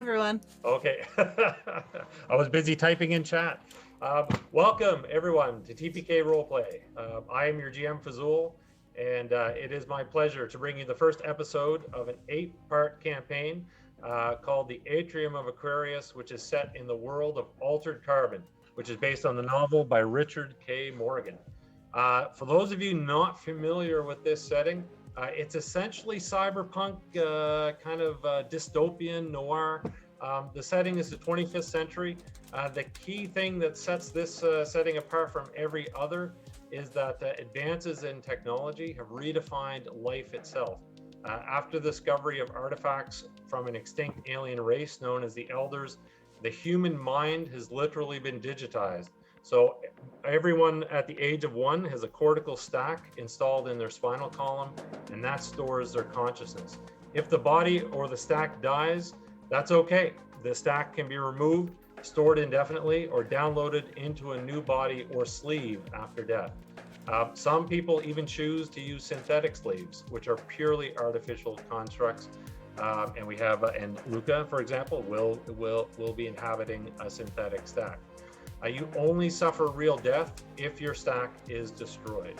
Everyone. Okay. I was busy typing in chat. Welcome, everyone, to TPK Roleplay. I am your GM, Fazul, and it is my pleasure to bring you the first episode of an 8-part campaign called The Atrium of Aquarius, which is set in the world of Altered Carbon, which is based on the novel by Richard K. Morgan. For those of you not familiar with this setting, it's essentially cyberpunk, kind of dystopian noir. The setting is the 25th century. The key thing that sets this setting apart from every other is that advances in technology have redefined life itself. After the discovery of artifacts from an extinct alien race known as the Elders, the human mind has literally been digitized. So everyone at the age of 1 has a cortical stack installed in their spinal column, and that stores their consciousness. If the body or the stack dies, that's okay. The stack can be removed, stored indefinitely, or downloaded into a new body or sleeve after death. Some people even choose to use synthetic sleeves, which are purely artificial constructs. And we have, and Luca, for example, will be inhabiting a synthetic stack. You only suffer real death if your stack is destroyed.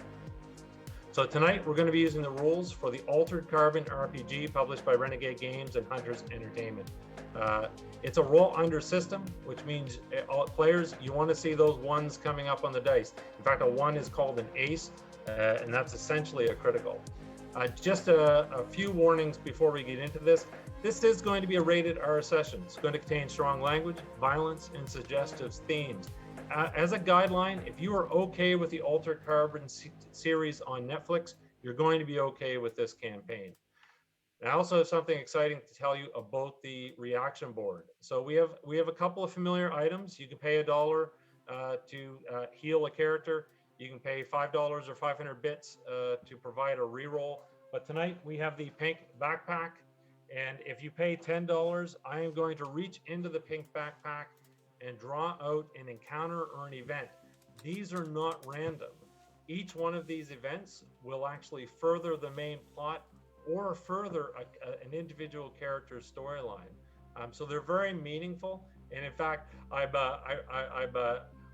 So tonight we're going to be using the rules for the Altered Carbon RPG published by Renegade Games and Hunters Entertainment. It's a roll under system, which means players, you want to see those ones coming up on the dice. In fact, a 1 is called an ace, and that's essentially a critical. Just a few warnings before we get into this. This is going to be a rated R session. It's going to contain strong language, violence, and suggestive themes. As a guideline, if you are okay with the Altered Carbon series on Netflix, you're going to be okay with this campaign. And I also have something exciting to tell you about the reaction board. So we have a couple of familiar items. You can pay $1 to heal a character. You can pay $5 or 500 bits to provide a reroll. But tonight we have the pink backpack. And if you pay $10, I am going to reach into the pink backpack and draw out an encounter or an event. These are not random. Each one of these events will actually further the main plot or further an individual character's storyline. So they're very meaningful. And in fact,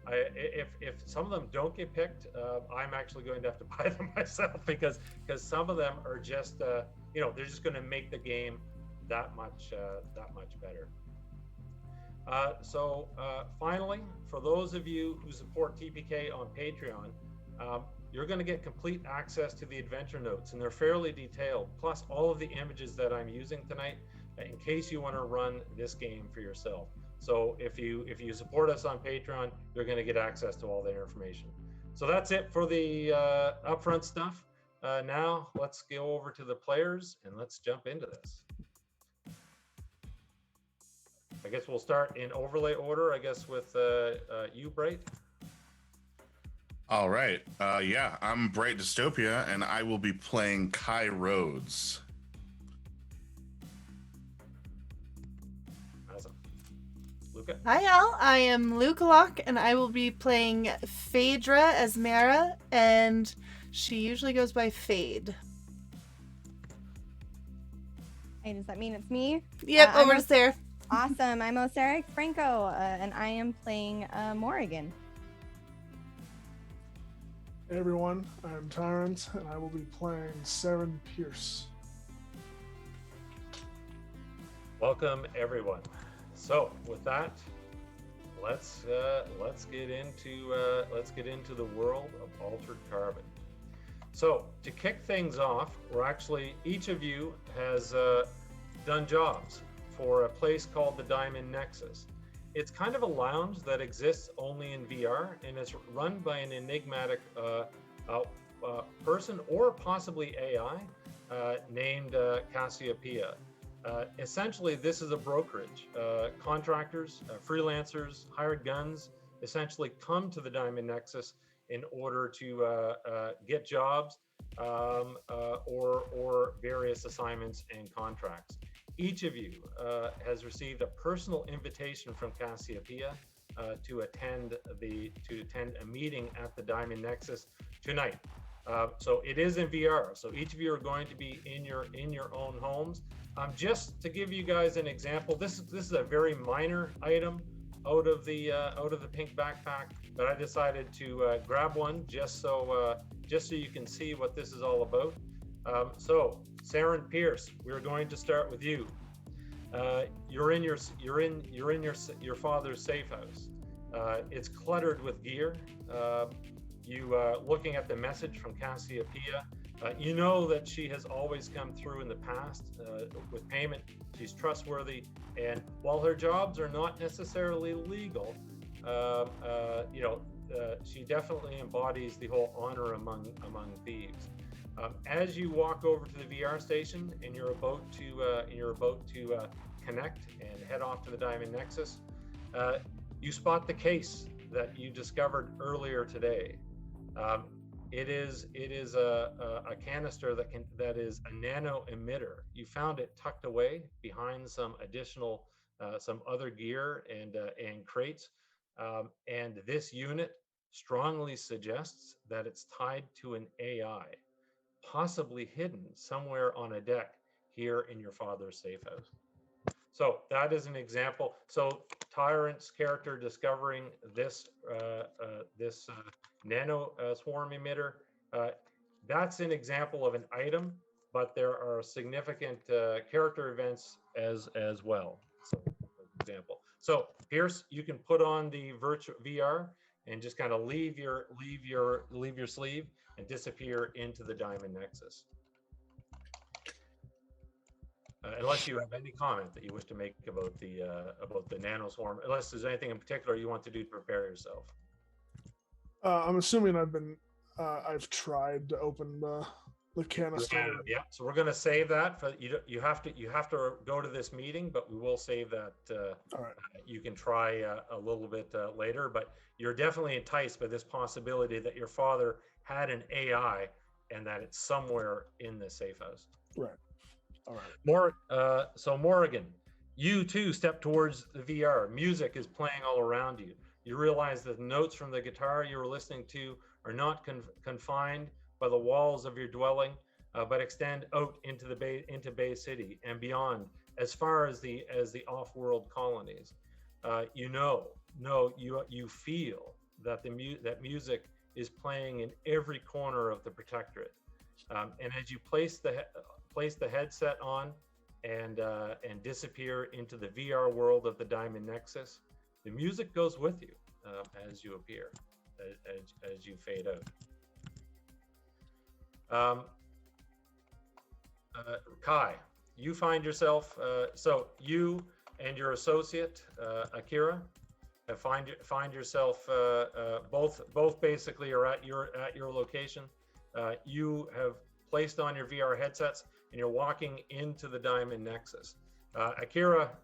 if some of them don't get picked, I'm actually going to have to buy them myself because some of them are just they're just going to make the game that much better. So finally, for those of you who support TPK on Patreon, you're going to get complete access to the adventure notes, and they're fairly detailed, plus all of the images that I'm using tonight in case you want to run this game for yourself. So if you support us on Patreon, you're going to get access to all the information. So that's it for the upfront stuff. Now let's go over to the players and let's jump into this. I guess we'll start in overlay order, I guess, with you, Bright. All right. Yeah, I'm Bright Dystopia, and I will be playing Kai Rhodes. Awesome. Luca. Hi, y'all. I am Luca Locke, and I will be playing Phaedra as Mara, and she usually goes by Fade. Hey, does that mean it's me? Yep, over to Sarah. Awesome. I'm Osaric Franco, and I am playing Morrigan. Hey everyone, I'm Tyrant, and I will be playing Saren Pierce. Welcome, everyone. So, with that, let's get into the world of Altered Carbon. So, to kick things off, we're actually each of you has done jobs for a place called the Diamond Nexus. It's kind of a lounge that exists only in VR, and it's run by an enigmatic person or possibly AI named Cassiopeia. Essentially, this is a brokerage. Contractors, freelancers, hired guns essentially come to the Diamond Nexus in order to get jobs or various assignments and contracts. Each of you has received a personal invitation from Cassiopeia to attend a meeting at the Diamond Nexus tonight. So it is in VR. So each of you are going to be in your own homes. Just to give you guys an example, this is a very minor item out of the pink backpack, but I decided to grab one just so you can see what this is all about. So Saren Pierce, we're going to start with you. You're in your father's safe house. It's cluttered with gear. Looking at the message from Cassiopeia, you know that she has always come through in the past with payment. She's trustworthy, and while her jobs are not necessarily legal, she definitely embodies the whole honor among thieves. As you walk over to the VR station and you're about to connect and head off to the Diamond Nexus, you spot the case that you discovered earlier today. It is a canister that is a nano emitter. You found it tucked away behind some additional some other gear and crates, and this unit strongly suggests that it's tied to an AI, possibly hidden somewhere on a deck here in your father's safe house. So that is an example. So Tyrant's character discovering this nano swarm emitter, that's an example of an item, but there are significant character events as well. So, for example, so Pierce, you can put on the virtual VR and just kind of leave your sleeve and disappear into the Diamond Nexus. Unless you have any comment that you wish to make about the nano swarm, unless there's anything in particular you want to do to prepare yourself. I'm assuming I've tried to open the canister. Yeah. So we're going to save that for you. You have to go to this meeting, but we will save that. All right. You can try a little bit later, but you're definitely enticed by this possibility that your father had an AI and that it's somewhere in the safe house. Right. All right. So Morrigan, you too step towards the VR. Music is playing all around you. You realize that the notes from the guitar you were listening to are not confined by the walls of your dwelling, but extend out into Bay City and beyond, as far as the off-world colonies. You feel that that music is playing in every corner of the Protectorate, and as you place the headset on and disappear into the VR world of the Diamond Nexus, the music goes with you as you appear, as you fade out. Kai, you find yourself, so you and your associate, Akira, find yourself, both basically are at your location. You have placed on your VR headsets and you're walking into the Diamond Nexus. Akira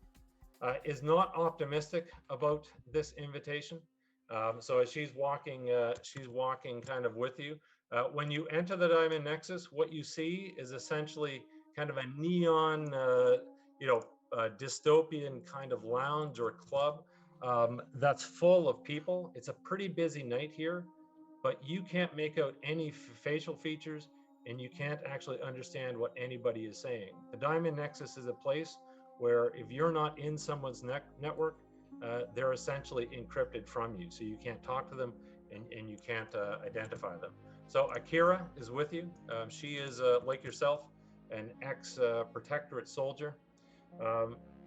is not optimistic about this invitation. So as she's walking kind of with you. When you enter the Diamond Nexus, what you see is essentially kind of a neon, dystopian kind of lounge or club that's full of people. It's a pretty busy night here, but you can't make out any facial features and you can't actually understand what anybody is saying. The Diamond Nexus is a place where if you're not in someone's network, they're essentially encrypted from you. So you can't talk to them and you can't identify them. So Akira is with you. She is, like yourself, an ex-Protectorate soldier.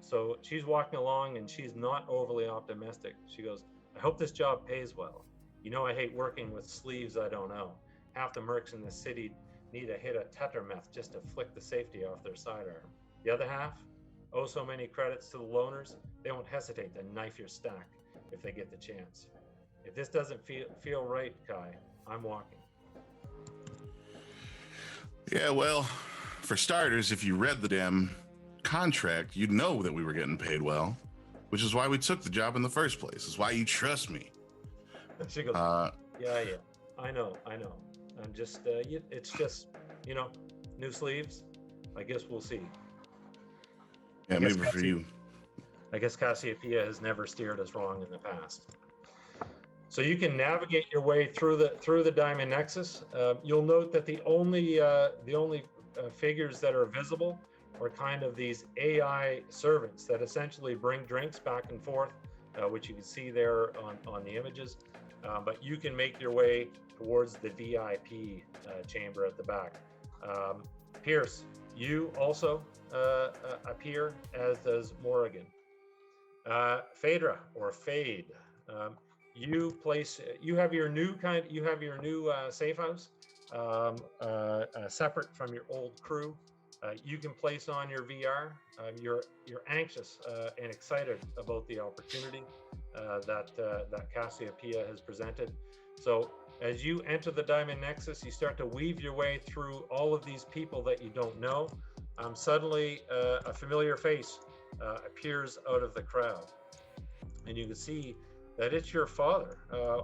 So she's walking along and she's not overly optimistic. She goes, I hope this job pays well. You know I hate working with sleeves I don't know. Half the mercs in the city need a hit of Meth just to flick the safety off their sidearm. The other half, oh so many credits to the loners, they won't hesitate to knife your stack if they get the chance. If this doesn't feel right, Kai, I'm walking. Yeah, well, for starters, if you read the damn contract, you'd know that we were getting paid well, which is why we took the job in the first place. It's why you trust me. She goes, yeah, I know. I'm just, it's just, new sleeves. I guess we'll see. Yeah, maybe for you. I guess Cassiopeia has never steered us wrong in the past. So you can navigate your way through the Diamond Nexus. You'll note that the only figures that are visible are kind of these AI servants that essentially bring drinks back and forth, which you can see there on the images. But you can make your way towards the VIP chamber at the back. Pierce, you also appear, as does Morrigan. Phaedra or Fade. You have your new safe house, separate from your old crew. You can place on your VR. You're anxious and excited about the opportunity that Cassiopeia has presented. So as you enter the Diamond Nexus, you start to weave your way through all of these people that you don't know. Suddenly, a familiar face appears out of the crowd, and you can see that it's your father,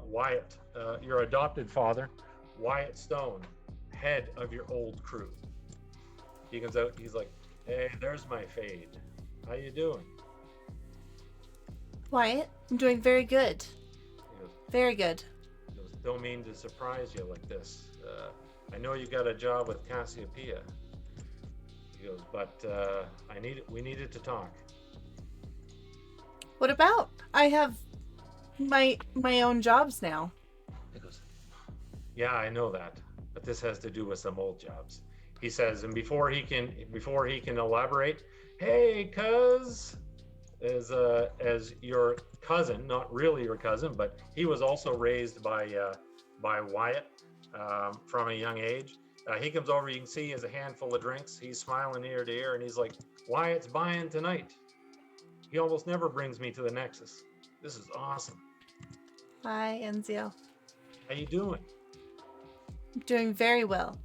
Wyatt, your adopted father, Wyatt Stone, head of your old crew. He comes out, he's like, "Hey, there's my Fade. How you doing?" Wyatt, I'm doing very good. He goes, Very good. "Don't mean to surprise you like this. I know you got a job with Cassiopeia." He goes, "But we needed to talk." What about? I have my own jobs now. He goes, "Yeah, I know that, but this has to do with some old jobs." He says, and before he can elaborate, "Hey, cuz," as your cousin, not really your cousin, but he was also raised by Wyatt from a young age. He comes over, you can see he has a handful of drinks. He's smiling ear to ear, and he's like, "Wyatt's buying tonight. He almost never brings me to the Nexus. This is awesome. Hi, Enzio. How you doing?" I'm doing very well.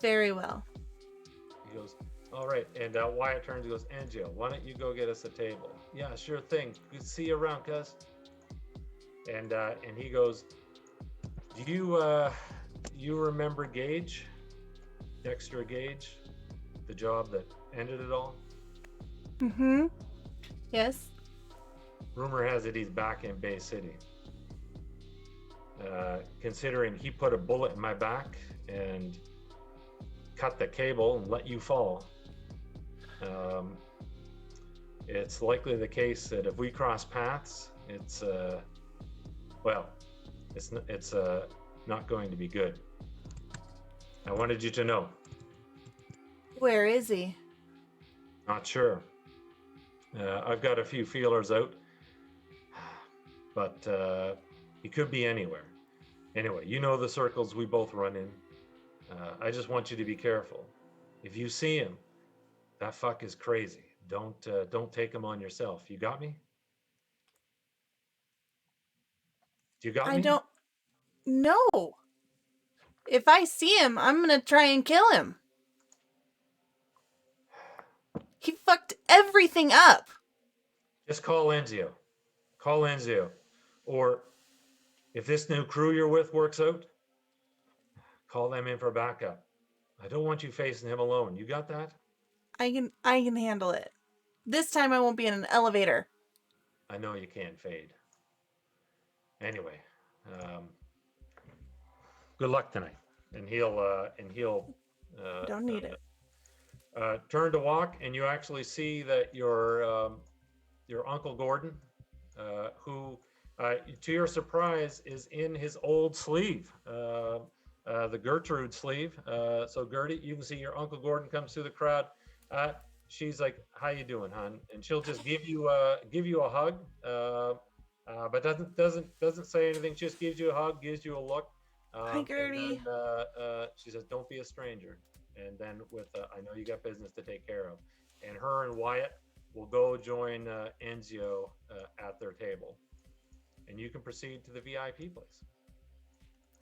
Very well. He goes, "All right." And Wyatt turns and goes, "Angio, why don't you go get us a table?" "Yeah, sure thing. Good to see you around, cuz." And he goes, "Do you remember Gage? Dexter Gage? The job that ended it all?" Mm-hmm. Yes. Rumor has it he's back in Bay City. Considering he put a bullet in my back and cut the cable and let you fall. It's likely the case that if we cross paths, it's not going to be good. I wanted you to know. Where is he? Not sure. I've got a few feelers out, but he could be anywhere. Anyway, you know the circles we both run in. I just want you to be careful. If you see him, that fuck is crazy. Don't take him on yourself. You got me? You got me? I don't know. If I see him, I'm gonna try and kill him. He fucked everything up. Just call Enzio. Call Enzio. Or if this new crew you're with works out, call them in for backup. I don't want you facing him alone. You got that? I can handle it. This time I won't be in an elevator. I know you can't Fade. Anyway, good luck tonight. And he'll Don't need it. turn to walk, and you actually see that your Uncle Gordon, who, to your surprise, is in his old sleeve, the Gertrude sleeve. So Gertie, you can see your Uncle Gordon comes through the crowd. She's like, "How you doing, hon?" And she'll just give you a hug, but doesn't say anything. She just gives you a hug, gives you a look. Hi, Gertie. Then, she says, "Don't be a stranger." And then "I know you got business to take care of," and her and Wyatt will go join Enzio at their table, and you can proceed to the VIP place.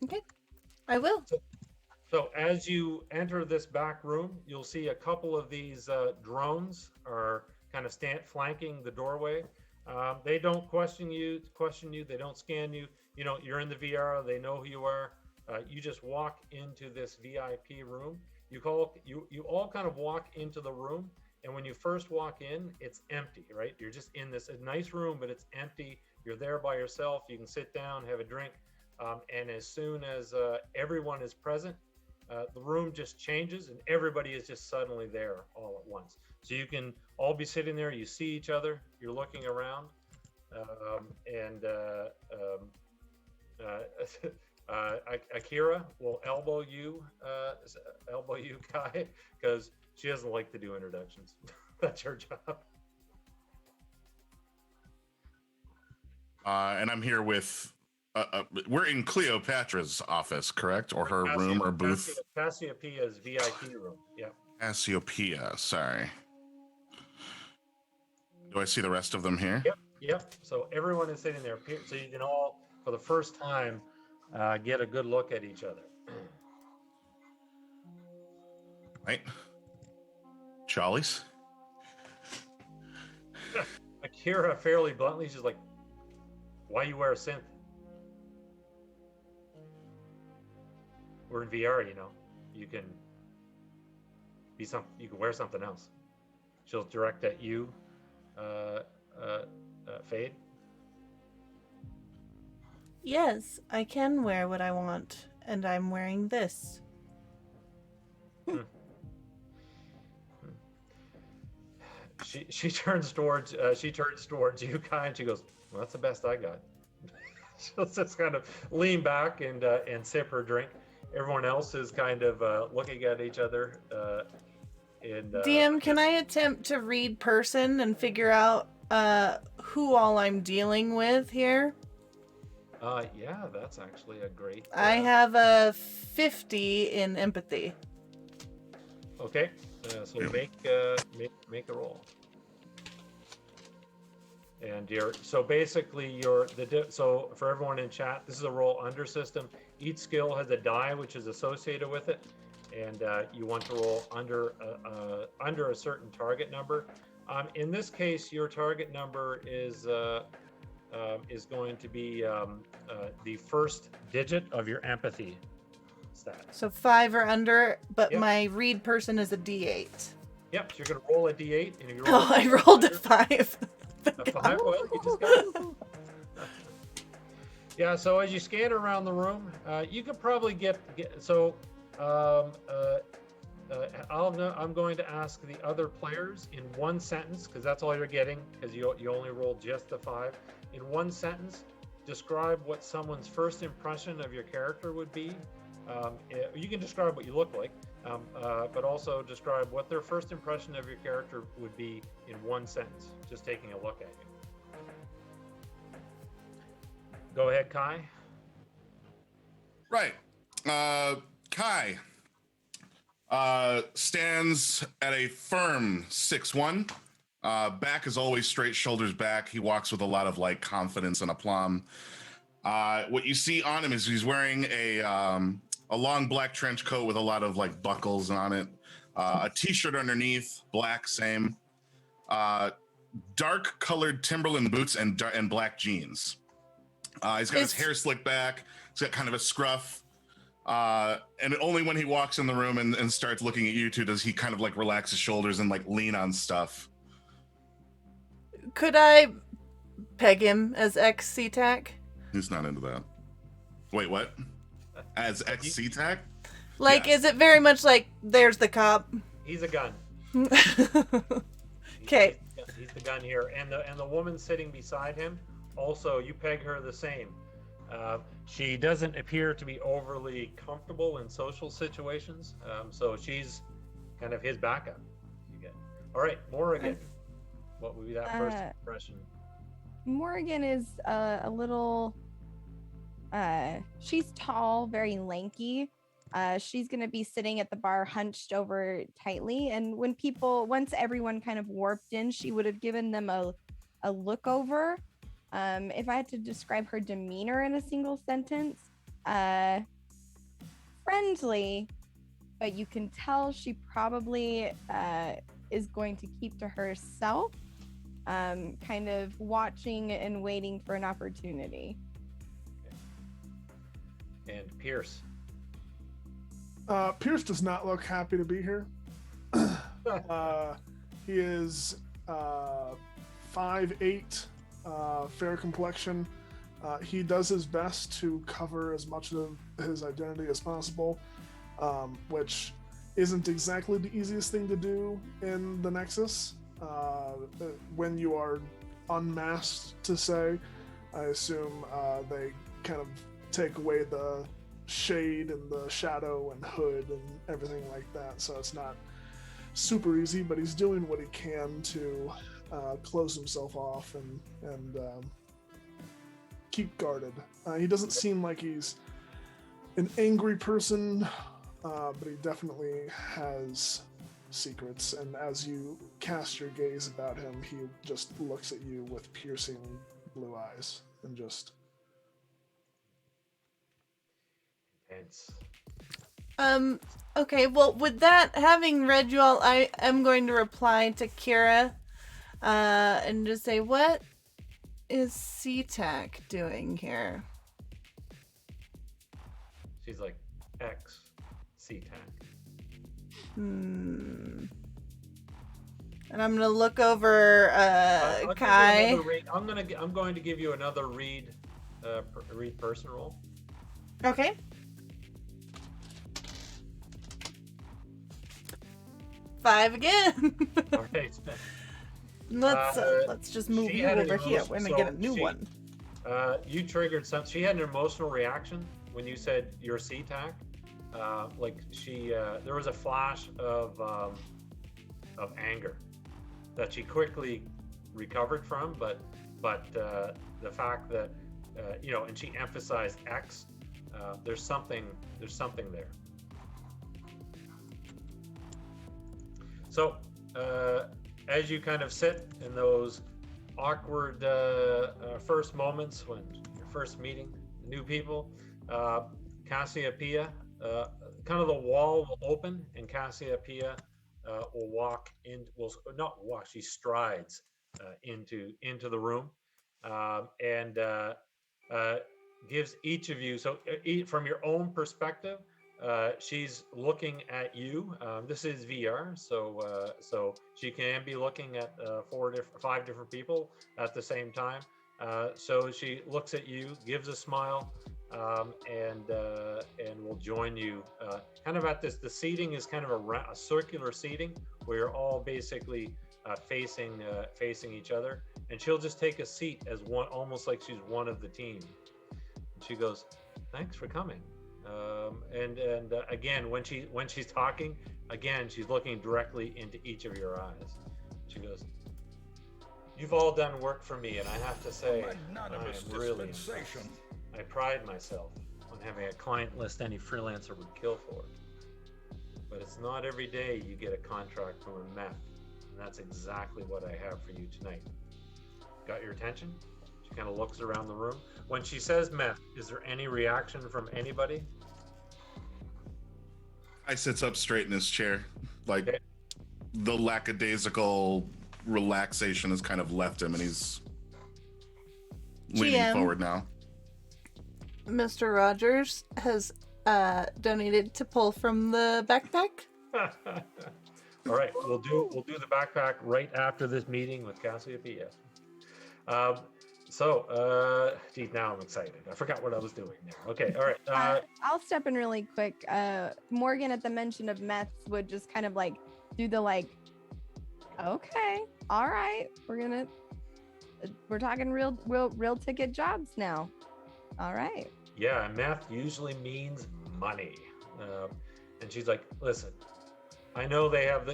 Okay. I will. So as you enter this back room, you'll see a couple of these drones are kind of flanking the doorway. They don't question you. They don't scan you. You know, you're in the VR. They know who you are. You just walk into this VIP room. You all kind of walk into the room, And when you first walk in, it's empty, right? You're just in this nice room, but it's empty. You're there by yourself. You can sit down, have a drink. And as soon as everyone is present, the room just changes and everybody is just suddenly there all at once. So you can all be sitting there, you see each other, you're looking around, Akira will elbow you, Kai, because she doesn't like to do introductions. That's her job. And I'm here with. We're in Cleopatra's office, correct? Or her room or booth? Cassiopeia's VIP room. Yeah. Cassiopeia. Sorry. Do I see the rest of them here? Yep. So everyone is sitting there, so you can all, for the first time, get a good look at each other. Right. Charlie's. Akira fairly bluntly, she's like, "Why you wear a synth? We're in VR, you know. You can you can wear something else." She'll direct at you, Fade. Yes, I can wear what I want, and I'm wearing this. She turns towards you, Kai, and she goes, "Well, that's the best I got." She'll just kind of lean back and sip her drink. Everyone else is kind of looking at each other. DM, can I attempt to read person and figure out who all I'm dealing with here? Yeah, that's actually a great. I have a 50 in empathy. Okay, so make a roll. And so basically so for everyone in chat, this is a roll under system. Each skill has a die which is associated with it, and you want to roll under a certain target number. In this case, your target number is going to be the first digit of your empathy stat. So 5 or under, but Yep. my read person is a D8. Yep, so you're going to roll a D8, and if you Oh, I rolled a 5. a 5, well, you just got it. Yeah, so as you scan around the room, you could probably get so. I'm going to ask the other players in one sentence, because that's all you're getting, because you only rolled just the 5. In one sentence, describe what someone's first impression of your character would be. You can describe what you look like, but also describe what their first impression of your character would be in one sentence, just taking a look at you. Go ahead, Kai. Right. Kai stands at a firm 6'1". Back is always straight, shoulders back. He walks with a lot of like confidence and aplomb. What you see on him is he's wearing a long black trench coat with a lot of like buckles on it. A t-shirt underneath, black, same. Dark colored Timberland boots and black jeans. He's got his hair slicked back. He's got kind of a scruff. And only when he walks in the room and starts looking at you two does he kind of like relax his shoulders and like lean on stuff. Could I peg him as ex-CTAC? He's not into that. Wait, what? As ex-CTAC? Like, Yes. Is it very much like, there's the cop? He's a gun. Okay. He's the gun here, and the woman sitting beside him. Also, you peg her the same. She doesn't appear to be overly comfortable in social situations, so she's kind of his backup. All right, Morrigan. What would be that first impression? Morgan is a little. She's tall, very lanky. She's gonna be sitting at the bar, hunched over tightly. And once everyone kind of warped in, she would have given them a look over. If I had to describe her demeanor in a single sentence, friendly, but you can tell she probably is going to keep to herself, kind of watching and waiting for an opportunity. And Pierce. Pierce does not look happy to be here. He is 5'8", fair complexion. He does his best to cover as much of his identity as possible, which isn't exactly the easiest thing to do in the Nexus. When you are unmasked, to say, I assume they kind of take away the shade and the shadow and hood and everything like that, so it's not super easy, but he's doing what he can to close himself off and keep guarded. He doesn't seem like he's an angry person, but he definitely has secrets, and as you cast your gaze about him, he just looks at you with piercing blue eyes and just... Intense. Okay, well, with that, having read you all, I am going to reply to Kira, and just say, what is SeaTac doing here? She's like, X, SeaTac. And I'm gonna look over I'll give you Kai. another read. I'm going to give you another read person roll. Okay. Five again. All right. Let's just move she you had an over here. emotion- We're gonna so get a new she- one. You triggered some. She had an emotional reaction when you said your SeaTac. Like there was a flash of anger that she quickly recovered from, but the fact that and she emphasized X. There's something there. So as you kind of sit in those awkward first moments when you're first meeting new people, Cassiopeia, kind of the wall will open and Cassiopeia will walk in. Will not walk. She strides into the room and gives each of you. So from your own perspective, she's looking at you. This is VR, so she can be looking at 5 different people at the same time. So she looks at you, gives a smile, and will join you. Kind of at this. The seating is kind of a circular seating where you're all basically facing each other, and she'll just take a seat as one, almost like she's one of the team. And she goes, "Thanks for coming." And again, when she's talking, again, she's looking directly into each of your eyes. She goes, "You've all done work for me, and I have to say, I'm really impressed. I pride myself on having a client list any freelancer would kill for. But it's not every day you get a contract from a Meth, and that's exactly what I have for you tonight. Got your attention?" She kind of looks around the room. When she says Meth, is there any reaction from anybody? I sits up straight in his chair, like Okay. the lackadaisical relaxation has kind of left him, and he's leaning GM. forward now. Mr. Rogers has donated to pull from the backpack. All right, we'll do the backpack right after this meeting with Cassiopeia. Geez, now I'm excited. I forgot what I was doing now. Okay, all right. I'll step in really quick. Morgan, at the mention of Meth, would just kind of like do the like, okay, all right, we're talking real ticket jobs now. All right. Yeah, Meth usually means money. And she's like, "Listen, I know they have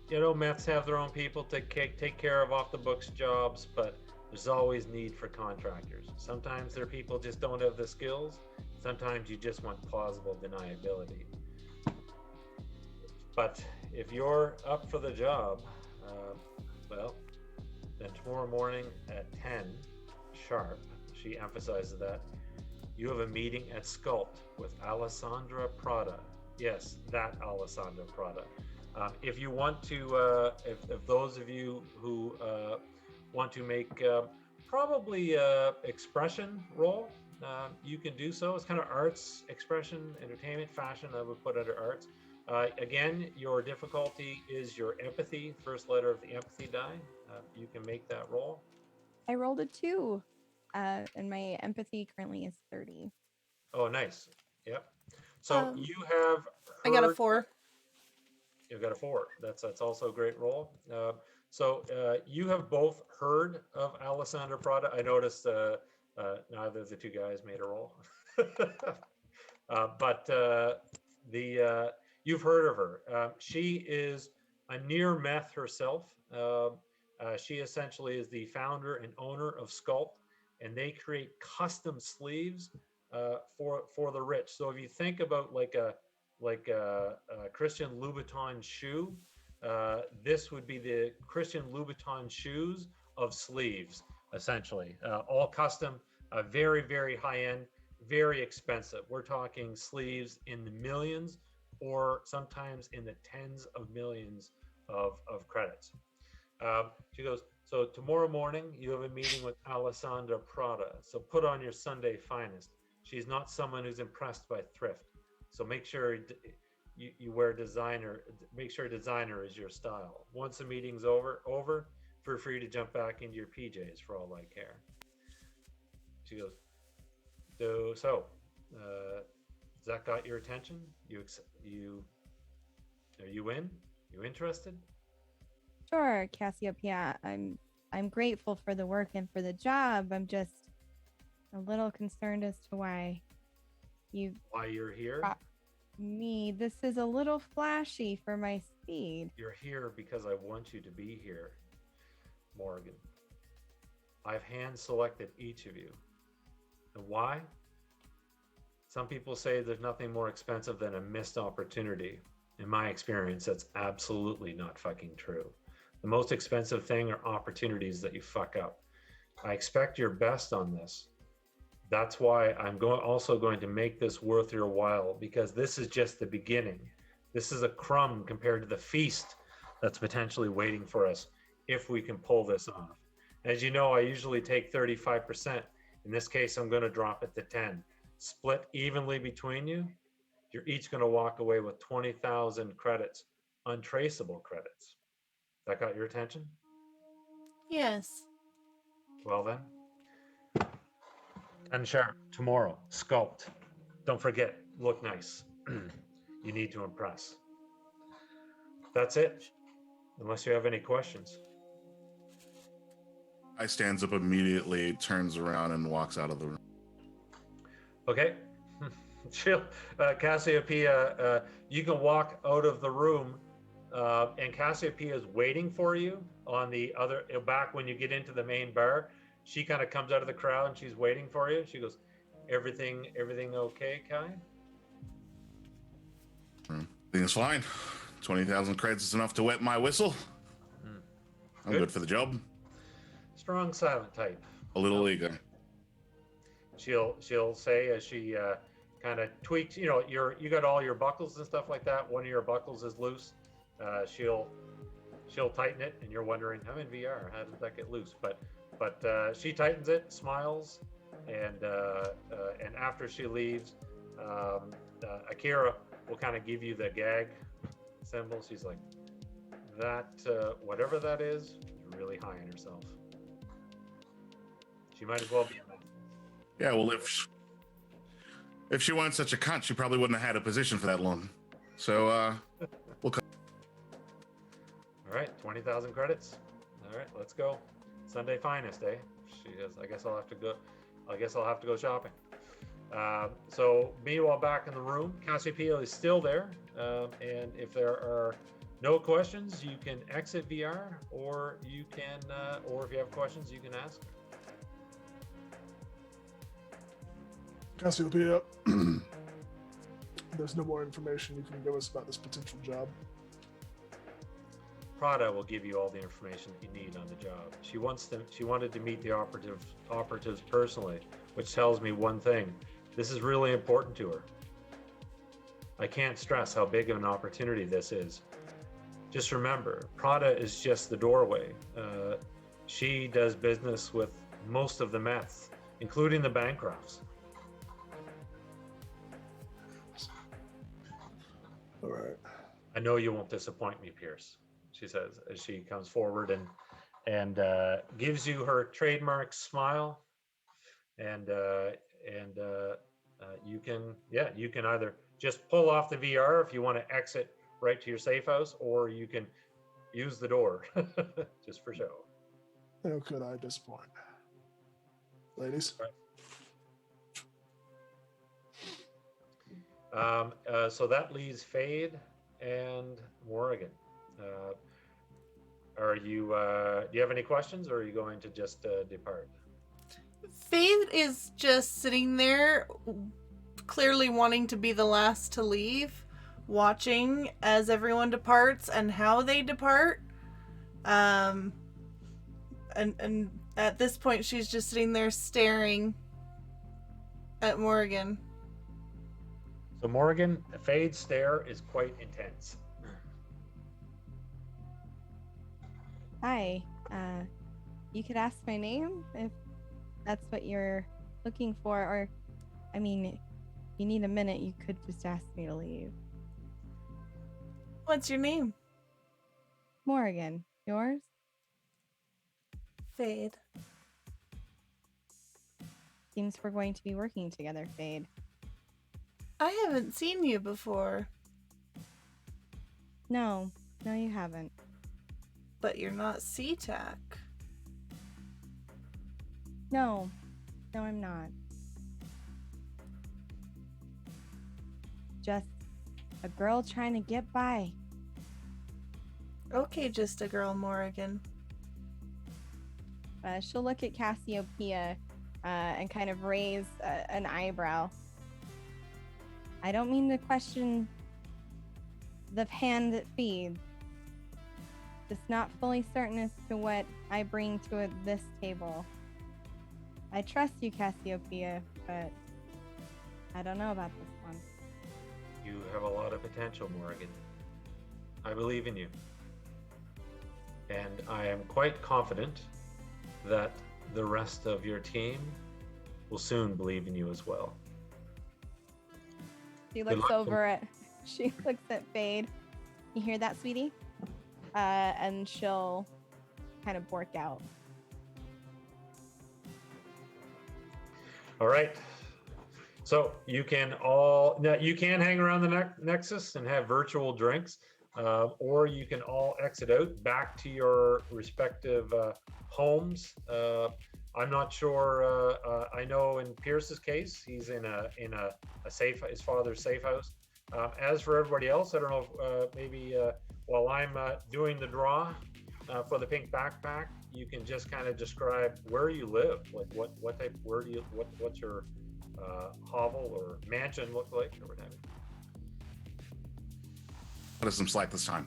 Meths have their own people to take care of off the books jobs, but there's always need for contractors. Sometimes their people just don't have the skills. Sometimes you just want plausible deniability. But if you're up for the job, then tomorrow morning at 10 sharp," she emphasizes that, "you have a meeting at Sculpt with Alessandra Prada." Yes, that Alessandra Prada. If you want to, if those of you who want to make probably expression role, you can do so. It's kind of arts, expression, entertainment, fashion. I would put under arts. Again, your difficulty is your empathy, first letter of the empathy die. You can make that roll. I rolled a 2, and my empathy currently is 30. Oh, nice. Yep. So Um, you have I got a heard- 4. You've got a 4. That's also a great roll. So you have both heard of Alessandra Prada. I noticed neither of the two guys made a roll, but you've heard of her. She is a near meth herself. She essentially is the founder and owner of Sculpt, and they create custom sleeves for the rich. So if you think about like a Christian Louboutin shoe, this would be the Christian Louboutin shoes of sleeves, essentially. All custom, very, very high end, very expensive. We're talking sleeves in the millions or sometimes in the tens of millions of credits. She goes, so tomorrow morning you have a meeting with Alessandra Prada. So put on your Sunday finest. She's not someone who's impressed by thrift. So make sure you wear designer. Make sure designer is your style. Once the meeting's over, feel free to jump back into your PJs for all I care. She goes, so has that got your attention? Are you in? You interested? Sure, Cassiopeia. I'm grateful for the work and for the job. I'm just a little concerned as to why you're here? Me. This is a little flashy for my speed. You're here because I want you to be here, Morgan. I've hand selected each of you. And why? Some people say there's nothing more expensive than a missed opportunity. In my experience, that's absolutely not fucking true. The most expensive thing are opportunities that you fuck up. I expect your best on this. That's why I'm also going to make this worth your while, because this is just the beginning. This is a crumb compared to the feast that's potentially waiting for us if we can pull this off. As you know, I usually take 35%. In this case, I'm going to drop it to 10. Split evenly between you. You're each going to walk away with 20,000 credits, untraceable credits. That got your attention? Yes. Well then. 10 sharp tomorrow. Sculpt. Don't forget, look nice. You need to impress. That's it. Unless you have any questions. I stands up immediately, turns around, and walks out of the room. Okay. Cassiopeia, you can walk out of the room, and Cassiopeia is waiting for you on the other back when you get into the main bar. She kind of comes out of the crowd and she's waiting for you. She goes, everything okay, Kai? Everything's fine. 20,000 credits is enough to wet my whistle. I'm good for the job. Strong silent type. A little ego. She'll say as she kind of tweaks, you got all your buckles and stuff like that. One of your buckles is loose. She'll tighten it, and you're wondering, I'm in VR. How did that get loose? But she tightens it, smiles, and after she leaves, Akira will kind of give you the gag symbol. She's like, that whatever that is really high on herself. She might as well be a man. Yeah, well, if she weren't such a cunt, she probably wouldn't have had a position for that long. So, we'll come. All right, 20,000 credits. All right, let's go. Sunday finest, eh? She goes, I guess I'll have to go shopping. So meanwhile, back in the room, Cassiopeia is still there. And if there are no questions, you can exit VR, or you can, or if you have questions, you can ask. Cassiopeia, there's no more information you can give us about this potential job. Prada will give you all the information that you need on the job. She wanted to meet the operatives personally, which tells me one thing. This is really important to her. I can't stress how big of an opportunity this is. Just remember, Prada is just the doorway. She does business with most of the Meths, including the Bancrofts. All right. I know you won't disappoint me, Pierce, she says as she comes forward and gives you her trademark smile. And you can, yeah, you can either just pull off the VR if you want to exit right to your safe house, or you can use the door just for show. How could I disappoint? Ladies? So that leaves Fade and Morrigan. Are you? Do you have any questions, or are you going to just depart? Faith is just sitting there, clearly wanting to be the last to leave, watching as everyone departs and how they depart. And at this point, she's just sitting there staring at Morrigan. So Morrigan, Fade's stare is quite intense. Hi. You could ask my name if that's what you're looking for, or, I mean, if you need a minute, you could just ask me to leave. What's your name? Morrigan, yours? Fade. Seems we're going to be working together, Fade. I haven't seen you before, No, you haven't. but you're not SeaTac. No, I'm not. Just a girl trying to get by. Okay, just a girl, Morrigan. She'll look at Cassiopeia and kind of raise an eyebrow. I don't mean to question the hand that feeds. Just not fully certain as to what I bring to this table. I trust you, Cassiopeia, but I don't know about this one. You have a lot of potential, Morrigan. I believe in you. And I am quite confident that the rest of your team will soon believe in you as well. She Good looks luck. she looks at Fade. You hear that, sweetie? And she'll kind of work out. All right. So you can hang around the Nexus and have virtual drinks, or you can all exit out back to your respective homes. I'm not sure. I know in Pierce's case, he's in a his father's safe house. As for everybody else, I don't know if maybe while I'm doing the draw for the pink backpack, you can just kind of describe where you live, like what type, what's your hovel or mansion look like, or what have you. Put us some slack this time.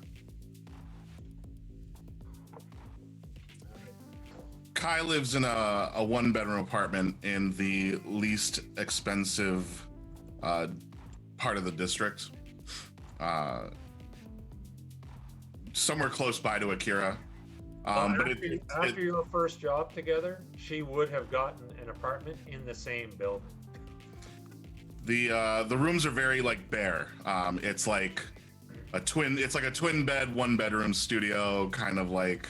Kai lives in a one-bedroom apartment in the least expensive part of the district, somewhere close by to Akira. But after your first job together, she would have gotten an apartment in the same building. The rooms are very like bare. It's like a twin bed, one bedroom studio, kind of like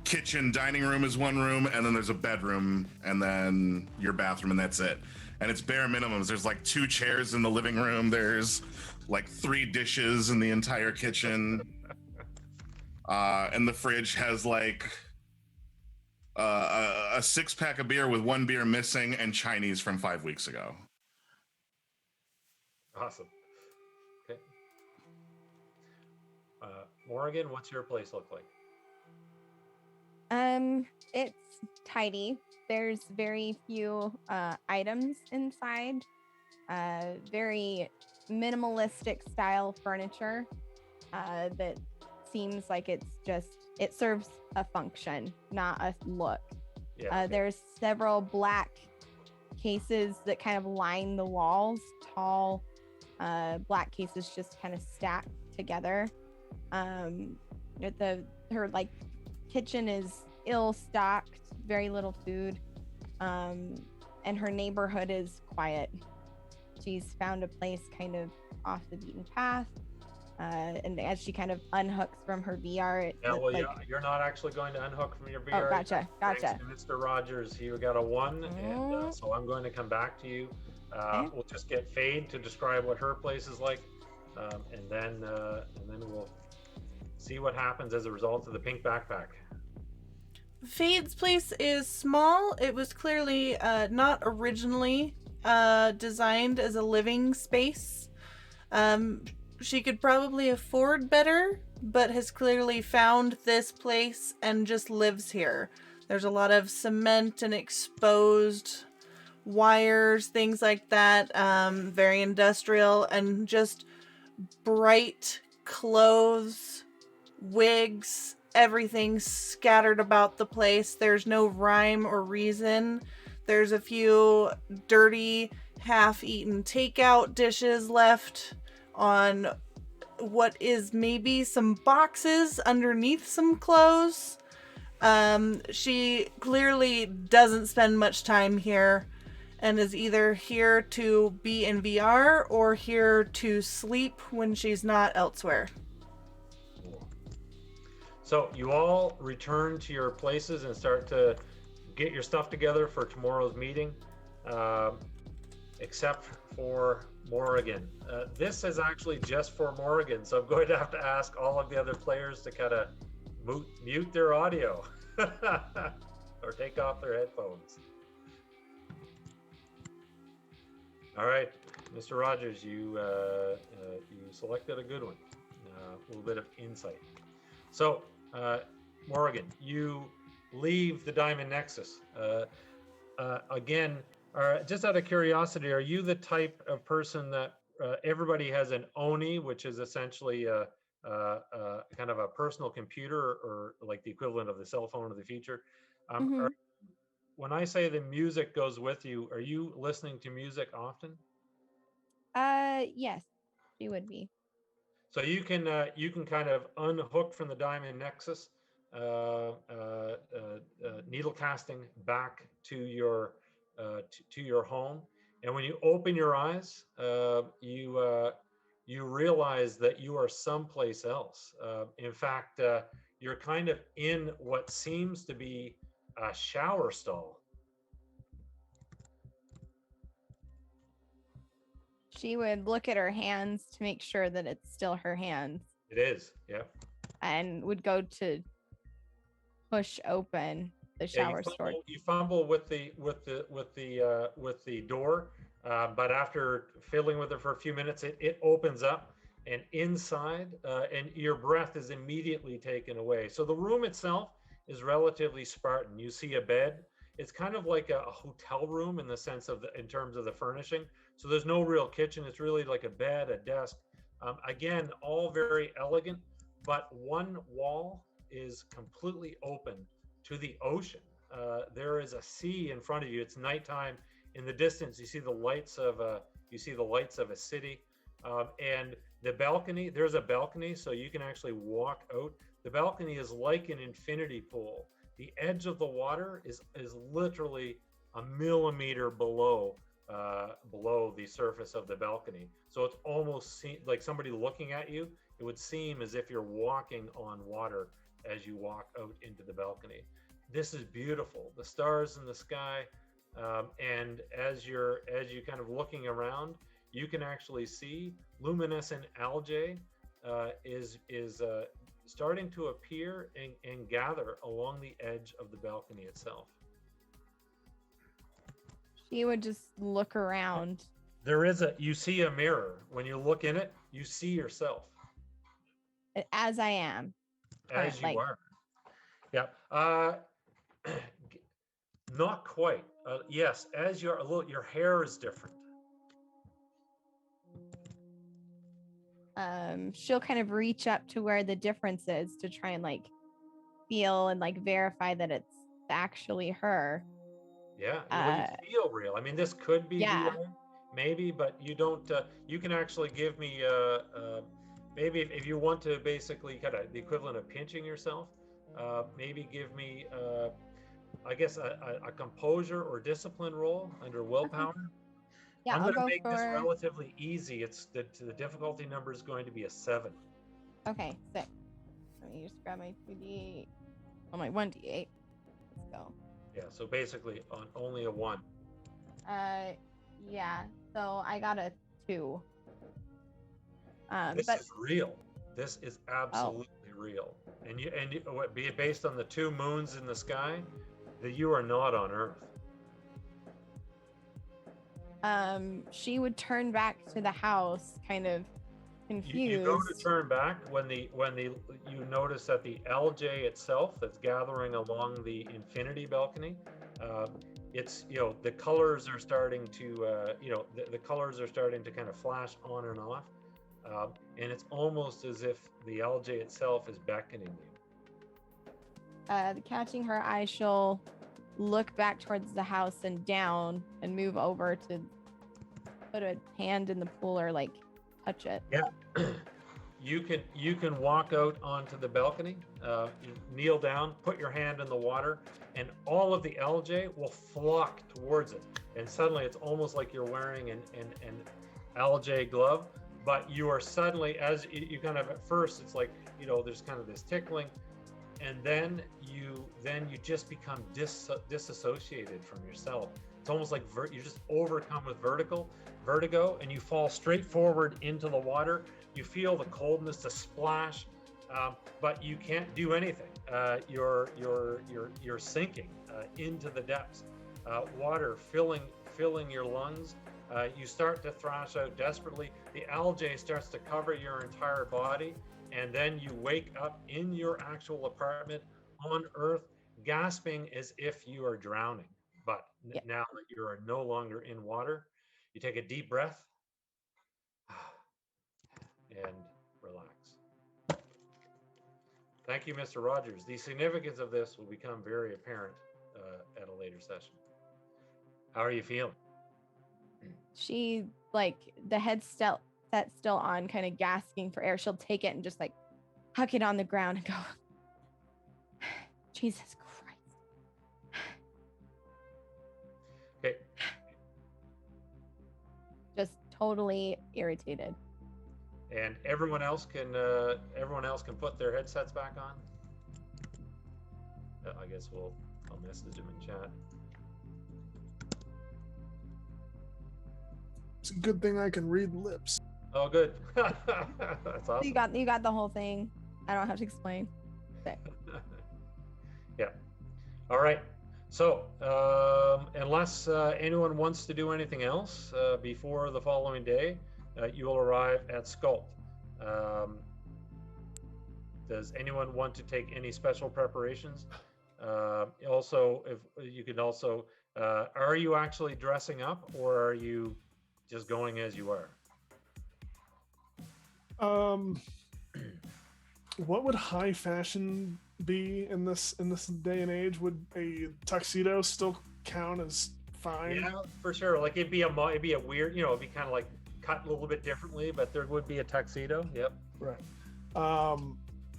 kitchen, dining room is one room, and then there's a bedroom, and then your bathroom, and that's it. And it's bare minimums. There's like 2 chairs in the living room. There's like 3 dishes in the entire kitchen. And the fridge has like a 6-pack of beer with 1 beer missing and Chinese from 5 weeks ago. Awesome. Okay. Morrigan, what's your place look like? It's tidy. There's very few items inside. Very minimalistic style furniture that seems like it serves a function, not a look. Yeah. Okay. There's several black cases that kind of line the walls, tall black cases just kind of stacked together. Her like kitchen is ill-stocked, very little food, and her neighborhood is quiet. She's found a place kind of off the beaten path, And as she kind of unhooks from her VR, Yeah, well, like, you're not actually going to unhook from your oh, VR. gotcha, Thanks gotcha. to Mr. Rogers, you got a 1, and Mm. so I'm going to come back to you. Okay. We'll just get Fade to describe what her place is like, and then we'll see what happens as a result of the pink backpack. Fade's place is small. It was clearly not originally designed as a living space. She could probably afford better, but has clearly found this place and just lives here. There's a lot of cement and exposed wires, things like that, very industrial, and just bright clothes, wigs, everything scattered about the place. There's no rhyme or reason. There's a few dirty, half-eaten takeout dishes left on what is maybe some boxes underneath some clothes. She clearly doesn't spend much time here and is either here to be in VR or here to sleep when she's not elsewhere. So you all return to your places and start to get your stuff together for tomorrow's meeting, except for Morrigan. This is actually just for Morrigan, so I'm going to have to ask all of the other players to kind of mute their audio or take off their headphones. All right, Mr. Rogers, you selected a good one. A little bit of insight. So, Morrigan, you leave the Diamond Nexus. Again, just out of curiosity, are you the type of person that everybody has an Oni, which is essentially kind of a personal computer, or like the equivalent of the cell phone of the future? When I say the music goes with you, are you listening to music often? Yes, she would be. So you can kind of unhook from the Diamond Nexus, needle casting back to your home, and when you open your eyes, you realize that you are someplace else. In fact, you're kind of in what seems to be a shower stall. She would look at her hands to make sure that it's still her hands. It is, yeah. And would go to push open the shower door. You fumble with the door, but after fiddling with it for a few minutes, it opens up, and inside, and your breath is immediately taken away. So the room itself is relatively Spartan. You see a bed. It's kind of like a hotel room in the sense of in terms of the furnishing. So there's no real kitchen. It's really like a bed, a desk. Again, all very elegant, but one wall is completely open to the ocean. There is a sea in front of you. It's nighttime. In the distance, you see the lights of a city, and the balcony. There's a balcony, so you can actually walk out. The balcony is like an infinity pool. The edge of the water is literally a millimeter below the surface of the balcony. So it's almost like somebody looking at you. It would seem as if you're walking on water as you walk out into the balcony. This is beautiful. The stars in the sky, and as you kind of looking around, you can actually see luminescent algae is starting to appear and gather along the edge of the balcony itself. She would just look around. You see a mirror. When you look in it, you see yourself. As I am. As you are. Yeah. Not quite. Yes, as you're your hair is different. She'll kind of reach up to where the difference is to try and like feel and like verify that it's actually her. Yeah, you feel real. I mean, this could be VR, maybe, but you don't. You can actually give me maybe if you want to basically kind of the equivalent of pinching yourself. Maybe give me I guess a composure or discipline roll under willpower. Yeah, I'm I'll going to go make this for. relatively easy. It's the difficulty number is going to be a 7. Okay, 6. Let me just grab my 2d8. Oh, my 1d8. Let's go. Yeah, so basically on only a 1. Yeah. So I got a 2. This But is real. This is absolutely real. And be it based on the 2 moons in the sky, that you are not on Earth. she would turn back to the house, kind of confused. You go to turn back when you notice that the LJ itself that's gathering along the infinity balcony, it's the colors are starting to the colors are starting to kind of flash on and off, and it's almost as if the LJ itself is beckoning you. Catching her eye, she'll look back towards the house and down and move over to put a hand in the pool or like touch it. Yeah. You can walk out onto the balcony, kneel down, put your hand in the water, and all of the LJ will flock towards it. And suddenly it's almost like you're wearing an LJ glove, but you are suddenly, as you kind of, at first it's like, there's kind of this tickling, and then you just become disassociated from yourself. It's almost like you're just overcome with vertigo, and you fall straight forward into the water. You feel the coldness, the splash, but you can't do anything. You're sinking into the depths. Water filling your lungs. You start to thrash out desperately. The LJ starts to cover your entire body, and then you wake up in your actual apartment on Earth, gasping as if you are drowning. But now that you are no longer in water, you take a deep breath and relax. Thank you, Mr. Rogers. The significance of this will become very apparent at a later session. How are you feeling? She, like, the head still on, kind of gasping for air. She'll take it and just like huck it on the ground and go, Jesus Christ. Okay. Just totally irritated. And everyone else can put their headsets back on. I guess I'll message them in chat. It's a good thing I can read lips. Oh, good. That's awesome. You got the whole thing. I don't have to explain. Yeah. All right. So, unless anyone wants to do anything else before the following day, you will arrive at Sculpt. Does anyone want to take any special preparations? Also, if you can also, are you actually dressing up, or are you just going as you are? What would high fashion be in this day and age? Would a tuxedo still count as fine? Yeah, for sure. Like it'd be a weird, it'd be kind of like cut a little bit differently, but there would be a tuxedo. Yep. Right.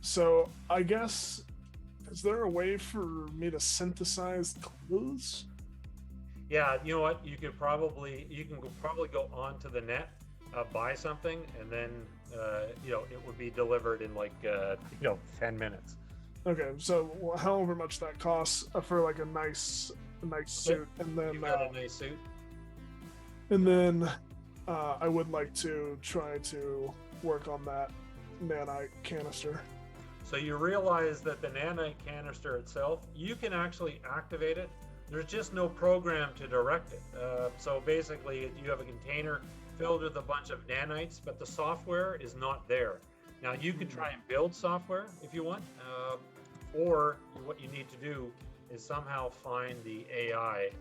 So I guess, is there a way for me to synthesize clothes? Yeah, you know what? You can probably go onto the net, buy something, and then it would be delivered in like 10 minutes. Okay, so however much that costs for like a nice suit, and then you got a nice suit. And then I would like to try to work on that nanite canister. So you realize that the nanite canister itself, you can actually activate it. There's just no program to direct it. So basically, you have a container filled with a bunch of nanites, but the software is not there. Now, you could try and build software if you want, or what you need to do is somehow find the AI,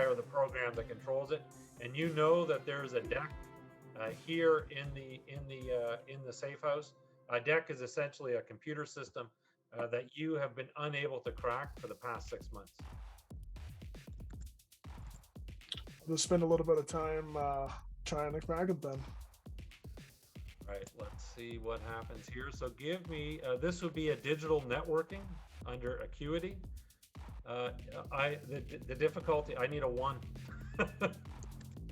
or the program that controls it. And you know that there's a deck here in the safe house. A deck is essentially a computer system that you have been unable to crack for the past 6 months. We'll spend a little bit of time trying to crack it then. All right, let's see what happens here. So give me, this would be a digital networking under Acuity. The difficulty, I need a 1.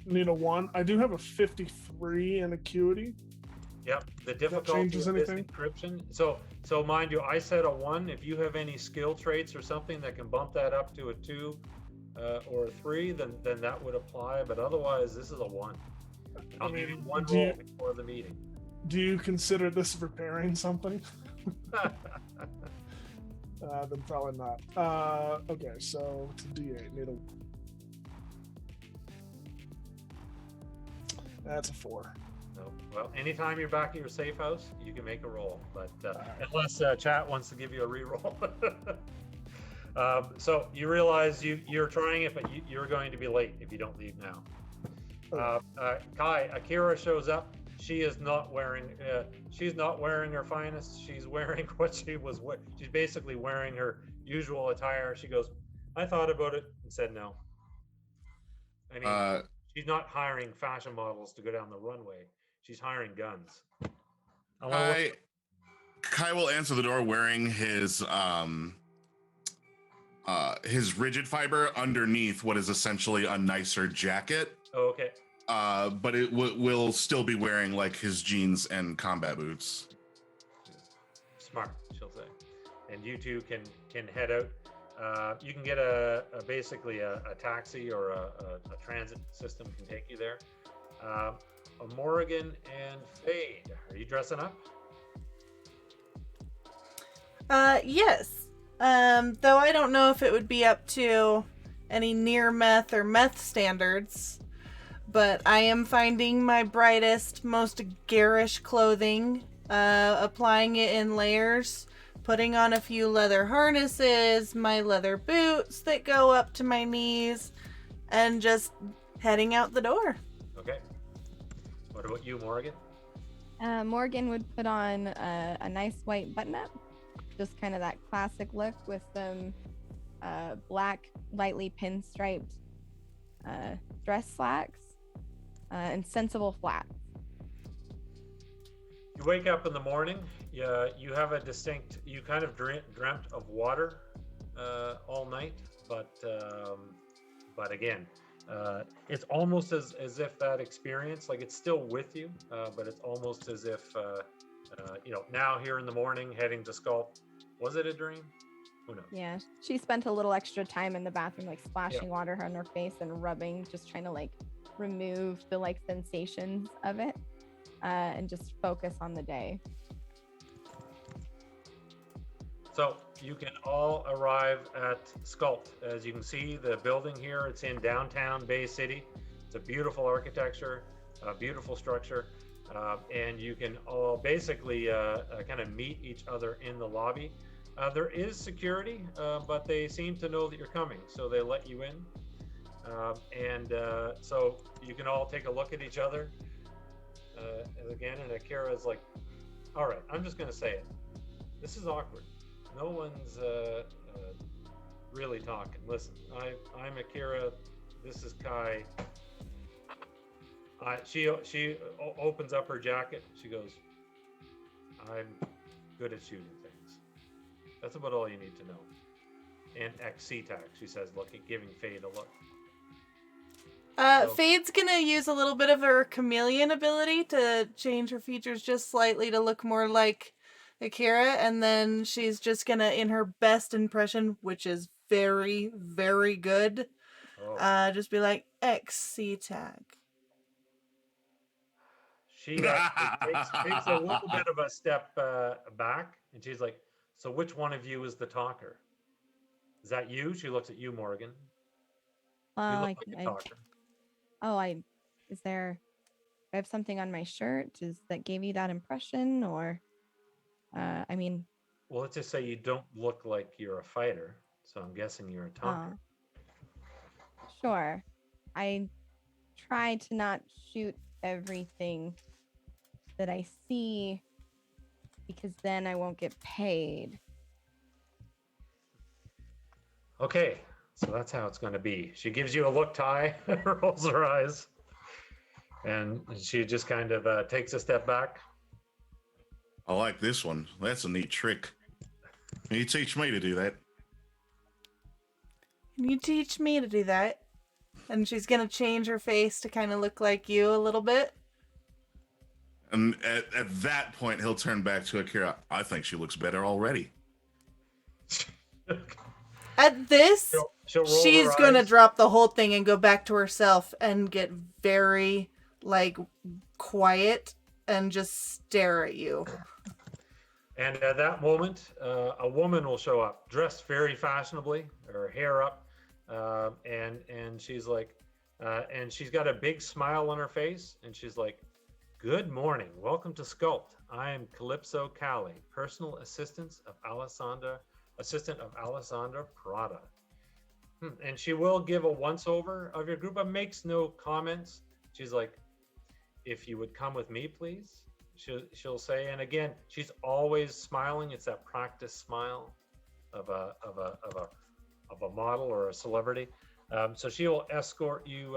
need a 1. I do have a 53 in acuity. Yep, the difficulty changes of this anything? encryption. So mind you, I said a 1. If you have any skill traits or something that can bump that up to a 2 or a 3, then that would apply. But otherwise, this is a 1. I'll give you one roll before the meeting. Do you consider this repairing something? Then probably not. Okay, so it's a D8. Need a. That's a 4. No. Well, anytime you're back at your safe house, you can make a roll. But unless chat wants to give you a re-roll. So you realize you're trying it, but you're going to be late if you don't leave now. Kai, Akira shows up. She is not wearing. She's not wearing her finest. She's wearing what she was. She's basically wearing her usual attire. She goes, "I thought about it and said no." I mean, she's not hiring fashion models to go down the runway. She's hiring guns. Kai will answer the door wearing his rigid fiber underneath what is essentially a nicer jacket. Oh, okay. But it will still be wearing like his jeans and combat boots. Smart, she'll say. And you two can head out. You can get basically a taxi or a transit system can take you there. Morrigan and Fade, are you dressing up? Yes. Though I don't know if it would be up to any near meth or meth standards, but I am finding my brightest, most garish clothing, applying it in layers, putting on a few leather harnesses, my leather boots that go up to my knees, and just heading out the door. Okay. What about you, Morgan? Morgan would put on a nice white button-up, just kind of that classic look with some black, lightly pinstriped dress slacks and sensible flats. You wake up in the morning. You have a distinct. You kind of dreamt of water all night, but again, it's almost as if that experience, like it's still with you, but it's almost as if now here in the morning heading to Sculpt. Was it a dream? Who knows? Yeah, she spent a little extra time in the bathroom, like splashing water on her face and rubbing, just trying to like remove the like sensations of it and just focus on the day. So you can all arrive at Sculpt. As you can see, the building here, it's in downtown Bay City. It's a beautiful architecture, a beautiful structure, and you can all basically kind of meet each other in the lobby. There is security, but they seem to know that you're coming, so they let you in. So you can all take a look at each other. Again, and Akira is like, all right, I'm just going to say it. This is awkward. No one's really talking. Listen, I'm Akira. This is Kai. She opens up her jacket. She goes, I'm good at shooting things. That's about all you need to know. And XC-Tac, she says, giving Fade a look. Fade's gonna use a little bit of her chameleon ability to change her features just slightly to look more like Akira, and then she's just gonna, in her best impression, which is very, very good, just be like, XC-Tac. She takes a little bit of a step back, and she's like, so which one of you is the talker? Is that you? She looks at you, Morgan. You look like a talker. Is there, I have something on my shirt that gave you that impression, or, Well, let's just say you don't look like you're a fighter, so I'm guessing you're a talker. Sure. I try to not shoot everything that I see, because then I won't get paid. Okay, so that's how it's going to be. She gives you a look, Ty, rolls her eyes, and she just kind of takes a step back. I like this one. That's a neat trick. Can you teach me to do that? Can you teach me to do that? And she's gonna change her face to kind of look like you a little bit. And at that point, he'll turn back to Akira. I think she looks better already. At this, She'll roll she's her gonna eyes. drop the whole thing and go back to herself and get very, like, quiet and just stare at you. And at that moment, a woman will show up, dressed very fashionably, her hair up, and she's like, and she's got a big smile on her face, and she's like, "Good morning, welcome to Sculpt. I am Calypso Callie, personal assistant of Alessandra Prada." And she will give a once-over of your group, but makes no comments. She's like, "If you would come with me, please." She'll say, and again, she's always smiling. It's that practice smile of a model or a celebrity. So she will escort you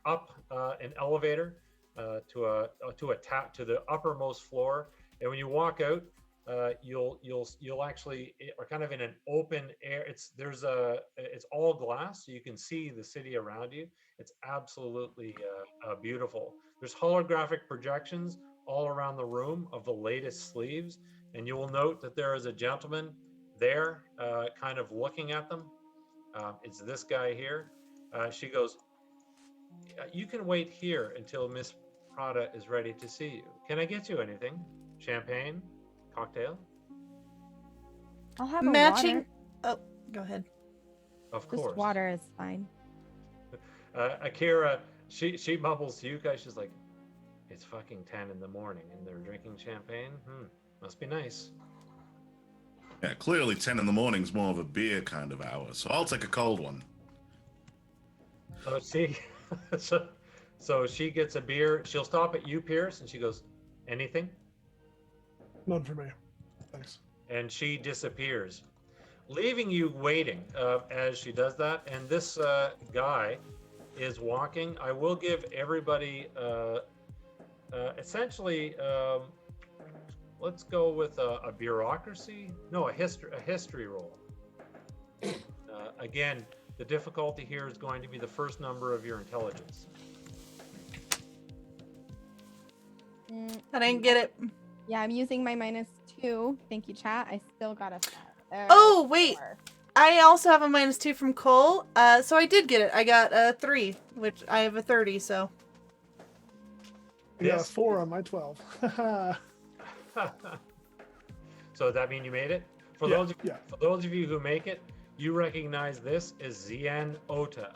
up an elevator to the uppermost floor. And when you walk out, you'll actually are kind of in an open air. It's all glass, so you can see the city around you. It's absolutely beautiful. There's holographic projections all around the room of the latest sleeves, and you will note that there is a gentleman there, kind of looking at them. It's this guy here. She goes, "You can wait here until Miss Prada is ready to see you. Can I get you anything? Champagne? Cocktail?" I'll have Matching. a water. Oh, go ahead. Of Just course. water is fine. Akira, she mumbles to you guys. She's like, "It's fucking 10 in the morning and they're drinking champagne? Must be nice." Yeah, clearly 10 in the morning is more of a beer kind of hour, so I'll take a cold one. So she, so she gets a beer. She'll stop at you, Pierce, and she goes, "Anything?" None for me. Thanks. And she disappears, leaving you waiting as she does that. And this guy is walking. I will give everybody essentially, let's go with a bureaucracy. No, a history roll. Again, the difficulty here is going to be the first number of your intelligence. I didn't get it. Yeah, I'm using my -2. Thank you, chat. I still got a. Oh, wait. 4. I also have a -2 from Cole, so I did get it. I got a 3, which I have a 30, so. I got a Yes. 4 on my 12. So that mean you made it? For Yeah, those of you who make it, you recognize this as Zien Ota.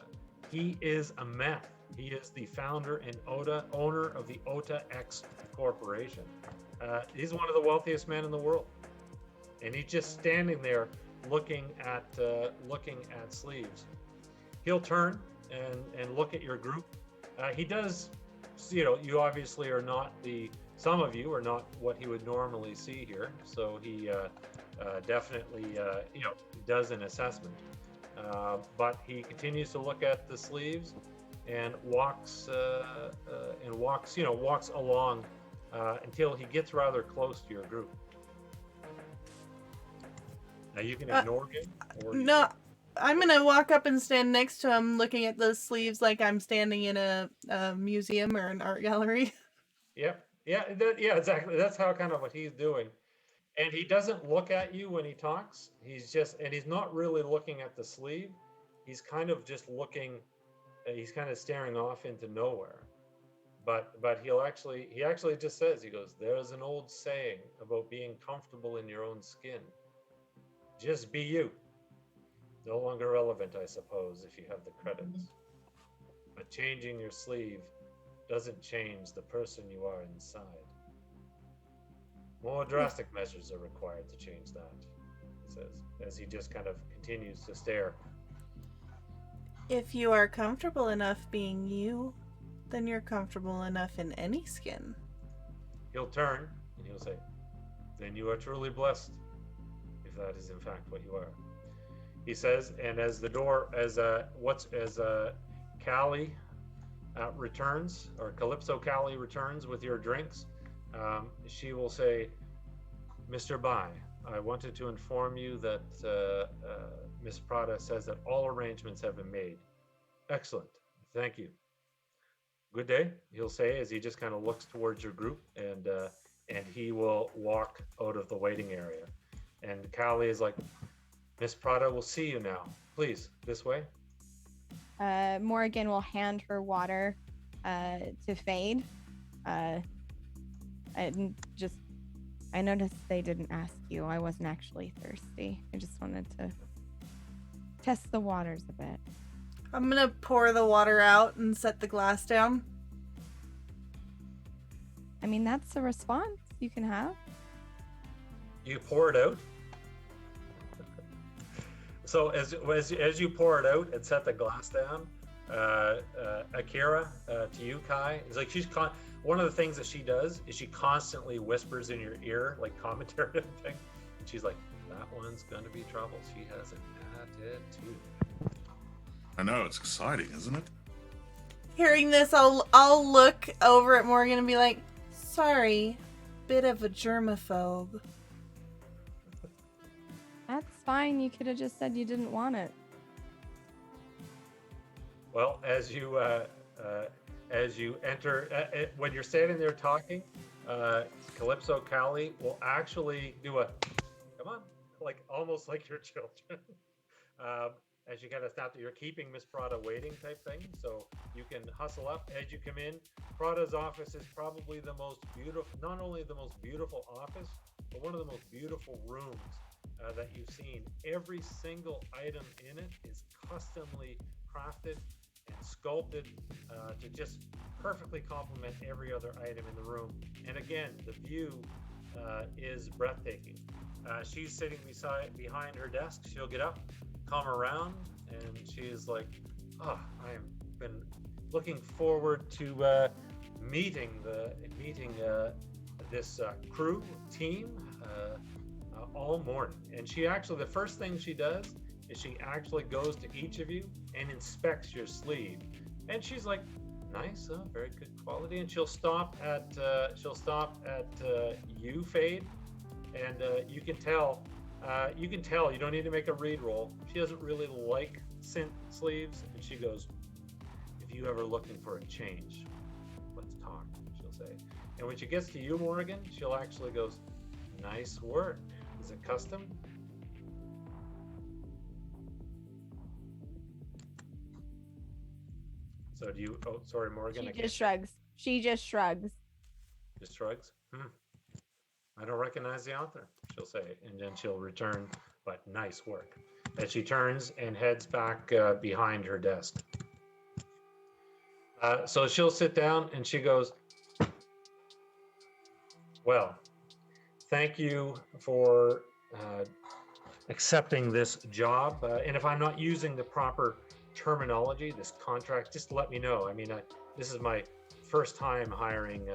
He is a Meth. He is the founder and owner of the Ota X Corporation. He's one of the wealthiest men in the world, and he's just standing there looking at sleeves. He'll turn and look at your group. He does. You obviously are not some of you are not what he would normally see here. So he definitely does an assessment. But he continues to look at the sleeves and walks along until he gets rather close to your group. Now you can ignore him. Or No, I'm gonna walk up and stand next to him looking at those sleeves like I'm standing in a museum or an art gallery. Yep. Yeah, exactly. That's how kind of what he's doing. And he doesn't look at you when he talks. He's not really looking at the sleeve. He's kind of just looking, he's kind of staring off into nowhere. But he actually just says, he goes, "There's an old saying about being comfortable in your own skin. Just be you. No longer relevant, I suppose, if you have the credits. But changing your sleeve doesn't change the person you are inside. More drastic measures are required to change that," he says, as he just kind of continues to stare. If you are comfortable enough being you, then you're comfortable enough in any skin. He'll turn and he'll say, "Then you are truly blessed, if that is in fact what you are," he says. And as Callie returns, or Calypso Callie returns with your drinks, she will say, "Mr. Bai, I wanted to inform you that Miss Prada says that all arrangements have been made. Excellent. Thank you. Good day, he'll say as he just kind of looks towards your group, and he will walk out of the waiting area. And Callie is like, Miss Prada will see you now. Please, this way. Morgan will hand her water to Fade. And just, I noticed they didn't ask you. I wasn't actually thirsty. I just wanted to test the waters a bit. I'm gonna pour the water out and set the glass down. I mean, that's a response you can have. You pour it out. So as you pour it out and set the glass down, Akira, to you, Kai, is like one of the things that she does is she constantly whispers in your ear like commentary and thing. And she's like, "That one's gonna be trouble. She has an attitude." I know, it's exciting, isn't it? Hearing this, I'll look over at Morgan and be like, "Sorry, bit of a germaphobe." That's fine. You could have just said you didn't want it. Well, as you enter, when you're standing there talking, Calypso Callie will actually do a, come on, like almost like your children. As you kind of stop, you're keeping Miss Prada waiting type thing, so you can hustle up as you come in. Prada's office is probably the most beautiful, not only the most beautiful office, but one of the most beautiful rooms that you've seen. Every single item in it is customly crafted and sculpted to just perfectly complement every other item in the room. And again, the view is breathtaking. She's sitting behind her desk. She'll get up, come around, and she's like, "Oh, I've been looking forward to meeting this crew team all morning." And she actually, the first thing she does is she actually goes to each of you and inspects your sleeve. And she's like, "Nice, very good quality." And she'll stop at you, Fade, and you can tell. You don't need to make a read roll. She doesn't really like synth sleeves, and she goes, "If you ever looking for a change, let's talk," she'll say. And when she gets to you, Morgan, she'll actually goes, "Nice work. Is it custom?" So do you, oh, sorry, Morgan. She just shrugs. She just shrugs. Just shrugs. I don't recognize the author, she'll say, and then she'll return, but nice work. As she turns and heads back behind her desk. So she'll sit down and she goes, "Well, thank you for accepting this job. And if I'm not using the proper terminology, this contract, just let me know. I mean, this is my first time hiring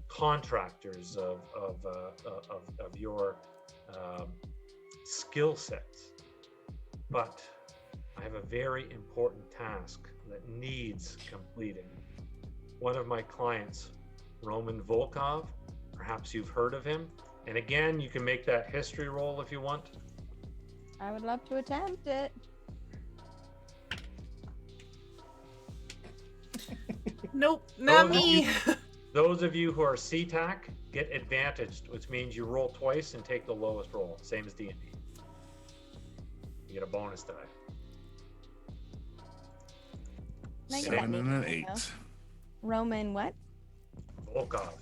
contractors of your skill sets, but I have a very important task that needs completing. One of my clients, Roman Volkov, perhaps you've heard of him, and again, you can make that history roll if you want." I would love to attempt it. Nope, not Those of me. Those of you who are CTAC get advantaged, which means you roll twice and take the lowest roll, same as D&D. You get a bonus die. Like 7 that. and an 8. Roman what? Volkov.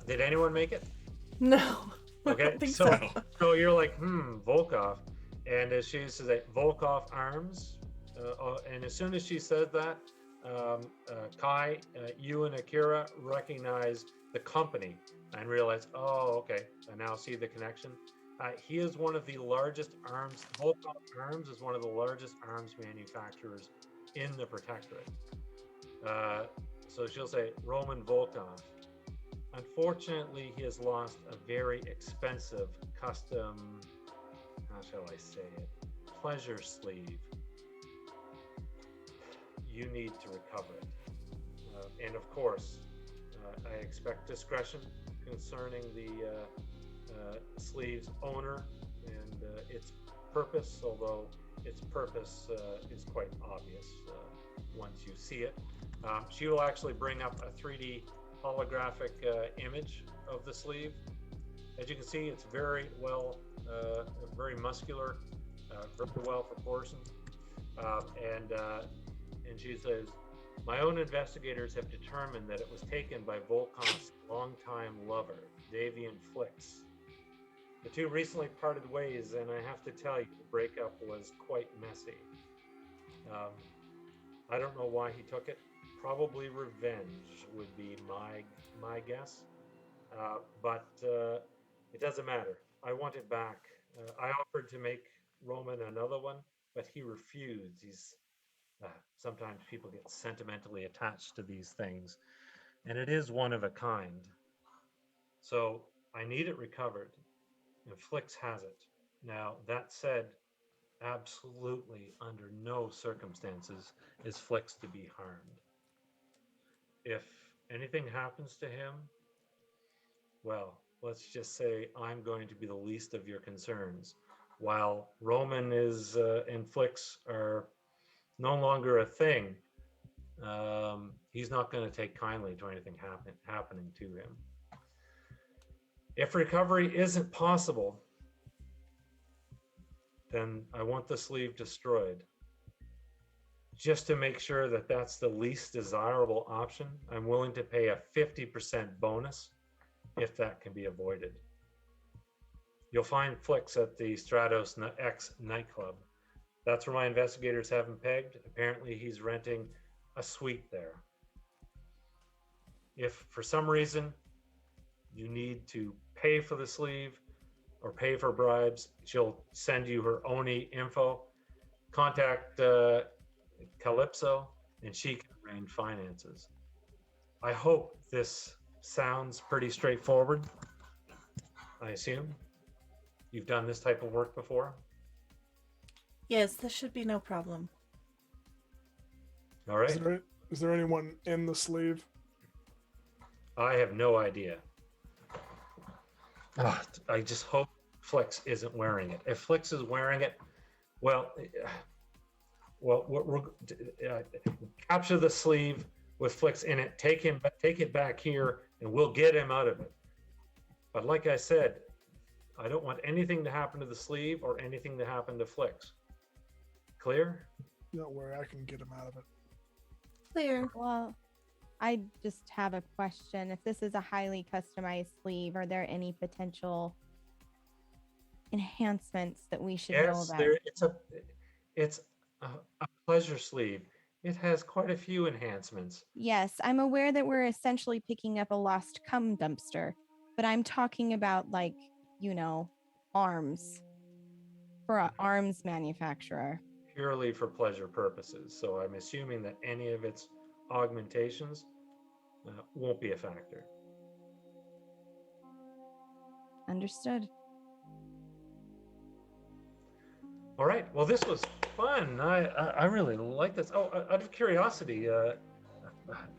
Did anyone make it? No. I Okay, don't think so so. so you're like, Volkov, and as she says that, Volkov Arms, and as soon as she says that, Kai, you and Akira recognize the company and realize, oh, okay, I now see the connection. He is one of the largest arms. Volkov Arms is one of the largest arms manufacturers in the Protectorate. So she'll say, Roman Volkov. Unfortunately, he has lost a very expensive custom, how shall I say it, pleasure sleeve. You need to recover it. And of course, I expect discretion concerning the sleeve's owner and its purpose, although its purpose is quite obvious once you see it. She will actually bring up a 3D holographic image of the sleeve. As you can see, it's very well, very muscular, very well proportioned, and she says, "My own investigators have determined that it was taken by Volkov's longtime lover, Davian Flix. The two recently parted ways, and I have to tell you, the breakup was quite messy. I don't know why he took it. Probably revenge would be my guess. But it doesn't matter. I want it back. I offered to make Roman another one, but he refused. Sometimes people get sentimentally attached to these things, and it is one of a kind. So I need it recovered, and Flix has it. Now, that said, absolutely under no circumstances is Flix to be harmed. If anything happens to him, well, let's just say I'm going to be the least of your concerns. While Roman is and Flix are no longer a thing, he's not going to take kindly to anything happening to him. If recovery isn't possible, then I want the sleeve destroyed. Just to make sure that that's the least desirable option, I'm willing to pay a 50% bonus if that can be avoided. You'll find Flix at the Stratos X nightclub. That's where my investigators have him pegged. Apparently he's renting a suite there. If for some reason you need to pay for the sleeve or pay for bribes, she'll send you her ONI info. Contact Calypso and she can arrange finances. I hope this sounds pretty straightforward. I assume you've done this type of work before? Yes, this should be no problem. All right. Is there anyone in the sleeve? I have no idea. I just hope Flix isn't wearing it. If Flix is wearing it, well, we're capture the sleeve with Flix in it. Take it back here, and we'll get him out of it. But like I said, I don't want anything to happen to the sleeve or anything to happen to Flix. Clear? Don't worry, I can get him out of it. Clear. Well, I just have a question. If this is a highly customized sleeve, are there any potential enhancements that we should know Yes, about? it's a pleasure sleeve. It has quite a few enhancements. Yes, I'm aware that we're essentially picking up a lost cum dumpster, but I'm talking about, like, arms for an arms manufacturer. Purely for pleasure purposes. So I'm assuming that any of its augmentations won't be a factor. Understood. All right. Well, this was fun. I really like this. Oh, out of curiosity,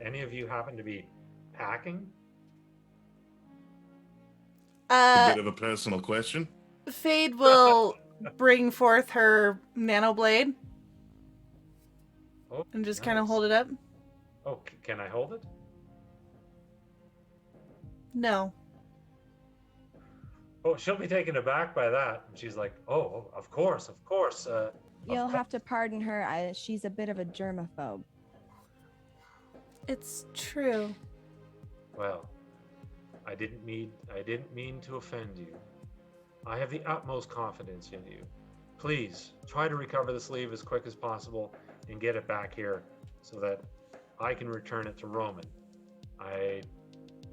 any of you happen to be packing? A bit of a personal question. Fade will bring forth her nano blade and just kind of nice. hold it up. Oh, can I hold it? No. Oh, she'll be taken aback by that. And she's like, oh, of course. You'll have to pardon her. She's a bit of a germaphobe. It's true. Well, I didn't mean to offend you. I have the utmost confidence in you. Please try to recover the sleeve as quick as possible and get it back here so that I can return it to Roman. I'm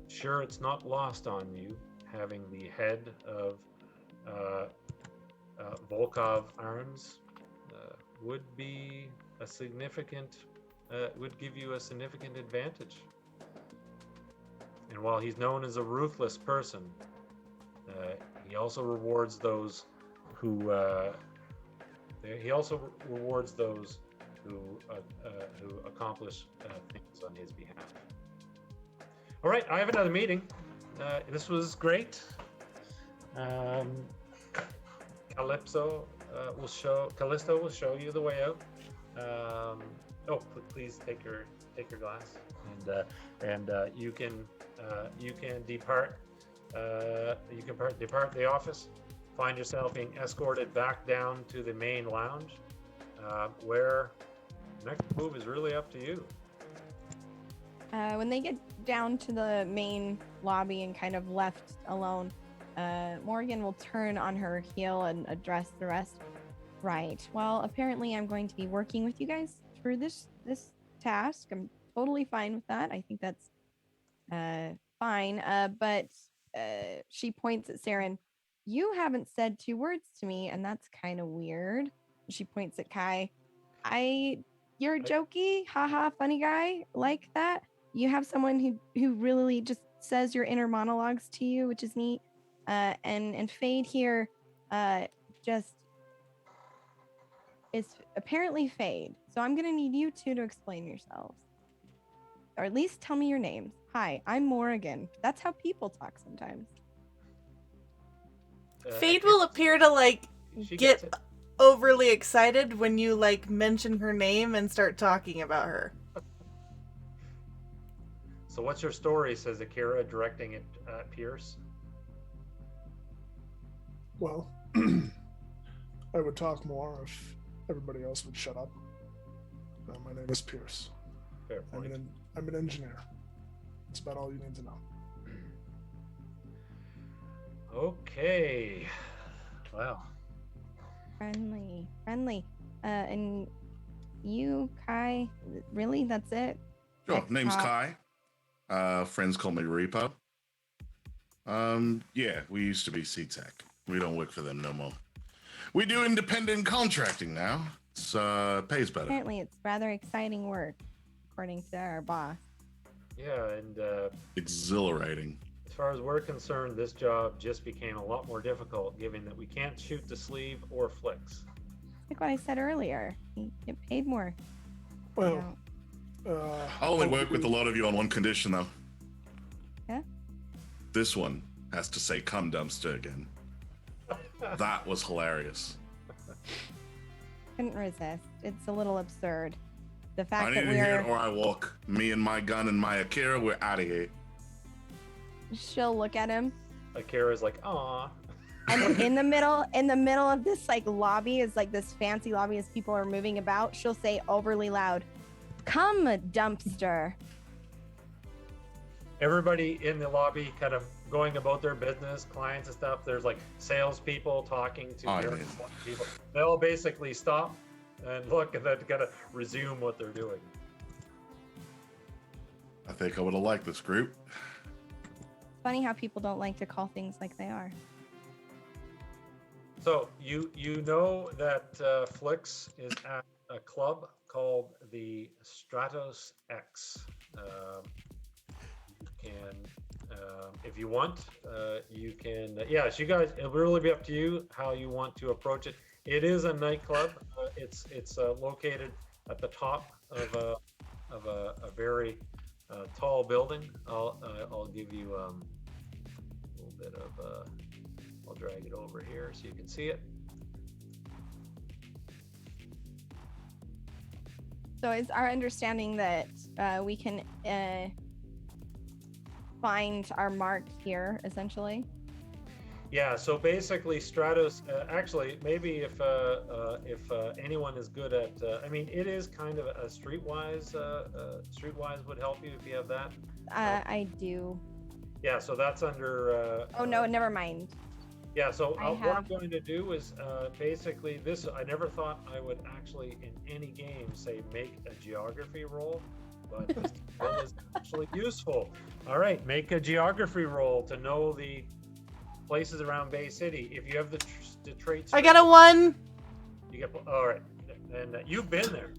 sure it's not lost on you having the head of Volkov arms would be a significant, would give you a significant advantage. And while he's known as a ruthless person, he also rewards those who accomplish things on his behalf. All right, I have another meeting. This was great. Calypso, Callisto will show you the way out. Please take your glass, and you can depart. Depart the office. Find yourself being escorted back down to the main lounge, where next move is really up to you. When they get down to the main lobby and kind of left alone, Morgan will turn on her heel and address the rest. Right. Well, apparently I'm going to be working with you guys through this task. I'm totally fine with that. I think that's fine. But she points at Saren. You haven't said 2 words to me, and that's kind of weird. She points at Kai. You're jokey, haha, funny guy like that. You have someone who really just says your inner monologues to you, which is neat. And Fade here, just is apparently Fade. So I'm gonna need you two to explain yourselves, or at least tell me your names. Hi, I'm Morrigan. That's how people talk sometimes. Fade will appear to get overly excited when you mention her name and start talking about her. So what's your story, says Akira, directing it at Pierce. Well, I would talk more if everybody else would shut up. My name is Pierce. Fair point. I'm an engineer. That's about all you need to know. Okay. Wow. Friendly. And you, Kai, really? That's it? Sure. Name's Kai. Friends call me Repo. Yeah, we used to be C-Tech. We don't work for them no more. We do independent contracting now. It pays better. Apparently it's rather exciting work, according to our boss. Yeah, and exhilarating. as far as we're concerned, this job just became a lot more difficult, given that we can't shoot the sleeve or flicks. Like what I said earlier, you get paid more. Well, I'll only work with a lot of you on one condition, though. Yeah? This one has to say "cum dumpster" again. That was hilarious. Couldn't resist. It's a little absurd. The I fact need that to hear we're... it or I walk. Me and my gun and my Akira, we're out of here. She'll look at him, Akira's like, "Aw." and in the middle of this lobby is this fancy lobby as people are moving about. She'll say overly loud, "Come, dumpster." Everybody in the lobby kind of going about their business, clients and stuff. There's salespeople talking to various people. They all basically stop and look and then kind of resume what they're doing. I think I would have liked this group. Funny how people don't like to call things like they are. So you know that Flix is at a club called the Stratos X. If you want, you can. So you guys, it'll really be up to you how you want to approach it. It is a nightclub. It's located at the top of a very tall building. I'll give you a little bit of. I'll drag it over here so you can see it. So it's our understanding that we can find our mark here, essentially. Yeah. So basically, Stratos. Actually, maybe if anyone is good at, it is kind of a streetwise. Streetwise would help you if you have that. I do. Yeah. So that's under. Oh no, never mind. Yeah, so what I'm going to do is basically this. I never thought I would actually in any game say make a geography roll, but this is actually useful. All right, make a geography roll to know the places around Bay City. If you have the traits, I got a 1. You get all right, and you've been there.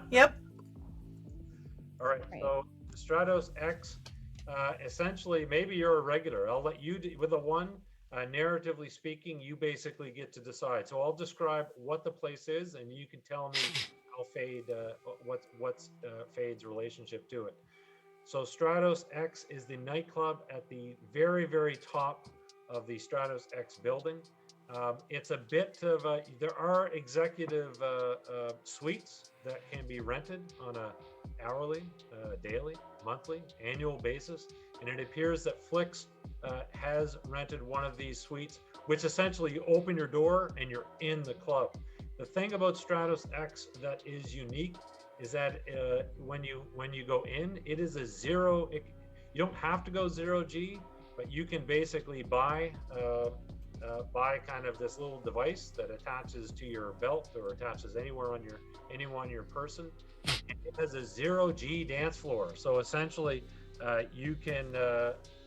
Yep. All right, so Stratos X. Essentially, maybe you're a regular. I'll let you with a 1. Narratively speaking, you basically get to decide. So I'll describe what the place is, and you can tell me how Fade, what's Fade's relationship to it. So Stratos X is the nightclub at the very, very top of the Stratos X building. It's a bit of a, there are executive suites that can be rented on a hourly, daily, monthly, annual basis, and it appears that Flix has rented one of these suites, which essentially you open your door and you're in the club. The thing about Stratos X that is unique is that when you go in, it is a zero. You don't have to go 0G, but you can basically buy kind of this little device that attaches to your belt or attaches anywhere on your person. And it has a 0G dance floor, so essentially you can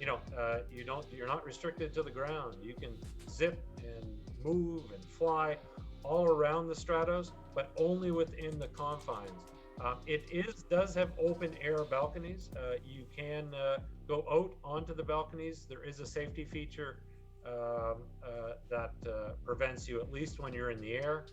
you're not restricted to the ground. You can zip and move and fly all around the Stratos, but only within the confines. Does have open air balconies. You can go out onto the balconies. There is a safety feature that prevents you, at least when you're in the air,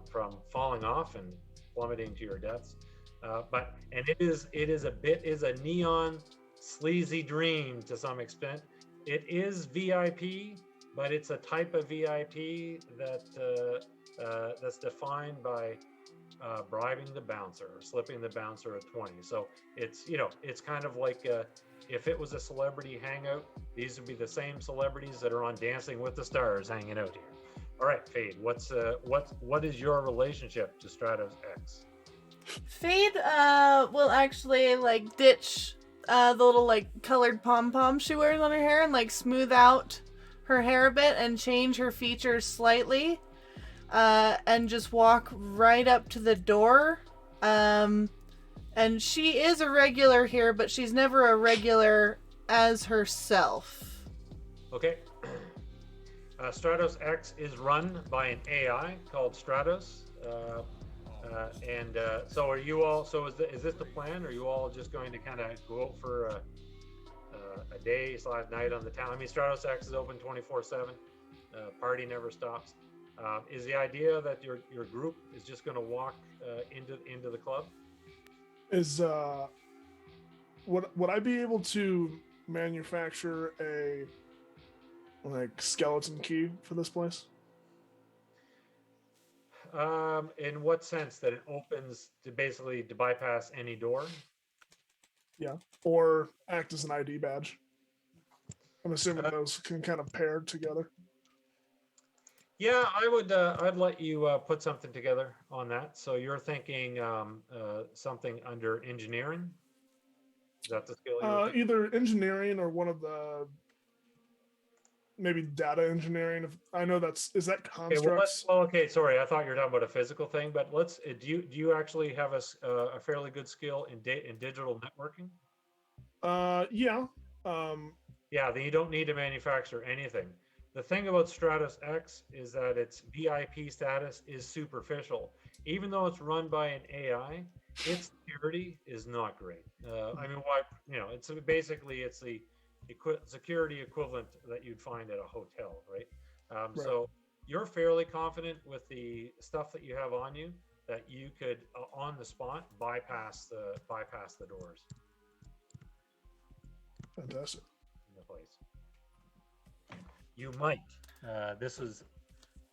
from falling off and plummeting to your deaths. And it is a neon sleazy dream to some extent. It is VIP, but it's a type of VIP that's defined by bribing the bouncer or slipping the bouncer a 20. So it's kind of like if it was a celebrity hangout, these would be the same celebrities that are on Dancing with the Stars hanging out here. All right, Fade, what is your relationship to Stratos X? Fade will actually like ditch the little like colored pom-pom she wears on her hair and like smooth out her hair a bit and change her features slightly, and just walk right up to the door. And she is a regular here, but she's never a regular as herself. Okay. Stratos X is run by an AI called Stratos. So are you all, is this the plan? Are you all just going to kind of go out for a day/night on the town? I mean, Stratos X is open 24/7. Party never stops. Is the idea that your group is just going to walk into the club? Would I be able to manufacture a skeleton key for this place? In what sense? That it opens to bypass any door? Yeah, or act as an ID badge. I'm assuming those can kind of pair together. Yeah, I'd let you put something together on that. So you're thinking something under engineering? Is that the skill you're thinking? Either engineering or one of the maybe data engineering. If I know is that constructs? Okay, sorry, I thought you were talking about a physical thing, but do you actually have a fairly good skill in digital networking? Yeah. Yeah, then you don't need to manufacture anything. The thing about Stratos X is that its VIP status is superficial. Even though it's run by an AI, its security is not great. I mean, why? It's basically the security equivalent that you'd find at a hotel, right? Right. So you're fairly confident with the stuff that you have on you that you could, on the spot, bypass the doors. Fantastic. In the place. You might. This is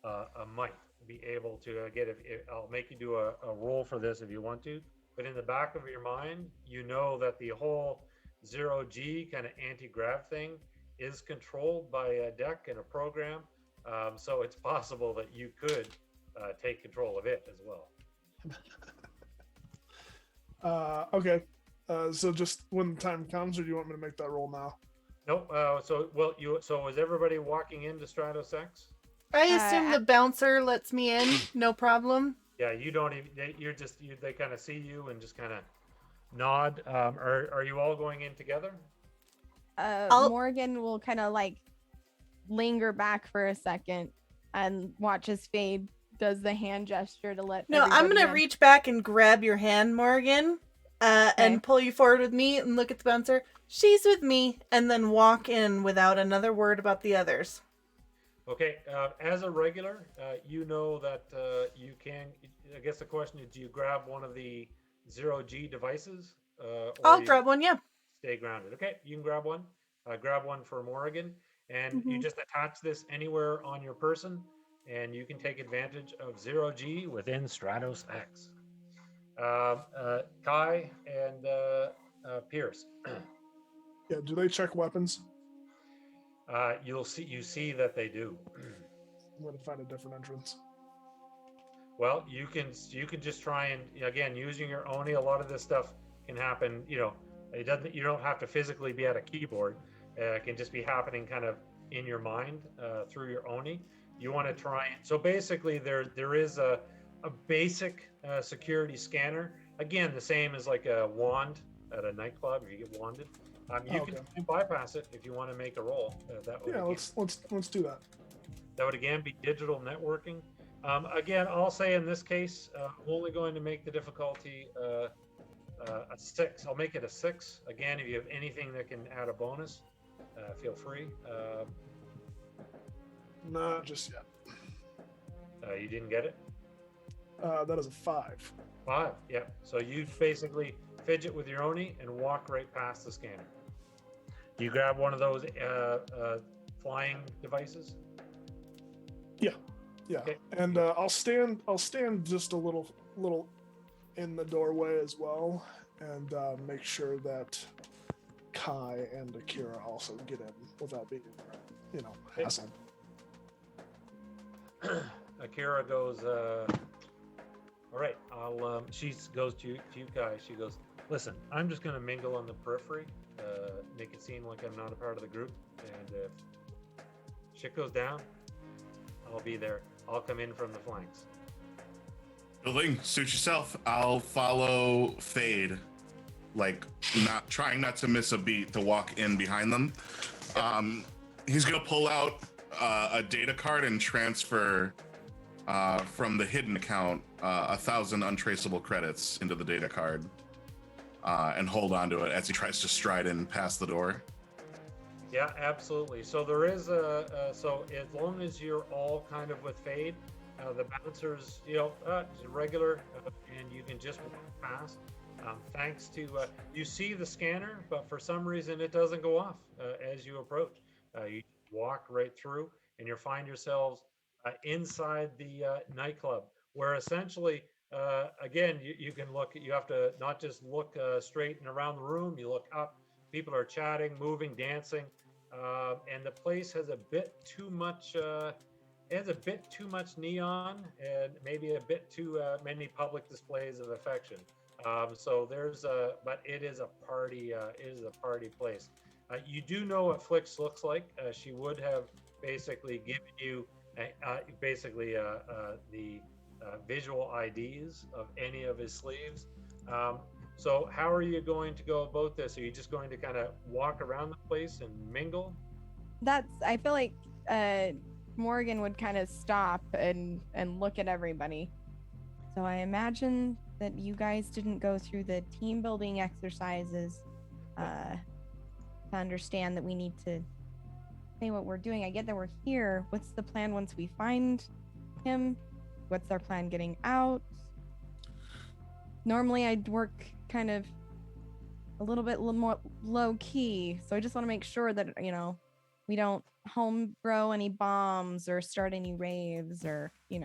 a might be able to get. I'll make you do a roll for this if you want to. But in the back of your mind, you know that the whole 0G kind of anti-grav thing is controlled by a deck and a program. So it's possible that you could take control of it as well. Okay. So just when the time comes, or do you want me to make that roll now? Nope. So is everybody walking into Stratos X? I assume the bouncer lets me in, no problem. Yeah, you don't even. They kind of see you and just kind of nod. Are you all going in together? Morgan will kind of like linger back for a second and watch as Fade does the hand gesture to let. No, I'm gonna reach back and grab your hand, Morgan, Okay. and pull you forward with me and look at the bouncer. She's with me, and then walk in without another word about the others. Okay. As a regular, you know that you can. I guess the question is, do you grab one of the 0G devices? I'll grab one. Yeah. Stay grounded. Okay, you can grab one. Grab one for Morgan, and you Mhm. just attach this anywhere on your person, and you can take advantage of 0G within Stratos X. Kai and Pierce, Yeah, do they check weapons? you see that they do. I'm going to find a different entrance. Well, you can just try and again using your Oni. A lot of this stuff can happen. It doesn't. You don't have to physically be at a keyboard. It can just be happening kind of in your mind through your Oni. You want to try. So basically, there is a basic security scanner. Again, the same as like a wand at a nightclub. If you get wanded, you Okay. can bypass it if you want to make a roll. That would Yeah, again, let's do that. that would again be digital networking. Again, I'll say in this case, I'm only going to make the difficulty a 6. I'll make it a 6. Again, if you have anything that can add a bonus, feel free. Not just yet. You didn't get it? That is a 5. 5, yeah. So you basically fidget with your Oni and walk right past the scanner. Do you grab one of those flying devices? Yeah, Okay. and I'll stand just a little in the doorway as well, and make sure that Kai and Akira also get in without being, hassled. Akira goes, all right, she goes to you guys. She goes, listen, I'm just going to mingle on the periphery, make it seem like I'm not a part of the group. And if shit goes down, I'll be there. I'll come in from the flanks. Building, suit yourself. I'll follow Fade, like trying not to miss a beat to walk in behind them. He's gonna pull out a data card and transfer from the hidden account 1,000 untraceable credits into the data card, and hold on to it as he tries to stride in past the door. Yeah, absolutely. So there is so as long as you're all kind of with Fade, the bouncers, regular, and you can just walk past. Thanks to you see the scanner, but for some reason it doesn't go off as you approach. You walk right through, and you find yourselves inside the nightclub, where essentially, again, you can look. You have to not just look straight and around the room. You look up. People are chatting, moving, dancing, and the place has a bit too much. It has a bit too much neon and maybe a bit too many public displays of affection. So there's but it is a party. It is a party place. You do know what Flix looks like. She would have basically given you the visual IDs of any of his sleeves. So how are you going to go about this? Are you just going to kind of walk around the place and mingle? I feel like Morgan would kind of stop and look at everybody. So I imagine that you guys didn't go through the team building exercises to understand that we need to say what we're doing. I get that we're here. What's the plan once we find him? What's our plan getting out? Normally I'd work kind of a little bit more low key. So I just want to make sure that, we don't home grow any bombs or start any raves or, I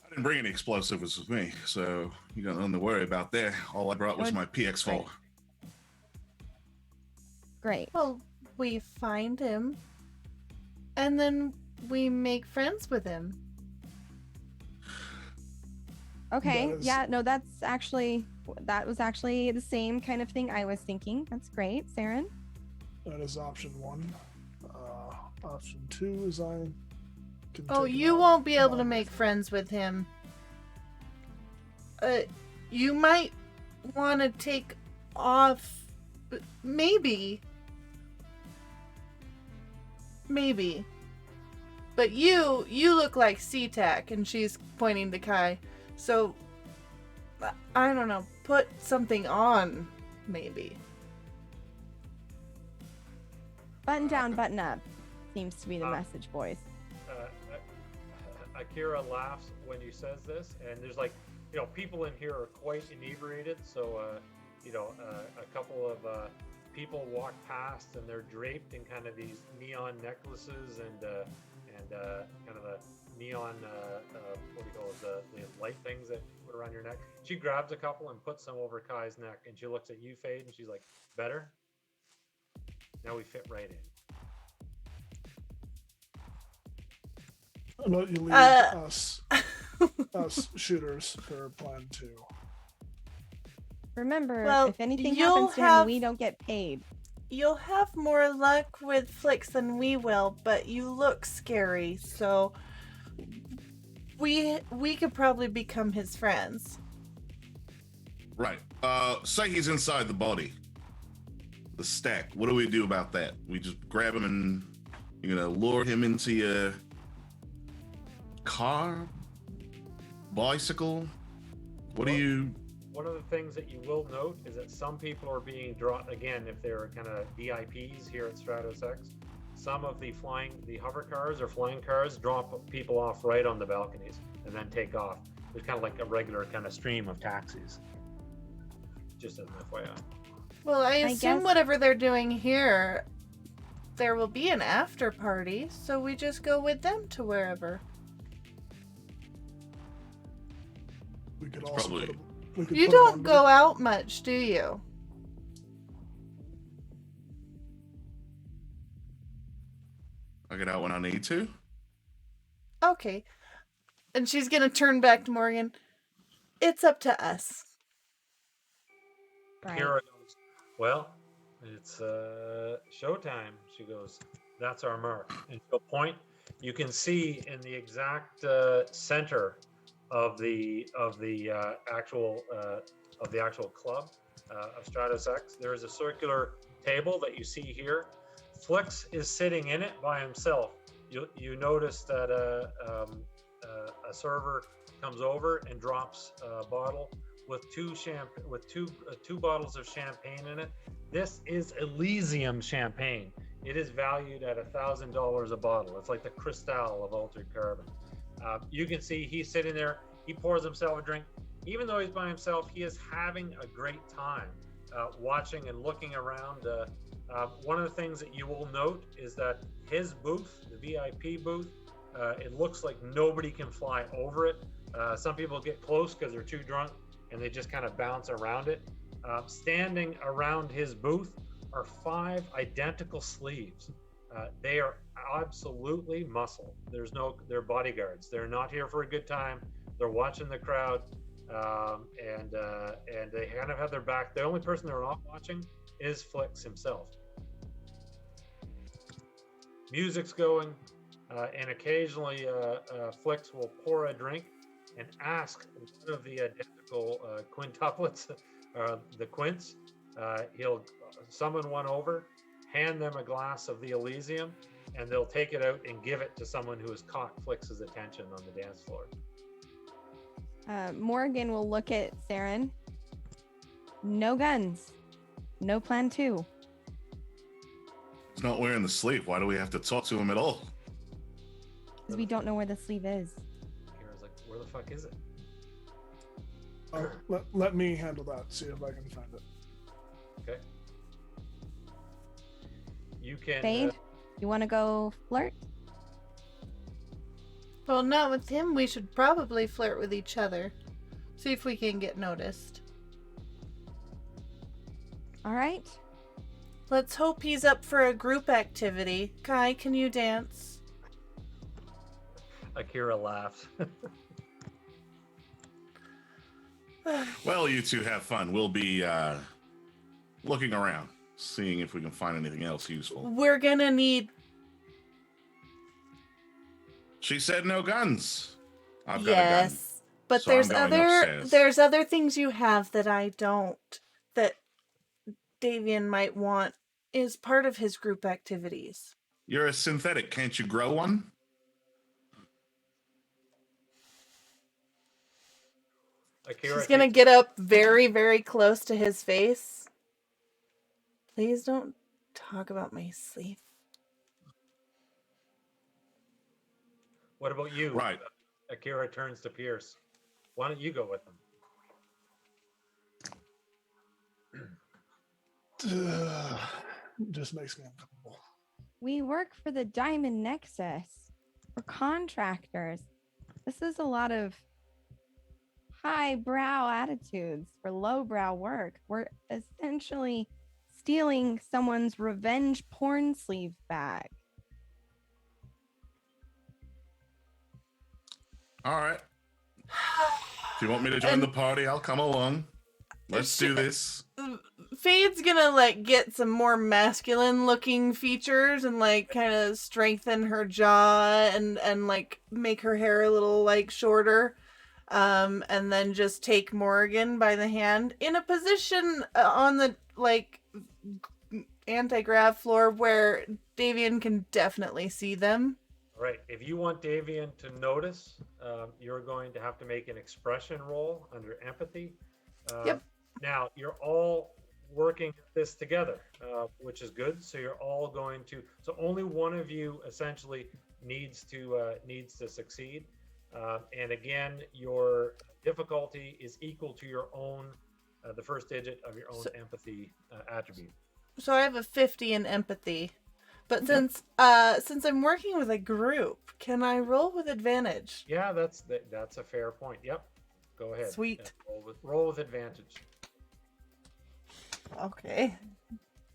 didn't bring any explosives with me, so you got nothing to worry about there. All I brought was my PX4. Great. Well, we find him, and then we make friends with him. Okay. Yeah, no, that was actually the same kind of thing I was thinking. That's great, Saren. That is option 1. Option 2 is I can Oh, take him you out. won't be able to make friends with him. You might want to take off. Maybe. But you look like SeaTac, and she's pointing to Kai. So, I don't know. Put something on, maybe. Button down, button up seems to be the message, boys. Akira laughs when he says this, and there's people in here are quite inebriated, so a couple of people walk past and they're draped in kind of these neon necklaces and kind of the neon what do you call it, the light things that you put around your neck. She grabs a couple and puts them over Kai's neck, and she looks at you, Fade, and she's like, better? Now we fit right in. I'll let you leave us shooters for plan 2. Remember, Well, if anything you'll happens to him, have- we don't get paid. You'll have more luck with Flix than we will, but you look scary, so we could probably become his friends. Right. Psyche's inside the body. The stack. What do we do about that? We just grab him and you're gonna lure him into your car? Bicycle? What do you... One of the things that you will note is that some people are being drawn, again, if they're kind of VIPs here at Stratos X, some of the hover cars or flying cars drop people off right on the balconies and then take off. There's kind of like a regular kind of stream of taxis. Just as an FYI. Well, I assume guess- whatever they're doing here, there will be an after party, so we just go with them to wherever. We could It's also probably- put 'em- we could You put 'em don't on go out much, do you? I get out when I need to? Okay. And she's gonna turn back to Morgan. It's up to us. Right. Kira goes, well, it's showtime. She goes, that's our mark. And she'll point. You can see in the exact center of the actual club of Stratos X, there is a circular table that you see here. Flix is sitting in it by himself. You notice that a server comes over and drops a bottle with two bottles of champagne in it. This is Elysium champagne. It is valued at $1,000 a bottle. It's like the Cristal of altered carbon. You can see he's sitting there. He pours himself a drink. Even though he's by himself, he is having a great time watching and looking around. One of the things that you will note is that his booth, the VIP booth, it looks like nobody can fly over it. Some people get close because they're too drunk and they just kind of bounce around it. Standing around his booth are 5 identical sleeves. They are absolutely muscle. They're bodyguards. They're not here for a good time. They're watching the crowd, and they kind of have their back. The only person they're not watching is Flix himself. Music's going, and occasionally Flix will pour a drink and ask one of the identical quintuplets, the quints. He'll summon one over, hand them a glass of the Elysium, and they'll take it out and give it to someone who has caught Flix's attention on the dance floor. Morgan will look at Theron. No guns. No plan 2. He's not wearing the sleeve. Why do we have to talk to him at all? Because we don't know where the sleeve is. Kira's like, where the fuck is it? let me handle that. See if I can find it. Okay. You can. Fade, you want to go flirt? Well, not with him. We should probably flirt with each other. See if we can get noticed. All right. Let's hope he's up for a group activity. Kai, can you dance? Akira laughs. Well, you two have fun. We'll be looking around, seeing if we can find anything else useful. We're gonna need... She said no guns. I've got a gun. Yes, but So I'm going upstairs. there's other things you have that I don't, that Davian might want is part of his group activities. You're a synthetic. Can't you grow one? Akira, She's gonna get up very, very close to his face. Please don't talk about my sleeve. What about you? Right. Akira turns to Pierce. Why don't you go with him? just makes me uncomfortable. We work for the Diamond Nexus. We're contractors. This is a lot of highbrow attitudes for lowbrow work. We're essentially stealing someone's revenge porn sleeve bag. All right. If you want me to join the party, I'll come along. Let's do this. Fade's gonna like get some more masculine looking features and like kind of strengthen her jaw and like make her hair a little like shorter, and then just take Morgan by the hand in a position on the like anti-grav floor where Davian can definitely see them. All right. If you want Davian to notice, you're going to have to make an expression roll under empathy. Yep. Now you're all working this together, which is good. So you're all going to. So only one of you essentially needs to succeed. And again, your difficulty is equal to your own, the first digit of your own empathy attribute. So I have a 50 in empathy, but since I'm working with a group, can I roll with advantage? Yeah, that's a fair point. Yep. Go ahead. Sweet. Yeah, roll with advantage. Okay.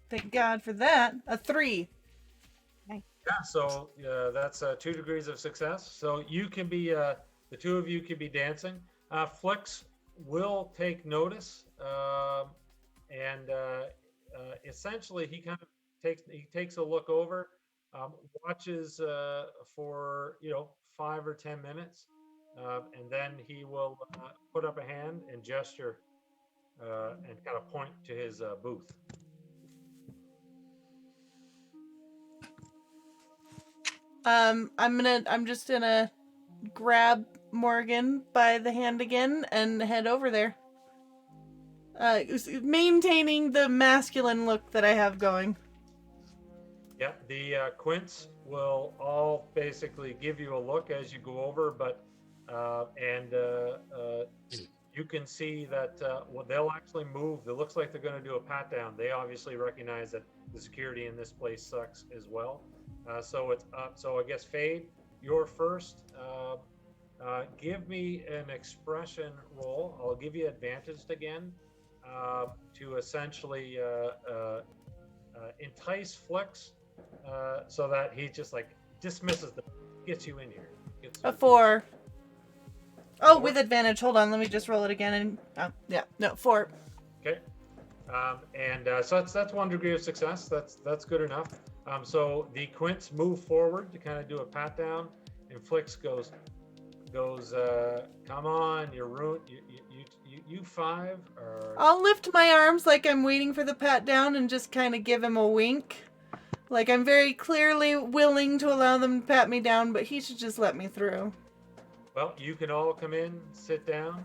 Thank God for that. A 3. Yeah, so that's 2 degrees of success. So you can be, the two of you can be dancing. Flix will take notice, and essentially he kind of takes a look over, watches for 5 or 10 minutes, and then he will put up a hand and gesture and kind of point to his booth. I'm just gonna grab Morgan by the hand again and head over there. Maintaining the masculine look that I have going. Yeah, the quints will all basically give you a look as you go over, but you can see that they'll actually move. It looks like they're going to do a pat down. They obviously recognize that the security in this place sucks as well. So it's up. So I guess Fade, you're first. Give me an expression roll. I'll give you advantaged again to essentially entice Flix so that he just like dismisses them, gets you in here. A 4. Oh, with advantage. Hold on, let me just roll it again. And 4. Okay, so that's 1 degree of success. That's good enough. So the quints move forward to kind of do a pat down, and Flix goes. Come on, you 5. I'll lift my arms like I'm waiting for the pat down and just kind of give him a wink. Like I'm very clearly willing to allow them to pat me down, but he should just let me through. Well, you can all come in, sit down.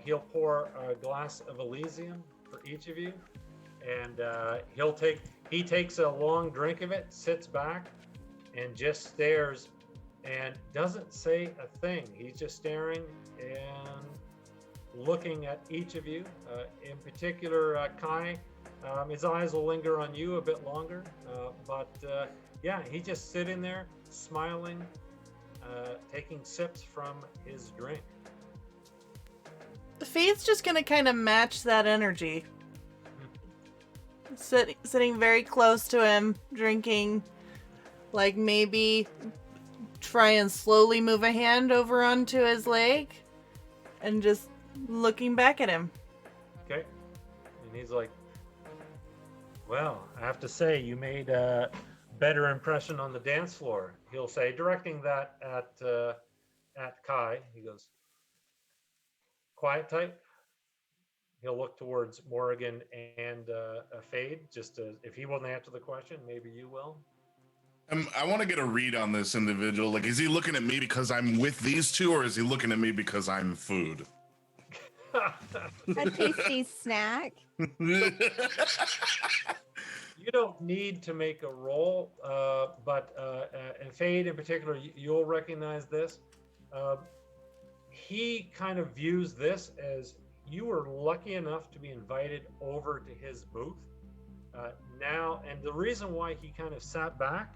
He'll pour a glass of Elysium for each of you, and he takes a long drink of it, sits back, and just stares, and doesn't say a thing. He's just staring and looking at each of you. In particular, Kai, his eyes will linger on you a bit longer, but he's just sitting there, smiling. Taking sips from his drink. Faith's just gonna kind of match that energy. Sitting very close to him, drinking, like maybe try and slowly move a hand over onto his leg, and just looking back at him. Okay. And he's like, well, I have to say, you made a better impression on the dance floor. He'll say, directing that at Kai. He goes, quiet type. He'll look towards Morgan and Fade. Just if he won't answer the question, maybe you will. I want to get a read on this individual. Like, is he looking at me because I'm with these two, or is he looking at me because I'm food? A tasty snack. You don't need to make a roll, but and Fade in particular, you'll recognize this. He kind of views this as you were lucky enough to be invited over to his booth. Now, and the reason why he kind of sat back,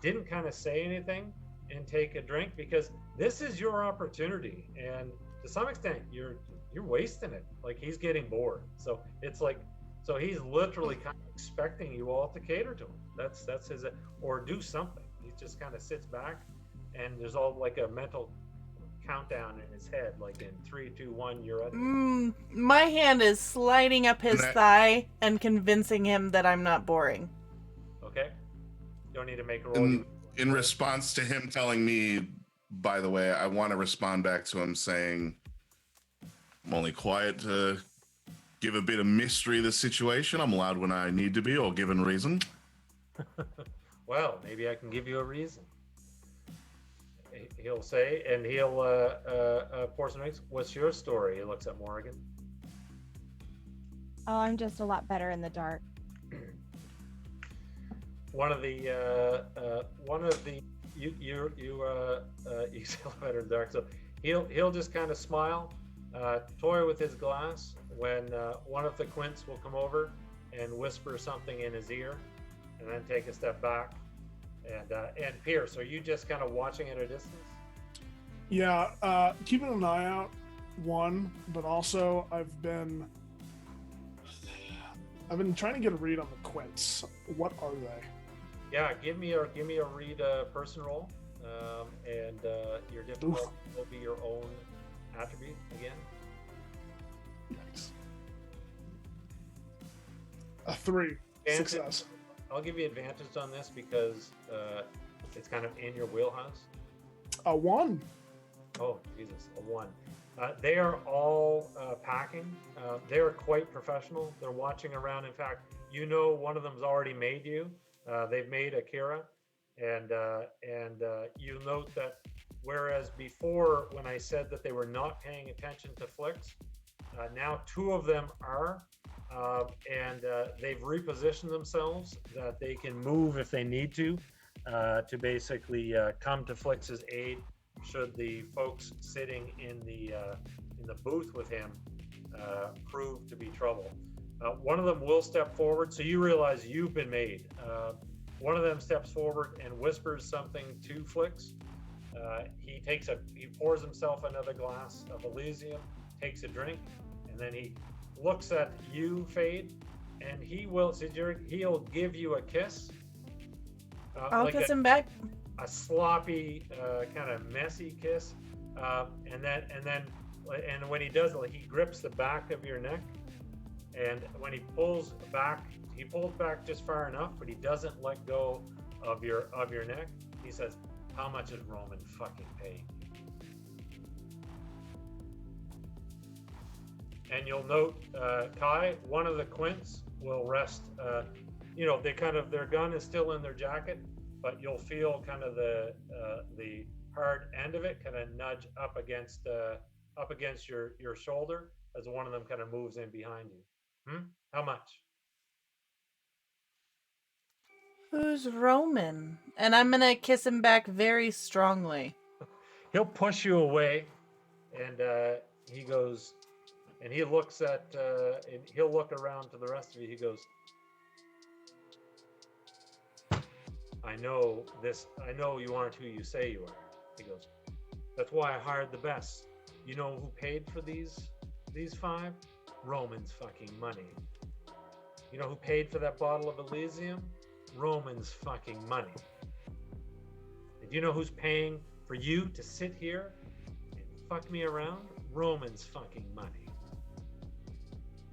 didn't kind of say anything and take a drink, because this is your opportunity, and to some extent you're wasting it. Like, he's getting bored, so it's like, so he's literally kind of expecting you all to cater to him. That's his, or do something. He just kind of sits back, and there's all like a mental countdown in his head, like in 3, 2, 1, you're at it. My hand is sliding up his That- thigh and convincing him that I'm not boring. Okay, don't need to make a roll. In response to him telling me, by the way, I want to respond back to him saying, I'm only quiet to give a bit of mystery to the situation. I'm loud when I need to be, or given reason. Well, maybe I can give you a reason. He'll say, and he'll pour some drinks. What's your story? He looks at Morgan. Oh, I'm just a lot better in the dark. One of the you sell better in the dark. So he'll just kind of smile, toy with his glass when one of the quints will come over and whisper something in his ear, and then take a step back. And Pierce, are you just kind of watching at a distance? Yeah, keeping an eye out, one, but also I've been trying to get a read on the quints. What are they? Yeah, give me a read person roll, and your difficulty will be your own attribute again. Yikes. A 3. Advantage. Success. I'll give you advantage on this because it's kind of in your wheelhouse. A 1. Oh, Jesus, a 1. They are all packing. They are quite professional. They're watching around. In fact, you know, one of them's already made you. They've made Akira, and you note that whereas before, when I said that they were not paying attention to flicks, now 2 of them are, and they've repositioned themselves that they can move if they need to basically come to Flix's aid should the folks sitting in the booth with him prove to be trouble. One of them will step forward, so you realize you've been made. One of them steps forward and whispers something to Flix. He pours himself another glass of Elysium, takes a drink, and then he looks at you, Fade, and he'll give you a kiss. I'll like kiss him back. a sloppy, kind of messy kiss, and when he does it, he grips the back of your neck, and when he pulls back just far enough, but he doesn't let go of your neck. He says, "How much is Roman fucking paying?" And you'll note, Kai, one of the quints will rest. Their gun is still in their jacket, but you'll feel kind of the hard end of it kind of nudge up against your shoulder as one of them kind of moves in behind you. How much? Who's Roman? And I'm gonna kiss him back very strongly. He'll push you away, and he goes, and he looks at, and he'll look around to the rest of you. He goes, I know you aren't who you say you are. He goes, that's why I hired the best. You know who paid for these 5? Roman's fucking money. You know who paid for that bottle of Elysium? Roman's fucking money. And you know who's paying for you to sit here and fuck me around? Roman's fucking money.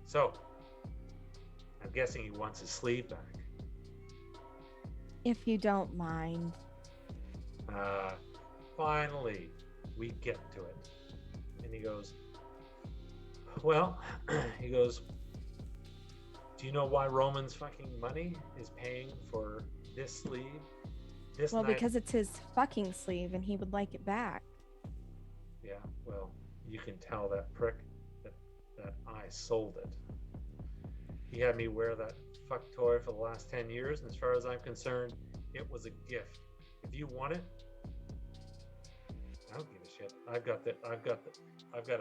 So, I'm guessing he wants his sleeve back. If you don't mind. Finally, we get to it. And he goes, well, he goes, do you know why Roman's fucking money is paying for this sleeve? Well, because it's his fucking sleeve and he would like it back. Yeah, well, you can tell that prick that I sold it. He had me wear that fuck toy for the last 10 years, and as far as I'm concerned, it was a gift. If you want it, I don't give a shit. I've got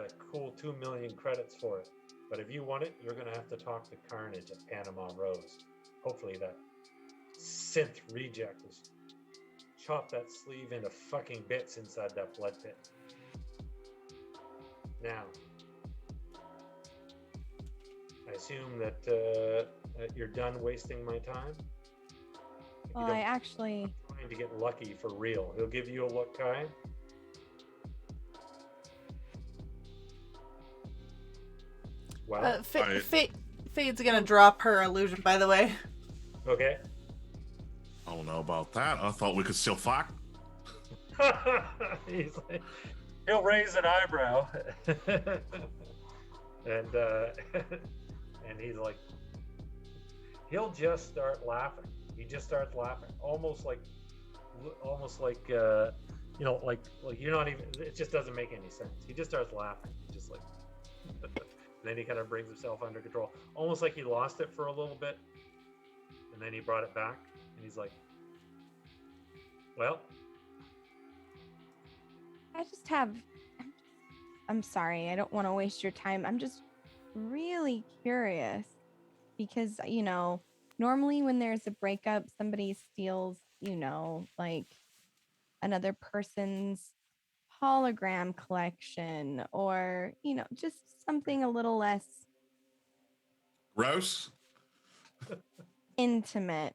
a cool 2 million credits for it. But if you want it, you're gonna have to talk to Carnage at Panama Rose. hopefully that synth reject has chopped that sleeve into fucking bits inside that blood pit. Now, I assume that you're done wasting my time. If Well, you I don't actually, trying to get lucky for real. He'll give you a look, Kai. Well, Fade's gonna drop her illusion, by the way. okay. I don't know about that. I thought we could still fuck. He's like, he'll raise an eyebrow, and and he's like, he'll just start laughing. He just starts laughing, almost like you know, like you're not even. It just doesn't make any sense. He just starts laughing, just like. And then he kind of brings himself under control, almost like he lost it for a little bit, and then he brought it back, and he's like, well. I just have, I'm sorry, I don't want to waste your time. I'm just really curious because, you know, normally when there's a breakup, somebody steals, you know, like another person's hologram collection or, you know, just something a little less Gross. intimate.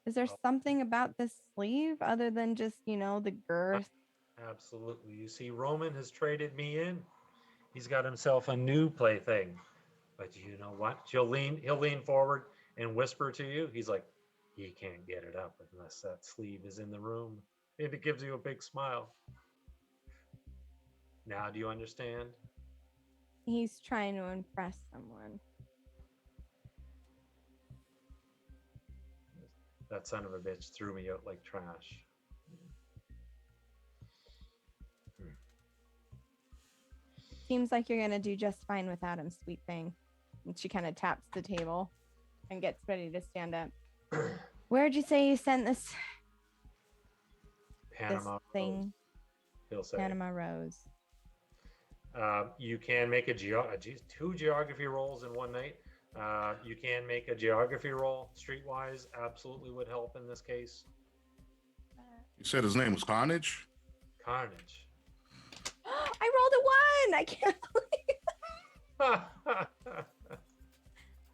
Is there something about this sleeve other than just, you know, the girth? Absolutely. You see, Roman has traded me in. He's got himself a new plaything. But you know what? He'll lean forward and whisper to you. He's like, he can't get it up unless that sleeve is in the room. And it gives you a big smile. Now, do you understand? He's trying to impress someone. That son of a bitch threw me out like trash. Seems like you're gonna do just fine without him, sweet thing. And she kind of taps the table and gets ready to stand up. Where'd you say you sent this Panama thing? Rose, he'll say. Panama Rose. You can make two geography rolls in one night. You can make a geography roll. Streetwise absolutely would help in this case. You said his name was Carnage? Carnage. I rolled a 1. I can't believe.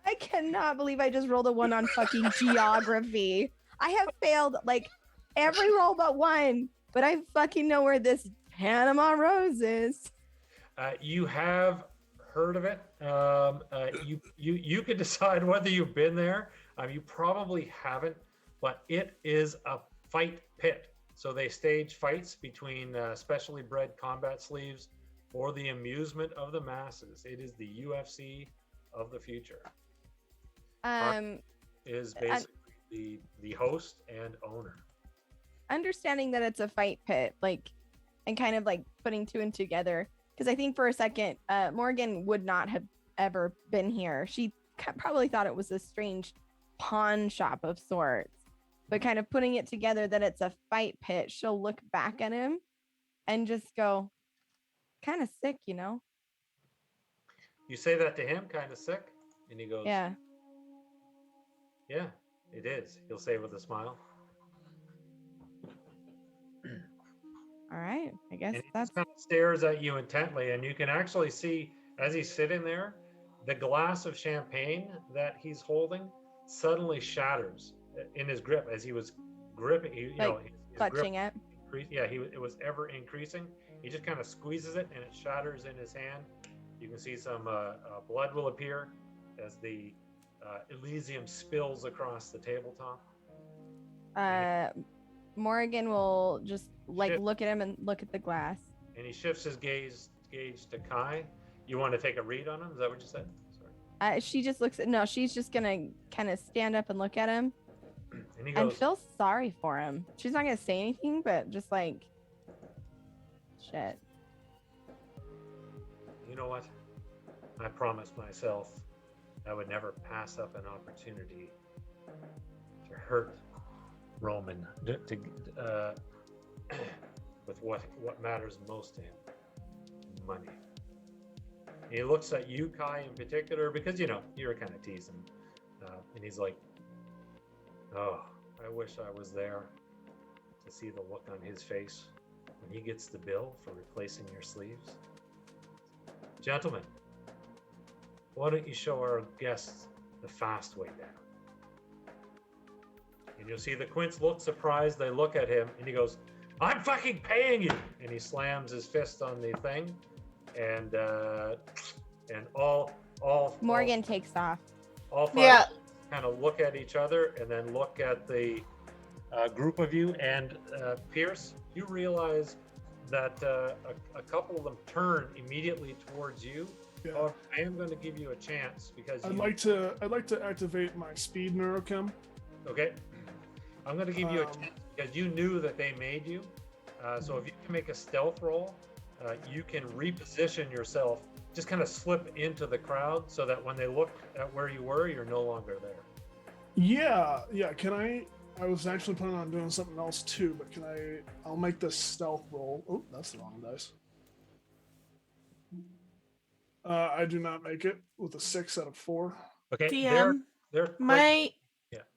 I cannot believe I just rolled a 1 on fucking geography. I have failed like every roll but one, but I fucking know where this Panama Rose is. You have heard of it. You could decide whether you've been there. You probably haven't, but it is a fight pit. So they stage fights between specially bred combat sleeves for the amusement of the masses. It is the UFC of the future. Is basically the host and owner. Understanding that it's a fight pit, like, and kind of like putting two and together. Because I think for a second, Morgan would not have ever been here. She probably thought it was a strange pawn shop of sorts. But kind of putting it together that it's a fight pit, she'll look back at him and just go, kind of sick, you know? You say that to him, kind of sick? And he goes, Yeah. Yeah, it is. He'll say with a smile. All right. I guess And he that's... just kind of stares at you intently, and you can actually see, as he's sitting there, the glass of champagne that he's holding suddenly shatters in his grip as he was gripping. You know, his clutching grip it. Yeah, it was ever increasing. He just kind of squeezes it, and it shatters in his hand. You can see some blood will appear as the Elysium spills across the tabletop. Morgan will just like look at him and look at the glass. And he shifts his gauge to Kai. You want to take a read on him? Is that what you said? Sorry. She just looks at, no, she's just gonna kind of stand up and look at him and he goes, and feel sorry for him. She's not gonna say anything, but just like, shit. You know what? I promised myself I would never pass up an opportunity to hurt Roman with what matters most to him, money. And he looks at you, Kai, in particular, because you know you're kind of teasing. And he's like, oh, I wish I was there to see the look on his face when he gets the bill for replacing your sleeves. Gentlemen, why don't you show our guests the fast way down? And you'll see the Quints look surprised. They look at him and he goes, I'm fucking paying you. And he slams his fist on the thing, and all Morgan takes off. all five Yeah. kind of look at each other and then look at the group of you. And Pierce, you realize that a couple of them turn immediately towards you. Yeah. However, I am going to give you a chance because I'd you, like to activate my speed neurochem. okay. I'm going to give you a chance because you knew that they made you. So if you can make a stealth roll, you can reposition yourself, just kind of slip into the crowd so that when they look at where you were, you're no longer there. Yeah. Can I was actually planning on doing something else too, but I'll make this stealth roll. Oh, that's the wrong dice. I do not make it with a 6 out of 4. Okay. DM, They're quick.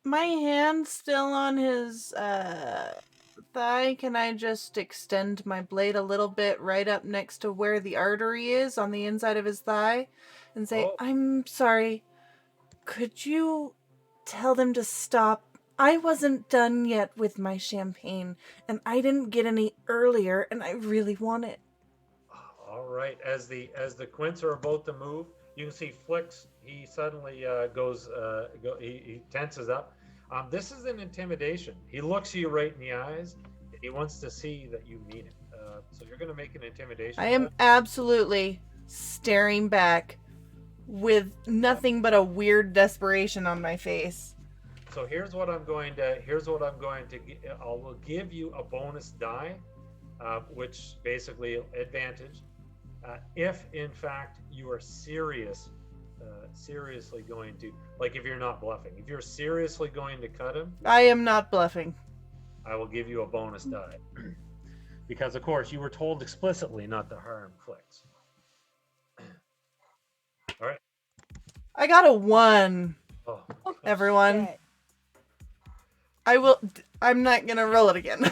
my hand's still on his thigh. Can I just extend my blade a little bit right up next to where the artery is on the inside of his thigh and say, Oh. I'm sorry, could you tell them to stop? I wasn't done yet with my champagne, and I didn't get any earlier, and I really want it. All right. As the Quints are about to move, you can see Flix. He suddenly he tenses up. This is an intimidation. He looks you right in the eyes. And he wants to see that you mean it. So you're going to make an intimidation. I am roll. absolutely staring back with nothing but a weird desperation on my face. So here's what I'm going to. I will give you a bonus die, which basically advantage. If in fact you are seriously going to, like, if you're not bluffing, if you're seriously going to cut him, I am not bluffing. I will give you a bonus die. Because of course you were told explicitly not to harm Flix. All right. I got a 1, Oh, everyone. Shit. I'm not gonna roll it again.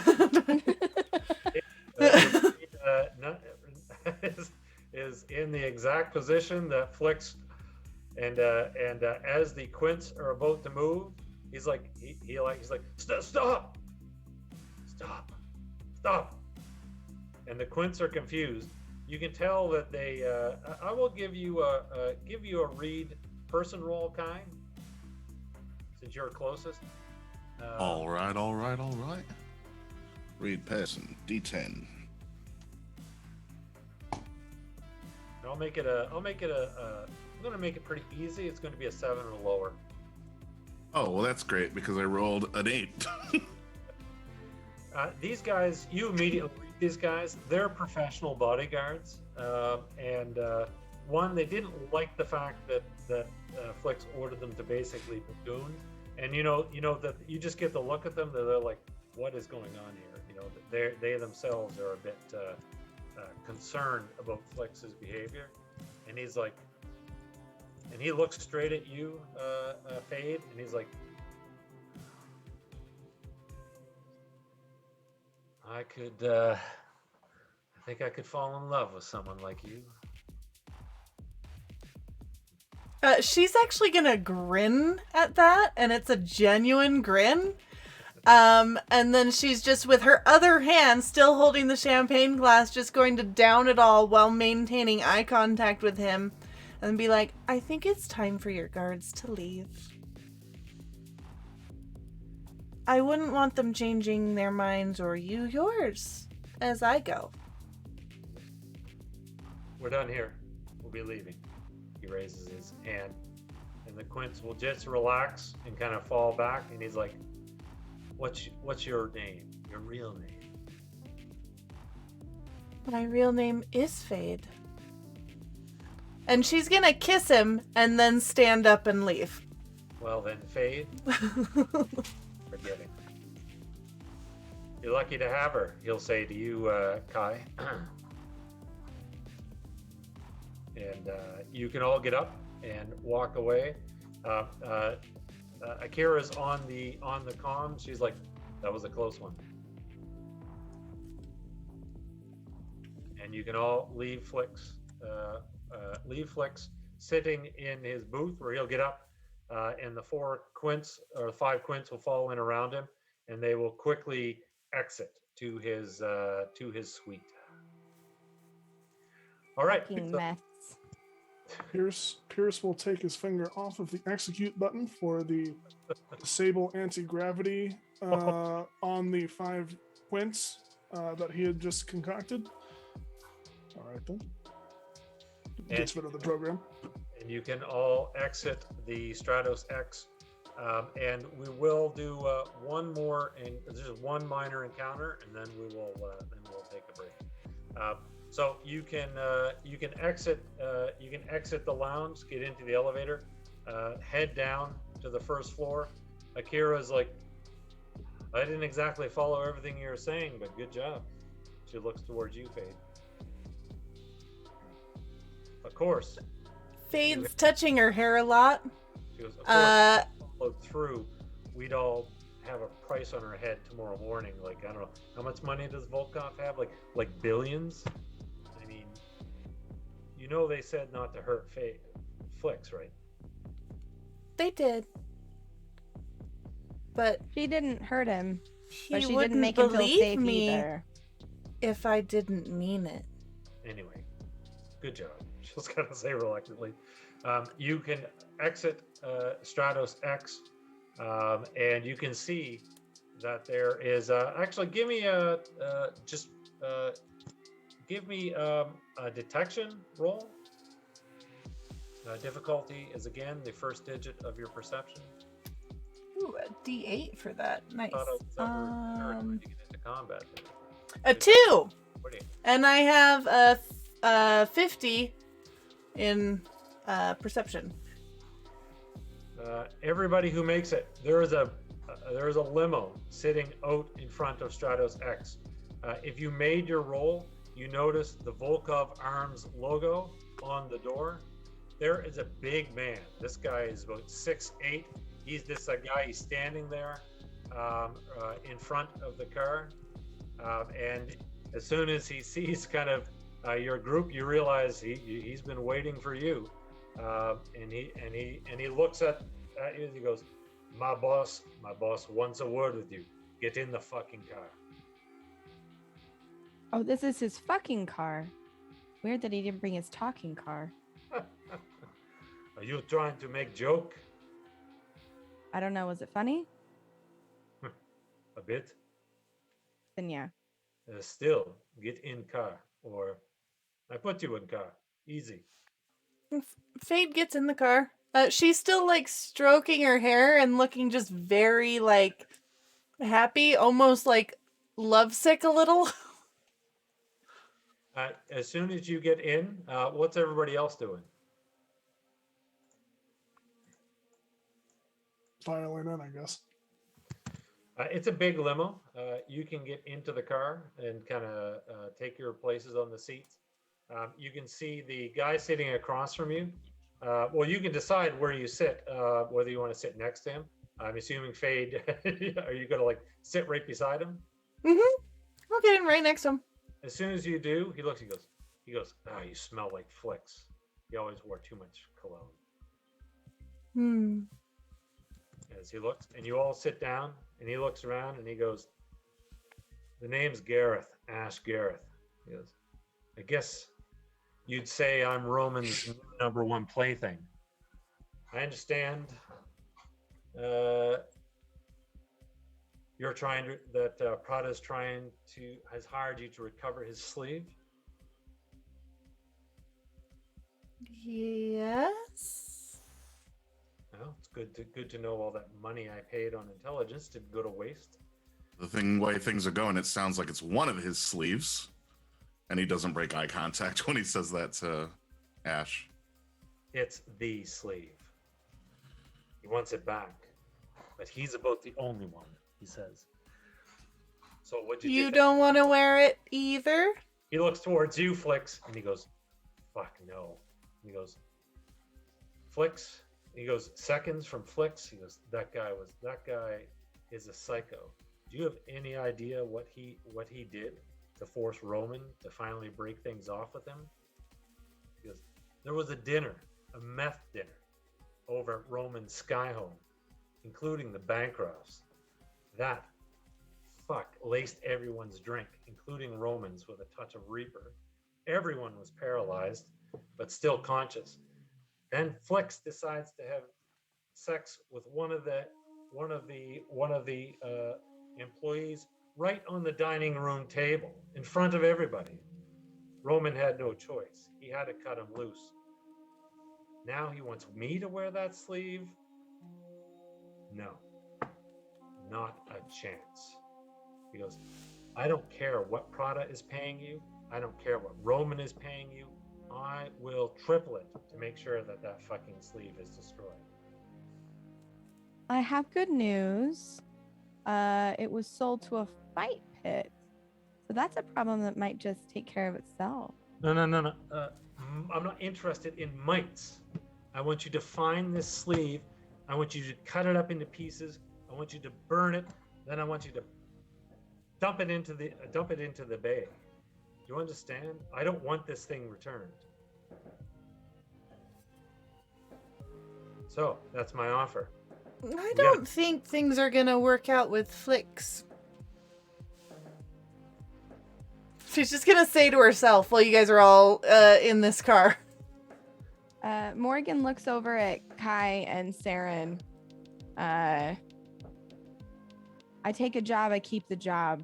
is in the exact position that Flix and as the Quints are about to move, he's like stop, and the Quints are confused. You can tell that they. I will give you a read person roll, kind, since you're closest. All right. Read person, D10. I'm gonna make it pretty easy. It's going to be a 7 or lower. Oh, well, that's great because I rolled an 8. These guys, you immediately read these guys. They're professional bodyguards, and one, they didn't like the fact that Flix ordered them to basically be gooned, and you know that you just get to look at them. They're like, what is going on here? They themselves are a bit concerned about Flix's behavior, and he's like, and he looks straight at you, Fade, and he's like, I think I could fall in love with someone like you. She's actually gonna grin at that, and it's a genuine grin. And then she's just, with her other hand still holding the champagne glass, just going to down it all while maintaining eye contact with him and be like, I think it's time for your guards to leave. I wouldn't want them changing their minds, or you yours, as I go. We're done here. We'll be leaving. He raises his hand, and the Quints will just relax and kind of fall back, and he's like, What's your name? Your real name? My real name is Fade. And she's gonna kiss him and then stand up and leave. Well then, Fade, forgetting. You're lucky to have her, he'll say to you, Kai. And you can all get up and walk away. Akira's on the comm. She's like, that was a close one. And you can all leave Flicks sitting in his booth where he'll get up, and the 4 quints or 5 quints will fall in around him, and they will quickly exit to his suite. All right. Fucking So, meths. Pierce will take his finger off of the execute button for the disable anti-gravity on the 5 quints that he had just concocted. All right then. Gets rid of the program. and you can all exit the Stratos X. And we will do one more, and just one minor encounter, and then we'll take a break. So you can exit the lounge, get into the elevator, head down to the first floor. Akira's like, I didn't exactly follow everything you were saying, but good job. She looks towards you, Fade. Of course. Fade's touching her hair a lot. She goes, of course, followed through, we'd all have a price on our head tomorrow morning. Like, I don't know, how much money does Volkov have? Like billions? I mean, you know they said not to hurt Flicks, right? They did. But She didn't hurt him, he but she wouldn't didn't make him feel believe safe me either. if I didn't mean it. Anyway, good job. She's gonna say reluctantly. You can exit Stratos X, and you can see that there is actually give me a detection roll. Difficulty is again the first digit of your perception. Ooh, a D8 for that. Nice. Thought I was ever to get into combat. A 2, What do you- and I have a 50 in perception. Everybody who makes it, there is a limo sitting out in front of Stratos X. If you made your roll, you notice the Volkov Arms logo on the door. There is a big man. This guy is about 6'8". He's this guy. He's standing there in front of the car, and as soon as he sees kind of your group, you realize he's been waiting for you. And he looks at you and he goes, my boss wants a word with you. Get in the fucking car. Oh, this is his fucking car. Weird that he didn't bring his talking car. Are you trying to make joke? I don't know. Was it funny? A bit. Then yeah. Still, get in car, or I put you in car. Easy. Fade gets in the car. She's still like stroking her hair and looking just very like happy, almost like lovesick a little. As soon as you get in, what's everybody else doing? Filing in, I guess. It's a big limo. You can get into the car and kind of take your places on the seats. You can see the guy sitting across from you. Well, you can decide where you sit, whether you want to sit next to him. I'm assuming Fade, are you going to like sit right beside him? Mm-hmm. I'll get in right next to him. As soon as you do, he looks, he goes, ah, you smell like Flicks. He always wore too much cologne. As he looks, and you all sit down, and he looks around, and he goes, the name's Gareth, Ash Gareth. He goes, I guess you'd say I'm Roman's #1 plaything. I understand you're trying to, that Prada's has hired you to recover his sleeve. Yes. Well, it's good to know all that money I paid on intelligence didn't go to waste. The way things are going, it sounds like it's one of his sleeves, and he doesn't break eye contact when he says that to Ash. It's the sleeve. He wants it back, but he's about the only one, he says. So what do You don't want to wear it either? He looks towards you, Flicks, and he goes, fuck no. And he goes, Flicks, He goes, seconds from Flicks. He goes, that guy is a psycho. Do you have any idea what he did to force Roman to finally break things off with him? He goes, there was a dinner, a meth dinner, over at Roman's sky home, including the Bancrofts. That fuck laced everyone's drink, including Roman's, with a touch of Reaper. Everyone was paralyzed, but still conscious. Then Flicks decides to have sex with one of the employees right on the dining room table in front of everybody. Roman had no choice. He had to cut him loose. Now he wants me to wear that sleeve? No, not a chance. He goes, I don't care what Prada is paying you. I don't care what Roman is paying you. I will triple it to make sure that that fucking sleeve is destroyed. I have good news. It was sold to a fight pit. So that's a problem that might just take care of itself. No. I'm not interested in mites. I want you to find this sleeve. I want you to cut it up into pieces. I want you to burn it. Then I want you to dump it into the bay. Do you understand? I don't want this thing returned. So that's my offer. I don't think things are gonna work out with Flicks. She's just gonna say to herself while you guys are all in this car. Morgan looks over at Kai and Saren. I take a job, I keep the job.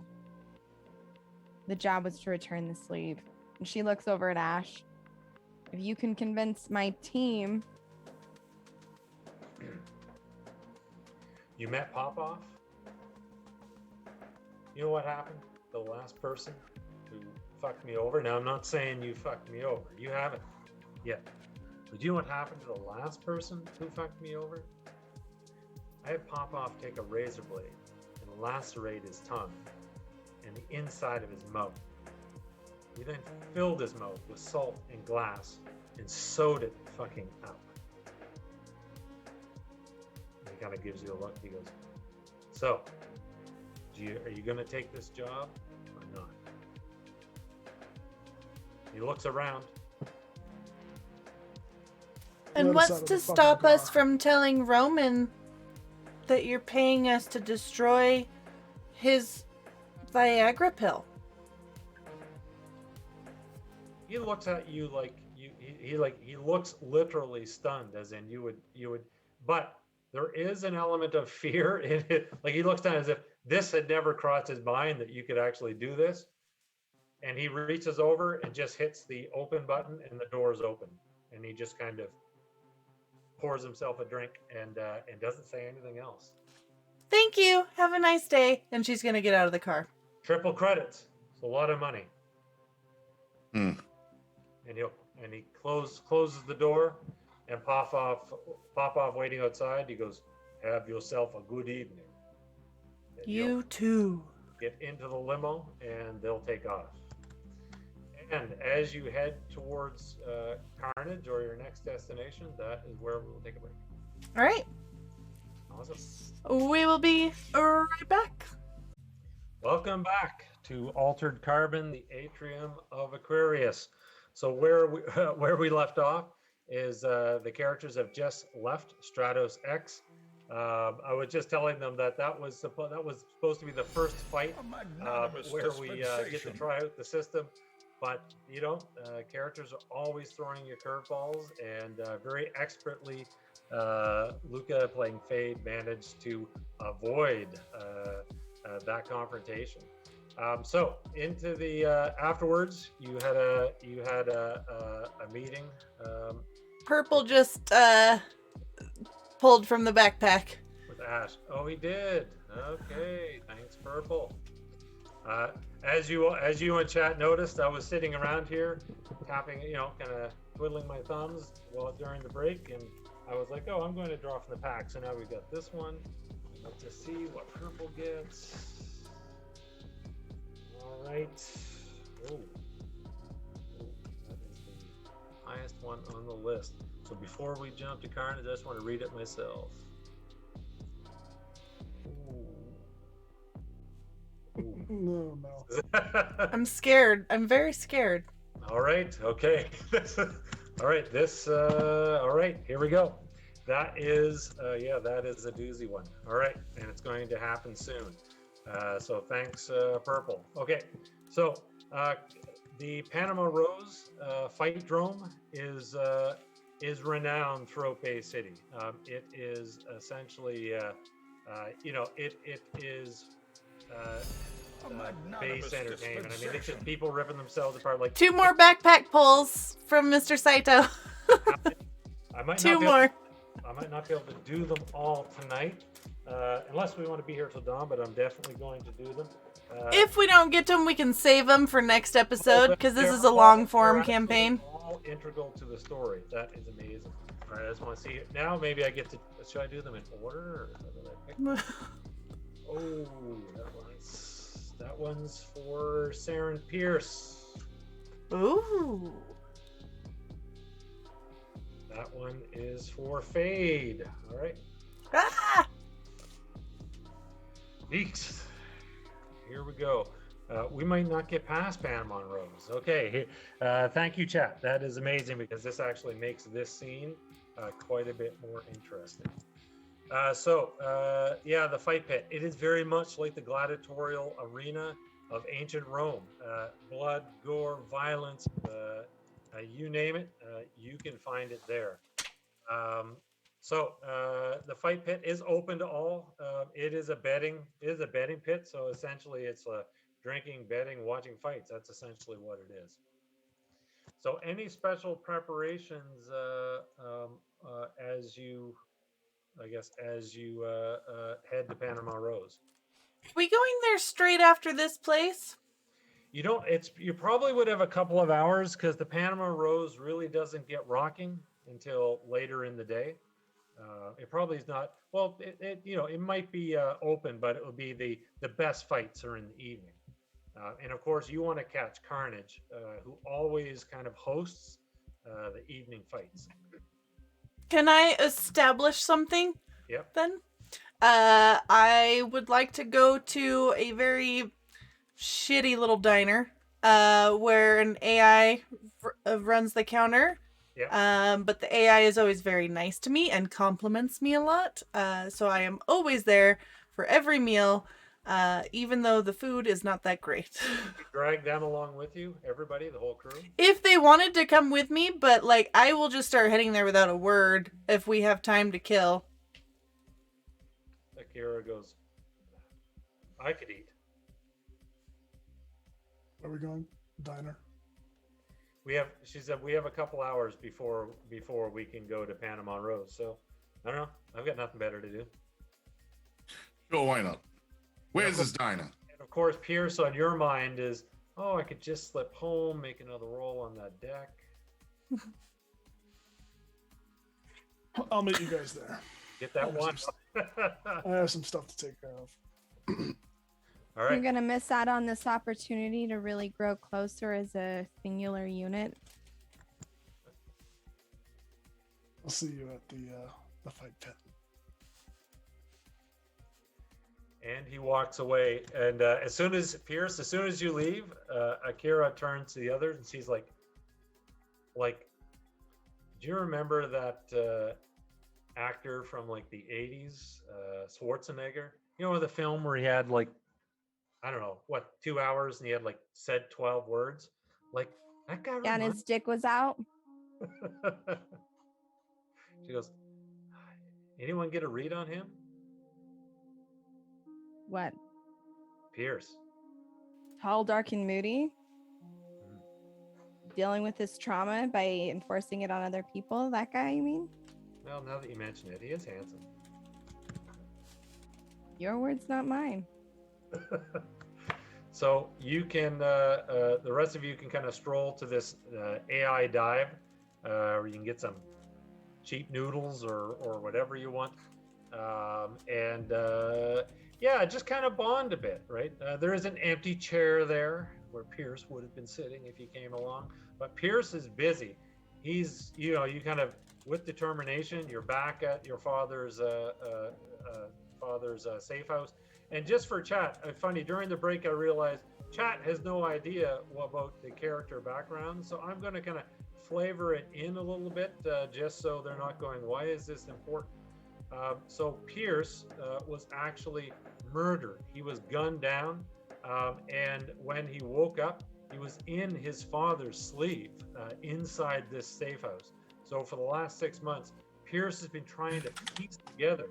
The job was to return the sleeve. And she looks over at Ash. If you can convince my team. You met Popoff? You know what happened? The last person who fucked me over. Now, I'm not saying you fucked me over. You haven't yet. But you know what happened to the last person who fucked me over? I had Popoff take a razor blade and lacerate his tongue and the inside of his mouth. He then filled his mouth with salt and glass and sewed it fucking up. And he kind of gives you a look. He goes, so, are you going to take this job or not? He looks around. And Let us out what's of to the fucking stop us car. from telling Roman that you're paying us to destroy his Viagra pill? He looks at you like he looks literally stunned, as in you would, but there is an element of fear in it. Like he looks down as if this had never crossed his mind that you could actually do this. And he reaches over and just hits the open button and the door is open. And he just kind of pours himself a drink and doesn't say anything else. Think you. Have a nice day. And she's gonna get out of the car. Triple credits. It's a lot of money. Hmm. And he closes the door, and Popoff waiting outside. He goes, "Have yourself a good evening." And You too. get into the limo, and they'll take off. And as you head towards Carnage or your next destination, that is where we'll take a break. All right. Awesome. We will be right back. Welcome back to Altered Carbon, the Atrium of Aquarius. So where we left off is the characters have just left Stratos X. I was just telling them that was supposed to be the first fight where we get to try out the system. But characters are always throwing you curveballs, and very expertly, Luca playing Fade managed to avoid that confrontation. So into the afterwards, you had a meeting. Purple just pulled from the backpack. With Ash. Oh, he did. Okay, thanks, Purple. As you in chat noticed, I was sitting around here, tapping, kind of twiddling my thumbs during the break, and I was like, oh, I'm going to draw from the pack. So now we've got this one. Let's just see what Purple gets. All right. Oh, that is the highest one on the list. So before we jump to Carnage, I just want to read it myself. No. I'm scared. I'm very scared. All right. Okay. All right. All right. Here we go. That is, that is a doozy one. All right. And it's going to happen soon. So thanks, Purple. Okay. So the Panama Rose fight drome is renowned throughout Bay City. It is essentially, it is base entertainment. I mean, it's just people ripping themselves apart. Like 2 more backpack pulls from Mr. Saito. I might 2 not be more. I might not be able to do them all tonight, unless we want to be here till dawn. But I'm definitely going to do them. If we don't get to them, we can save them for next episode, because this they're is a all- long form they're campaign. All integral to the story. That is amazing. All right, I just want to see it now. Maybe I get to. Should I do them in order? Or did I pick? Oh, that one's for Saren Pierce. Ooh. That one is for Fade. All right. Ah! Weeks. Here we go. We might not get past Panama Rose. Okay. Thank you, chat. That is amazing because this actually makes this scene quite a bit more interesting. The fight pit. It is very much like the gladiatorial arena of ancient Rome. Blood, gore, violence, you name it, you can find it there. The fight pit is open to all. It is a betting pit. So essentially, it's drinking, betting, watching fights. That's essentially what it is. So, any special preparations as you head to Panama Rose? We going there straight after this place? You probably would have a couple of hours because the Panama Rose really doesn't get rocking until later in the day. It probably is not, well, it might be open, but it will be the best fights are in the evening. And of course you want to catch Carnage, who always kind of hosts the evening fights. Can I establish something? Yep. Then? I would like to go to a very shitty little diner where an AI runs the counter. Yeah. But the AI is always very nice to me and compliments me a lot. So I am always there for every meal, even though the food is not that great. You drag them along with you, everybody, the whole crew? If they wanted to come with me, but I will just start heading there without a word if we have time to kill. Akira goes, I could eat. Where are we going? Diner. She said we have a couple hours before we can go to Panama Rose. So I don't know. I've got nothing better to do. Sure, why not? Where's this diner? And of course, Pierce, on your mind is, oh, I could just slip home, make another roll on that deck. I'll meet you guys there. Get that one. I have some stuff to take care of. All right. You're going to miss out on this opportunity to really grow closer as a singular unit. I'll see you at the fight pit. And he walks away. And as soon as you leave, Akira turns to the others and she's like, do you remember that actor from the 80s, Schwarzenegger? You know, the film where he had I don't know, 2 hours and he had said 12 words? That guy. Yeah, and his dick was out. She goes, anyone get a read on him? What? Pierce. Tall, dark, and moody. Dealing with his trauma by enforcing it on other people. That guy, you mean? Well, now that you mention it, he is handsome. Your words, not mine. So you can, the rest of you can kind of stroll to this AI dive, where you can get some cheap noodles or whatever you want, just kind of bond a bit, right? There is an empty chair there where Pierce would have been sitting if you came along, but Pierce is busy. He's, you kind of with determination. You're back at your father's safe house. And just for chat, funny, during the break, I realized chat has no idea about the character background. So I'm going to kind of flavor it in a little bit, just so they're not going, why is this important? So Pierce was actually murdered. He was gunned down. And when he woke up, he was in his father's sleeve inside this safe house. So for the last 6 months, Pierce has been trying to piece together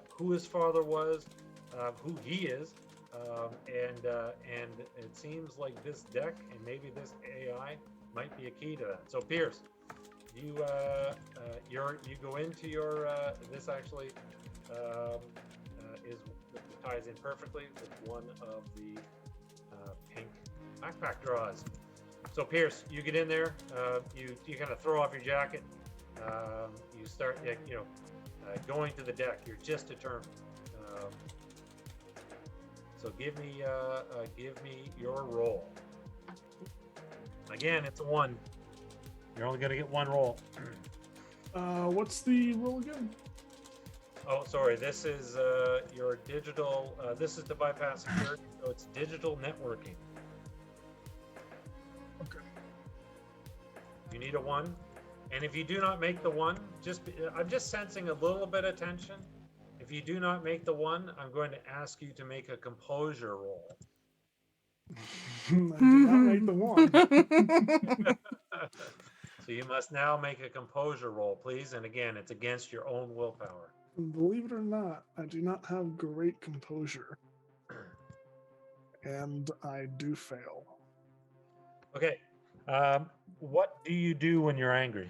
who his father was, who he is, and it seems like this deck and maybe this AI might be a key to that. So Pierce, you go into your this actually ties in perfectly with one of the pink backpack draws. So Pierce, you get in there, you kind of throw off your jacket, you start going to the deck. You're just determined. So give me your roll. Again, it's a 1. You're only going to get 1 roll. What's the roll again? Oh, sorry. This is your digital. This is to bypass security, so it's digital networking. Okay. You need a 1, and if you do not make the 1, I'm just sensing a little bit of tension. If you do not make the 1, I'm going to ask you to make a composure roll. I did not make the 1. So you must now make a composure roll, please. And again, it's against your own willpower. Believe it or not, I do not have great composure. And I do fail. Okay. What do you do when you're angry?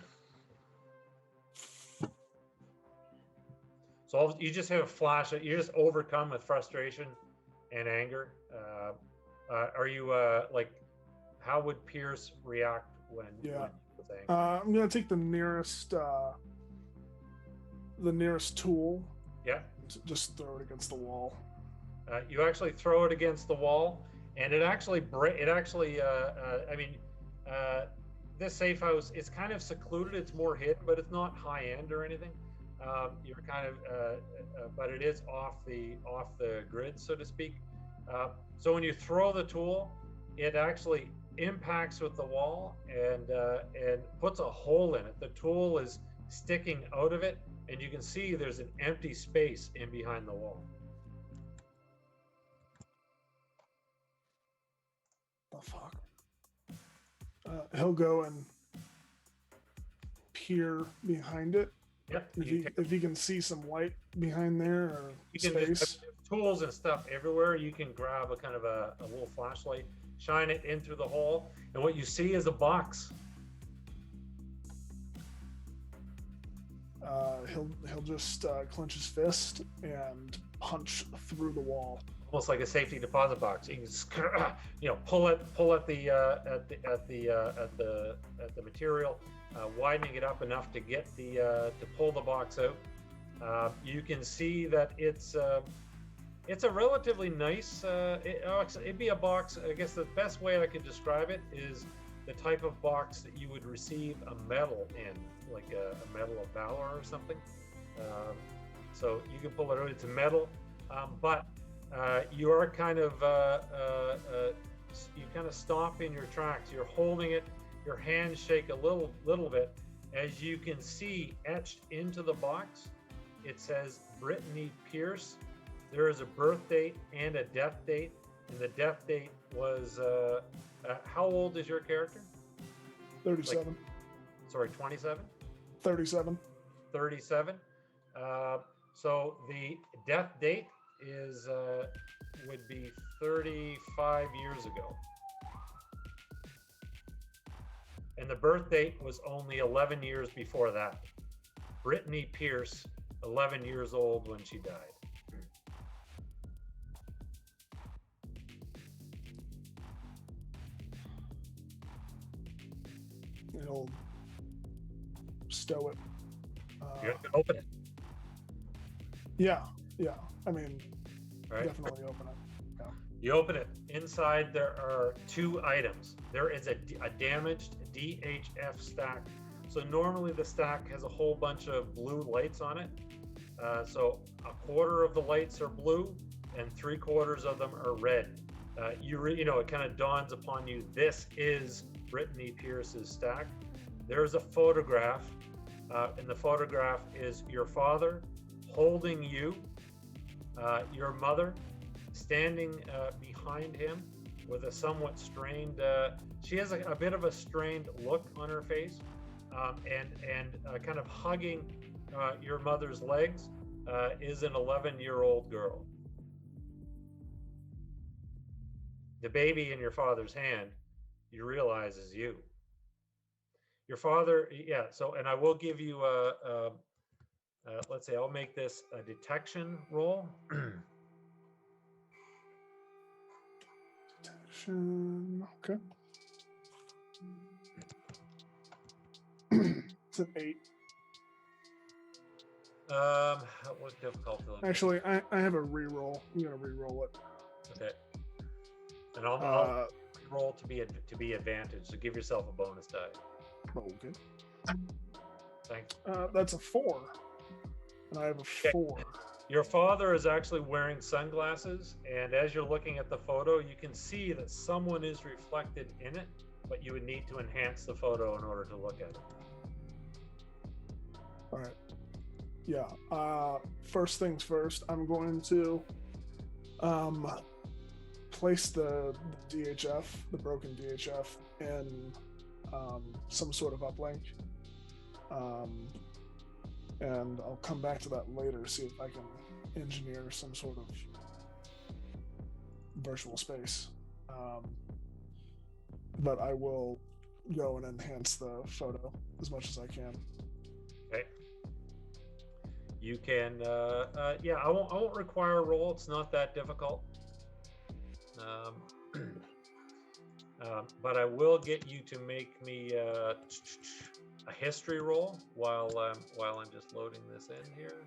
So you just have a flash. You're just overcome with frustration and anger. Are you like? How would Pierce react when? Yeah. When he was angry? I'm gonna take the nearest tool. Yeah. Just throw it against the wall. You actually throw it against the wall, and it actually this safe house is kind of secluded. It's more hidden, but it's not high end or anything. You're kind of, but it is off the grid, so to speak. So when you throw the tool, it actually impacts with the wall and puts a hole in it. The tool is sticking out of it, and you can see there's an empty space in behind the wall. The fuck? He'll go and peer behind it. Yep. If he can see some light behind there or You can space. just have tools and stuff everywhere. You can grab a kind of a little flashlight, shine it in through the hole, and what you see is a box. He'll just clench his fist and punch through the wall. Almost like a safety deposit box. You can pull at the material, widening it up enough to get to pull the box out. You can see that it's a relatively nice. It'd be a box. I guess the best way I could describe it is the type of box that you would receive a medal in, like a medal of valor or something. So you can pull it out. It's a medal, but you are kind of you kind of stop in your tracks. You're holding it. Your hands shake a little bit. As you can see, etched into the box, it says Brittany Pierce. There is a birth date and a death date, and the death date was how old is your character? 37. 27. 37. 37. So the death date is would be 35 years ago, and the birth date was only 11 years before that. Brittany Pierce, 11 years old when she died. He'll stow it. You have to open it. Yeah. I mean, Right. definitely open it. You open it. Inside there are 2 items. There is a damaged DHF stack. So normally the stack has a whole bunch of blue lights on it. So a quarter of the lights are blue and 3/4 of them are red. It kind of dawns upon you, this is Brittany Pierce's stack. There's a photograph, and the photograph is your father holding you, your mother standing behind him with a somewhat strained, she has a bit of a strained look on her face, and kind of hugging your mother's legs is an 11-year-old girl. The baby in your father's hand, you realize is you. Your father, yeah. So, and I will give you let's say I'll make this a detection roll. Detection. Okay. It's an 8. What difficulty? Actually, I have a reroll. I'm gonna reroll it. Okay. And I'll roll to be advantage. So give yourself a bonus die. Okay. Thanks. That's a 4, and I have a 4. Your father is actually wearing sunglasses, and as you're looking at the photo, you can see that someone is reflected in it, but you would need to enhance the photo in order to look at it. All right. Yeah. First things first, I'm going to place the DHF, the broken DHF, in some sort of uplink. And I'll come back to that later, see if I can engineer some sort of virtual space. But I will go and enhance the photo as much as I can. Okay. You can, yeah, I won't require a roll. It's not that difficult. But I will get you to make me a history roll while I'm just loading this in here.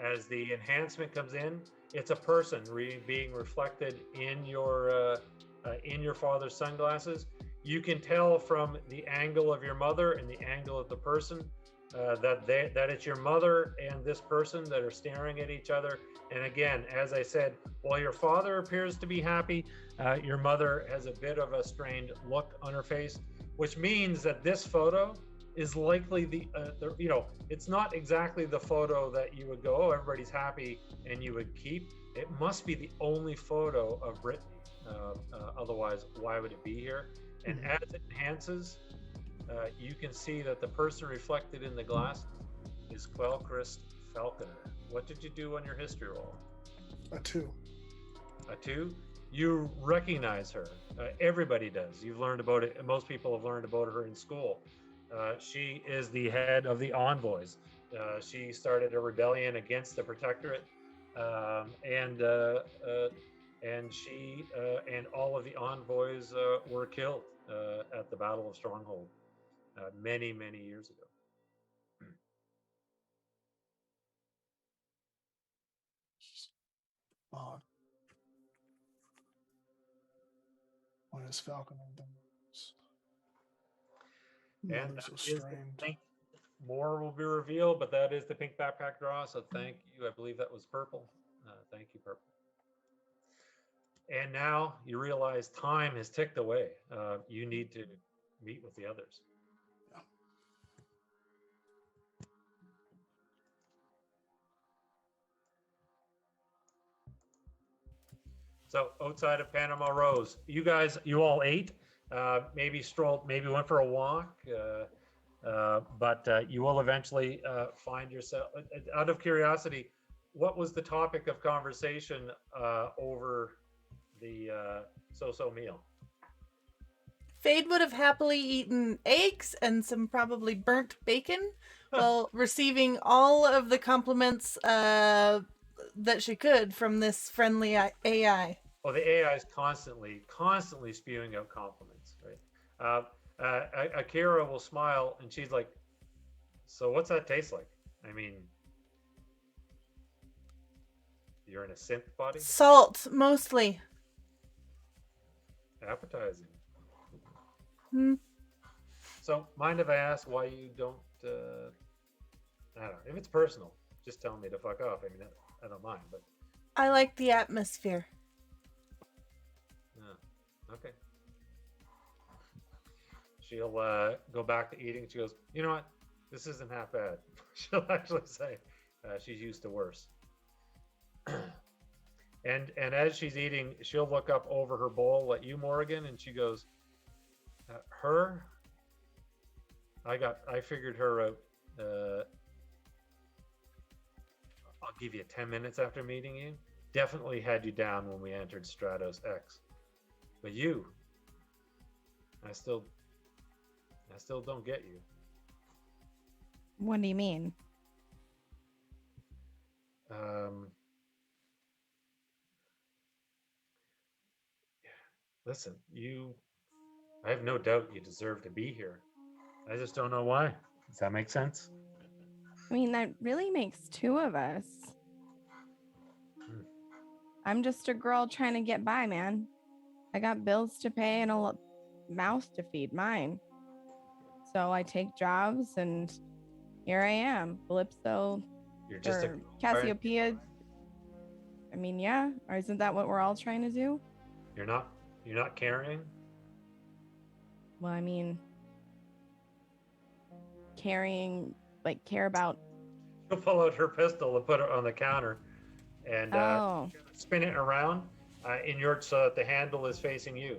As the enhancement comes in, it's a person being reflected in your father's sunglasses. You can tell from the angle of your mother and the angle of the person that it's your mother and this person that are staring at each other. And again, as I said, while your father appears to be happy, your mother has a bit of a strained look on her face, which means that this photo is likely it's not exactly the photo that you would go, oh, everybody's happy, and you would keep. It must be the only photo of Brittany. Otherwise, why would it be here? And as it enhances, you can see that the person reflected in the glass is Quelchrist Falconer. What did you do on your history roll? A 2. A 2? You recognize her. Everybody does. You've learned about it. Most people have learned about her in school. She is the head of the Envoys. She started a rebellion against the Protectorate, and she and all of the Envoys were killed at the Battle of Stronghold many, many years ago. Odd. Why is Falconer done this? And Mother's so that is the strained. pink. More will be revealed, but that is the pink backpack draw. So thank you. I believe that was purple. Thank you, purple. And now you realize time has ticked away. You need to meet with the others. Yeah. So outside of Panama Rose, you all ate, maybe strolled, maybe went for a walk, but you will eventually find yourself, out of curiosity, what was the topic of conversation over the so-so meal? Fade would have happily eaten eggs and some probably burnt bacon while receiving all of the compliments that she could from this friendly AI. Oh, the AI is constantly spewing out compliments, right? Akira will smile and she's like, so what's that taste like? I mean, you're in a synth body? Salt, mostly. Appetizing. Hmm. So, mind if I ask why you don't? I don't know. If it's personal, just tell me to fuck off. I mean, I don't mind, but I like the atmosphere. okay. She'll go back to eating. She goes, you know what? This isn't half bad. She'll actually say she's used to worse. and as she's eating, she'll look up over her bowl at you, Morgan, and she goes, her. I figured her out. I'll give you 10 minutes after meeting you. Definitely had you down when we entered Stratos X. But you, I still don't get you. What do you mean? Listen, I have no doubt you deserve to be here. I just don't know why. Does that make sense? I mean, that really makes two of us. I'm just a girl trying to get by, man. I got bills to pay and a mouth to feed, mine. So I take jobs, and here I am. Calypso You're just or Cassiopeia. I mean, yeah. Or isn't that what we're all trying to do? You're not carrying? Well, I mean, carrying, like, care about. She'll pull out her pistol and put it on the counter and spin it around so that the handle is facing you.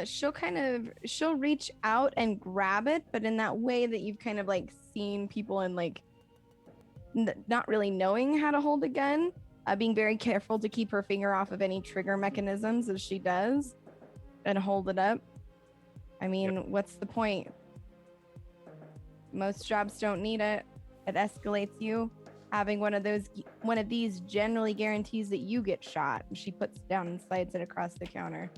She'll reach out and grab it, but in that way that you've kind of like seen people in like not really knowing how to hold a gun, being very careful to keep her finger off of any trigger mechanisms as she does, and hold it up. I mean, What's the point? Most jobs don't need it. It escalates you. Having one of these generally guarantees that you get shot. She puts it down and slides it across the counter.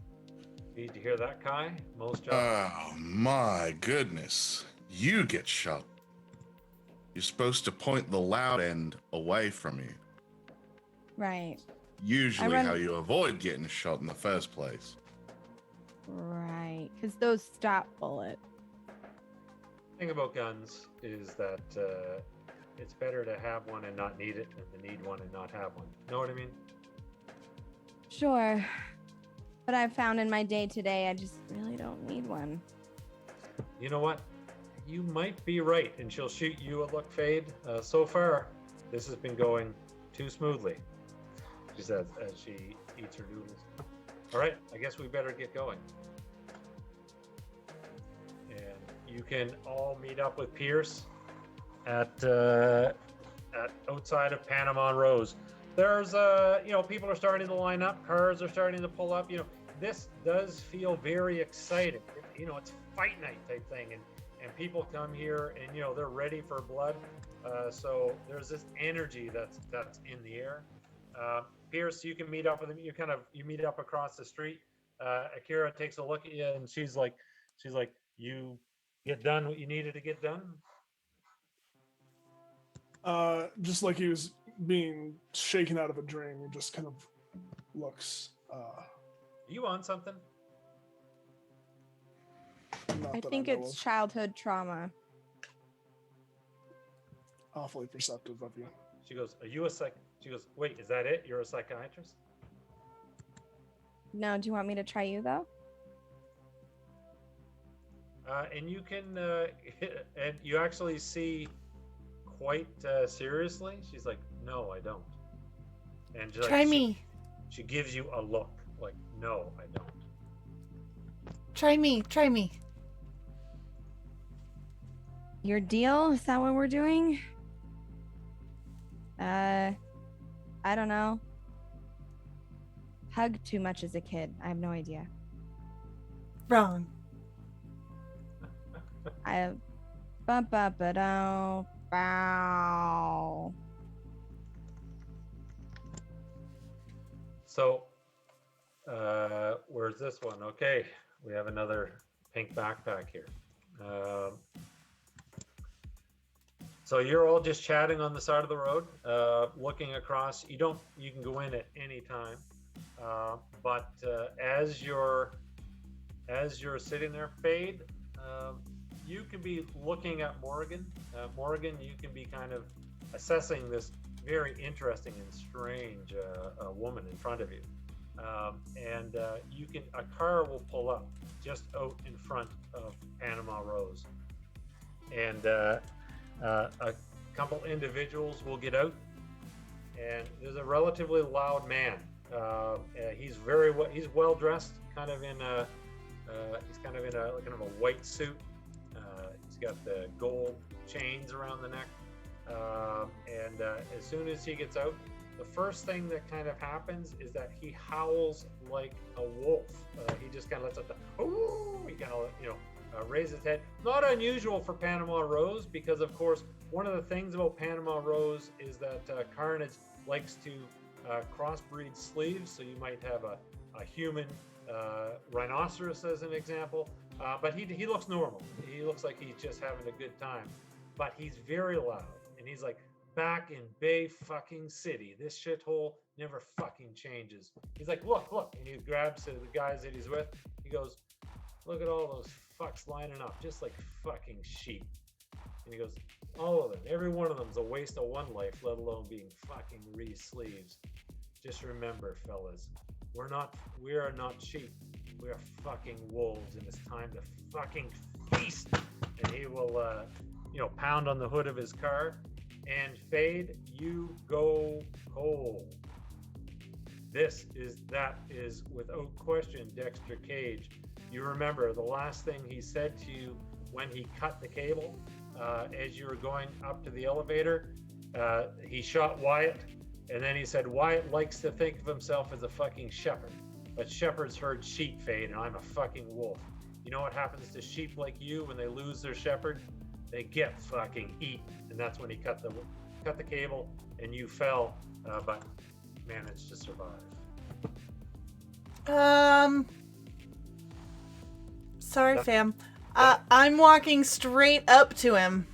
Need to hear that, Kai? Most jobs. Oh my goodness. You get shot. You're supposed to point the loud end away from you. Right. Usually how you avoid getting shot in the first place. Right. Because those stop bullets. The thing about guns is that it's better to have one and not need it than to need one and not have one. Know what I mean? Sure. But I've found in my day-to-day, I just really don't need one. You know what? You might be right, and she'll shoot you a look, Fade. So far, this has been going too smoothly, she says as she eats her noodles. All right, I guess we better get going. And you can all meet up with Pierce at outside of Panama Rose. There's people are starting to line up, cars are starting to pull up. This does feel very exciting. It's fight night type thing, and people come here and they're ready for blood. So there's this energy that's in the air. Pierce, you can meet up with them. You meet up across the street. Akira takes a look at you and she's like, you get done what you needed to get done. Just like he was being shaken out of a dream, he just kind of looks. You on something? I think it's childhood trauma. Awfully perceptive of you. She goes, are you a psych? She goes, wait, is that it? You're a psychiatrist? No, do you want me to try you though? And you can, and you actually see quite seriously. She's like, no, I don't. And try me. She gives you a look like, no, I don't. Try me. Your deal? Is that what we're doing? I don't know. Hugged too much as a kid. I have no idea. Wrong. Bow. So, where's this one? Okay, we have another pink backpack here. So you're all just chatting on the side of the road, looking across. You can go in at any time, but as you're as you're sitting there, Fade, you can be looking at Morgan. Morgan, you can be kind of assessing this very interesting and strange woman in front of you. And a car will pull up just out in front of Panama Rose. And a couple individuals will get out, and there's a relatively loud man. He's well dressed, kind of in a white suit. He's got the gold chains around the neck, and as soon as he gets out, the first thing that kind of happens is that he howls like a wolf. He just kind of lets out the ooh. He kind of raises his head. Not unusual for Panama Rose, because of course one of the things about Panama Rose is that Carnage likes to crossbreed sleeves. So you might have a human rhinoceros as an example, but he looks normal. He looks like he's just having a good time, but he's very loud, and he's like, back in Bay fucking City, this shithole never fucking changes. He's like, look, and he grabs the guys that he's with. He goes, look at all those fucks lining up, just like fucking sheep. And he goes, all of them, every one of them's a waste of one life, let alone being fucking re-sleeves. Just remember, fellas, we are not sheep. We are fucking wolves, and it's time to fucking feast. And he will, pound on the hood of his car. And Fade, you go cold. That is without question Dexter Cage. You remember the last thing he said to you when he cut the cable as you were going up to the elevator. He shot Wyatt, and then he said, Wyatt likes to think of himself as a fucking shepherd, but shepherds herd sheep, Fade, and I'm a fucking wolf. You know what happens to sheep like you when they lose their shepherd? They get fucking eaten. And that's when he cut the cable, and you fell, but managed to survive. Sorry, fam. I'm walking straight up to him.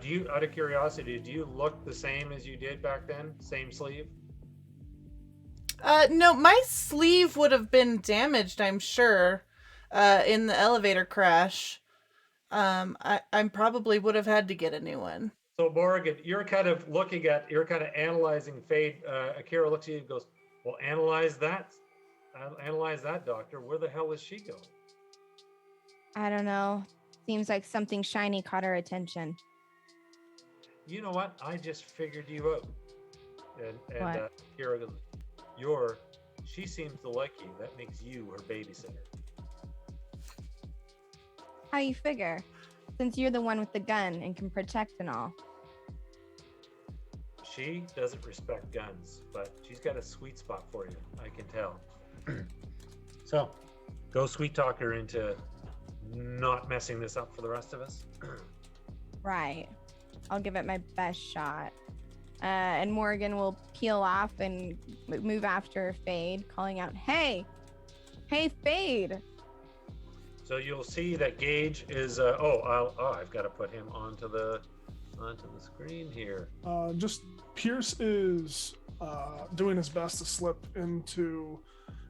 Do you, out of curiosity, do you look the same as you did back then? Same sleeve? No, my sleeve would have been damaged, I'm sure, in the elevator crash. I probably would have had to get a new one. So Morgan, you're kind of analyzing Fade. Akira looks at you and goes, well, analyze that, doctor. Where the hell is she going? I don't know. Seems like something shiny caught her attention. You know what? I just figured you out. And What? Akira goes, she seems to like you. That makes you her babysitter. How you figure? Since you're the one with the gun and can protect and all. She doesn't respect guns, but she's got a sweet spot for you. I can tell. So, go sweet talk her into not messing this up for the rest of us. Right. I'll give it my best shot. And Morgan will peel off and move after Fade, calling out, Hey, Fade! So you'll see that Gage is. I've got to put him onto the screen here. Just Pierce is doing his best to slip into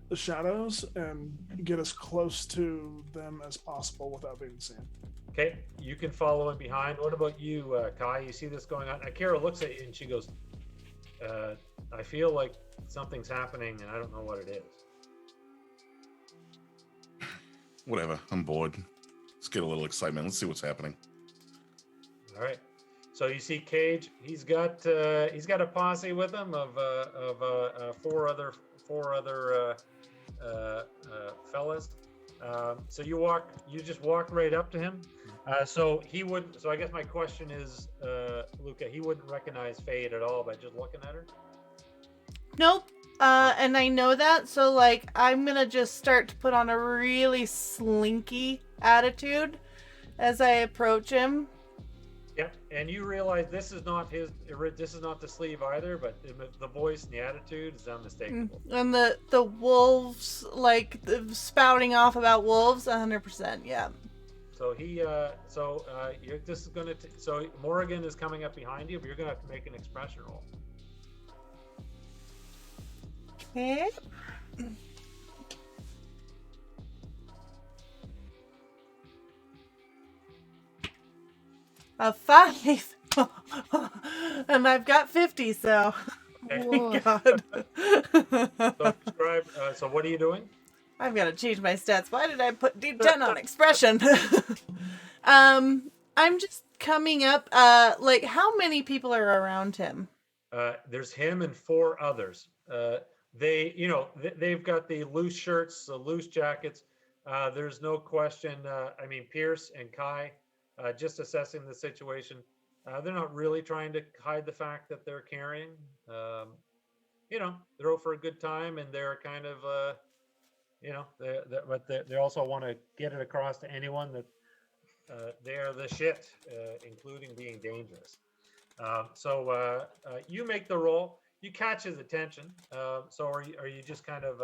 the shadows and get as close to them as possible without being seen. Okay, you can follow him behind. What about you, Kai? You see this going on? Akira looks at you and she goes, I feel like something's happening and I don't know what it is. Whatever, I'm bored. Let's get a little excitement. Let's see what's happening. All right. So you see Cage. He's got a posse with him of four other fellas. So you just walk right up to him. So I guess my question is, Luca, he wouldn't recognize Fade at all by just looking at her. Nope. And I know that, so like I'm gonna just start to put on a really slinky attitude as I approach him. Yep, and you realize this is not the sleeve either, but the voice and the attitude is unmistakable. And the wolves, like spouting off about wolves, 100%, yeah. So so Morgan is coming up behind you, but you're gonna have to make an expression roll. Okay. A 5. And I've got 50, so. Okay. Oh Woof. God. So describe. So what are you doing? I've got to change my stats. Why did I put D10 on expression? I'm just coming up. Like, how many people are around him? There's him and 4 others. They, you know, they've got the loose shirts, the loose jackets. There's no question. I mean, Pierce and Kai, just assessing the situation. They're not really trying to hide the fact that they're carrying. You know, they're out for a good time, and they're kind of, you know, but they also want to get it across to anyone that they are the shit, including being dangerous. So you make the roll. You catch his attention. So are you just kind of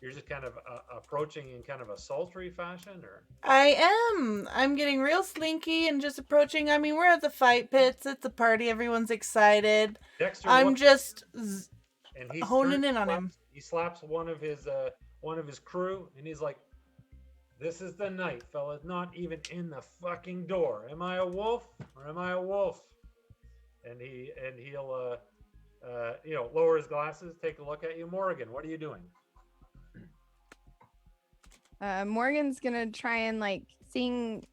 you're just kind of approaching in kind of a sultry fashion, or? I am. I'm getting real slinky and just approaching. I mean, we're at the fight pits. It's a party. Everyone's excited. Dexter I'm looks just and he honing in on him. He slaps one of his crew, and he's like, "This is the night, fellas. Not even in the fucking door. Am I a wolf or am I a wolf?" And he'll you know, lower his glasses, take a look at you. Morgan, what are you doing? Morgan's gonna try and like seeing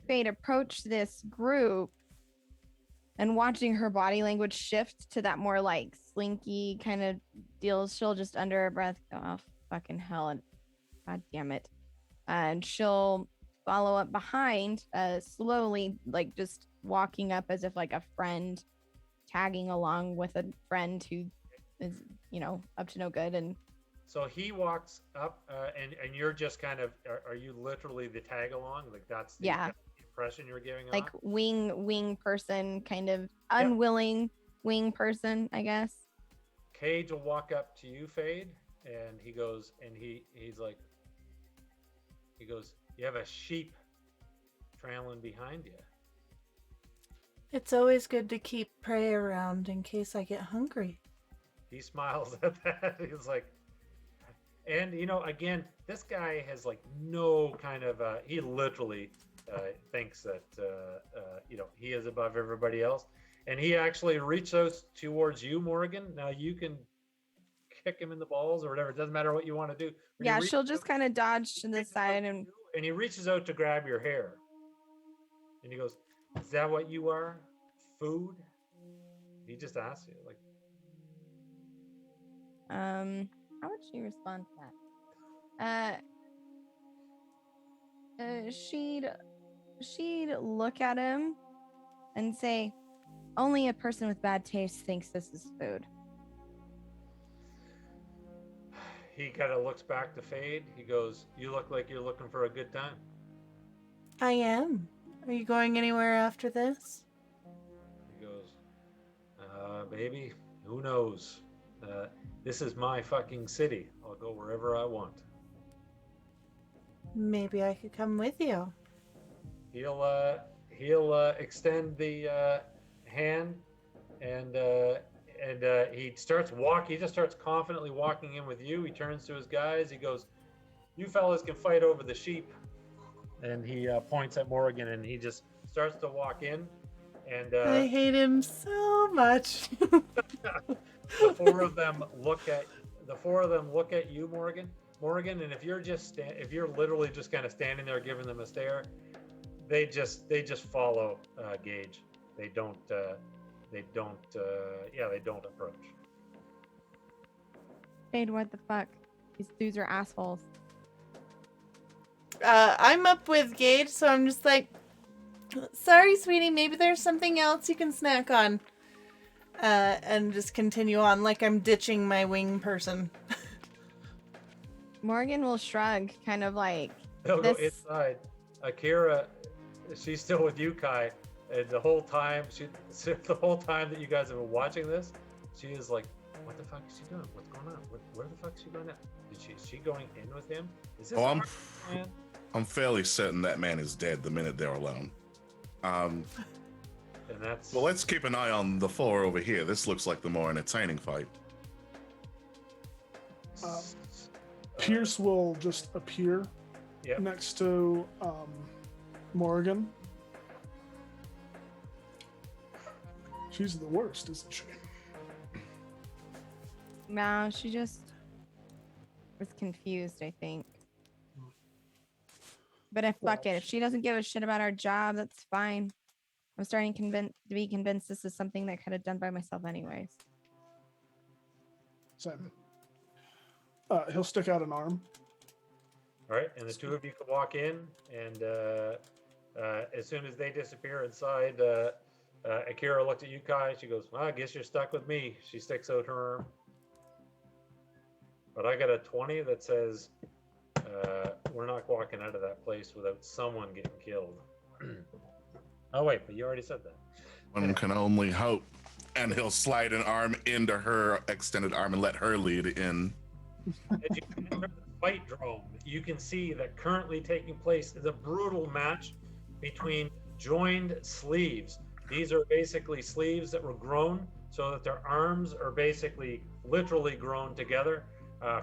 Fate approach this group and watching her body language shift to that more like slinky kind of deal. She'll just under her breath go, "Oh fucking hell, and god damn it," and she'll follow up behind, slowly, like just walking up as if like a friend tagging along with a friend who is, you know, up to no good. And So he walks up, and you're just kind of, are you literally the tag along? Like that's the Yeah. impression you're giving like off? wing person, kind of unwilling wing person, I guess. Cage will walk up to you, Fade, and he goes, and he's like, he goes, "You have a sheep trailing behind you." It's always good to keep prey around in case I get hungry. He smiles at that. He's like, and you know, again, this guy has like no kind of, he literally thinks that, you know, he is above everybody else. And he actually reaches towards you, Morgan. Now you can kick him in the balls or whatever. It doesn't matter what you want to do. But Yeah, she'll just kind of dodge to the side and he reaches out to grab your hair. And he goes, "Is that what you are? Food?" He just asks you, like, how would she respond to that? She'd look at him and say, "Only a person with bad taste thinks this is food." he kind of looks back to Fade. He goes, "You look like you're looking for a good time." I am. Are you going anywhere after this? He goes, "Baby, who knows? This is my fucking city. I'll go wherever I want." Maybe I could come with you. He'll extend the hand, and he starts walking. He just starts confidently walking in with you. He turns to his guys. He goes, "You fellas can fight over the sheep." And he points at Morgan, and he just starts to walk in. And I hate him so much. the four of them look at you, Morgan, and if you're literally just kind of standing there giving them a stare, they just follow Gage. They don't approach. Fade, what the fuck? These dudes are assholes. I'm up with Gage, so I'm just like, "Sorry, sweetie, maybe there's something else you can snack on." And just continue on like I'm ditching my wing person. Morgan will shrug, kind of like, They'll go This- inside. Akira, she's still with you, Kai, and the whole time that you guys have been watching this, she is like, "What the fuck is she doing? What's going on? Where the fuck is she going now? Is she going in with him? Is this Oh, a plan?" I'm fairly certain that man is dead the minute they're alone. And that's Well, let's keep an eye on the floor over here. This looks like the more entertaining fight. Pierce will just appear Yep. next to Morgan She's the worst, isn't she? No, she just was confused, I think. But if fuck it, if she doesn't give a shit about our job, that's fine. I'm starting to be convinced this is something that I could have done by myself anyways. Same. He'll stick out an arm. All right, and the two of you can walk in, and as soon as they disappear inside, Akira looked at you, Kai. She goes, well, I guess you're stuck with me. She sticks out her arm. But I got a 20 that says we're not walking out of that place without someone getting killed. Oh, wait, but you already said that. One can only hope. And he'll slide an arm into her extended arm and let her lead in. As you enter the fight drone, you can see that currently taking place is a brutal match between joined sleeves. These are basically sleeves that were grown so that their arms are basically literally grown together,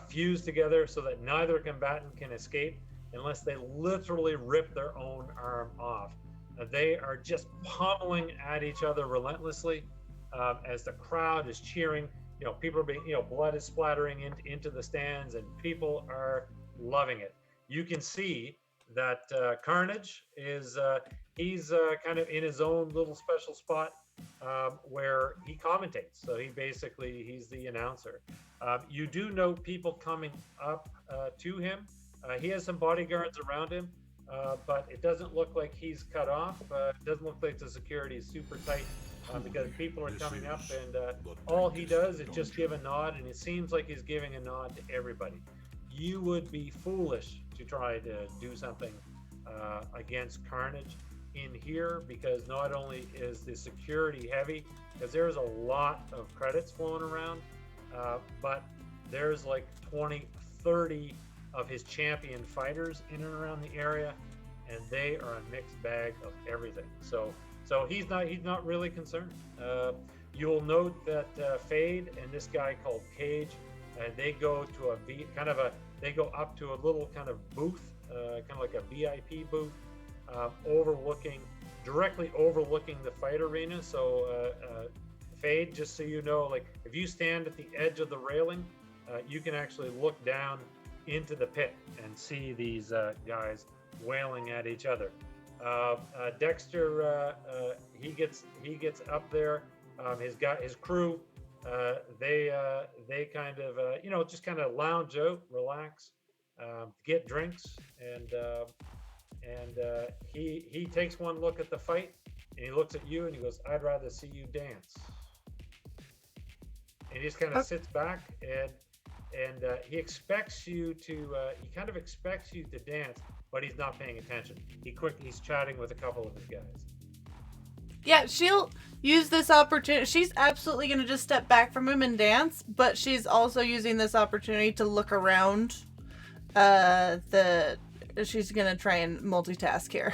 fused together so that neither combatant can escape unless they literally rip their own arm off. They are just pummeling at each other relentlessly as the crowd is cheering. People are being, blood is splattering into the stands, and people are loving it. You can see that Carnage is he's kind of in his own little special spot where he commentates. So he's the announcer. You do note people coming up to him. He has some bodyguards around him, but it doesn't look like he's cut off. It doesn't look like the security is super tight. Because people are coming up, and all he does is just give a nod, and it seems like he's giving a nod to everybody. You would be foolish to try to do something against Carnage in here, because not only is the security heavy, because there's a lot of credits flowing around, but there's like 20, 30 of his champion fighters in and around the area, and they are a mixed bag of everything. So he's not really concerned. You'll note that Fade and this guy called Cage, they go to they go up to a little kind of booth, kind of like a VIP booth, directly overlooking the fight arena. So Fade, just so you know, like if you stand at the edge of the railing, you can actually look down into the pit and see these guys wailing at each other. Dexter, he gets up there. His crew, they kind of just kind of lounge out, relax, get drinks, and he takes one look at the fight, and he looks at you and he goes, "I'd rather see you dance." And he just kind of sits back, and he expects you to he kind of expects you to dance, but he's not paying attention. He's chatting with a couple of his guys. Yeah, she'll use this opportunity. She's absolutely going to just step back from him and dance, but she's also using this opportunity to look around. She's going to try and multitask here.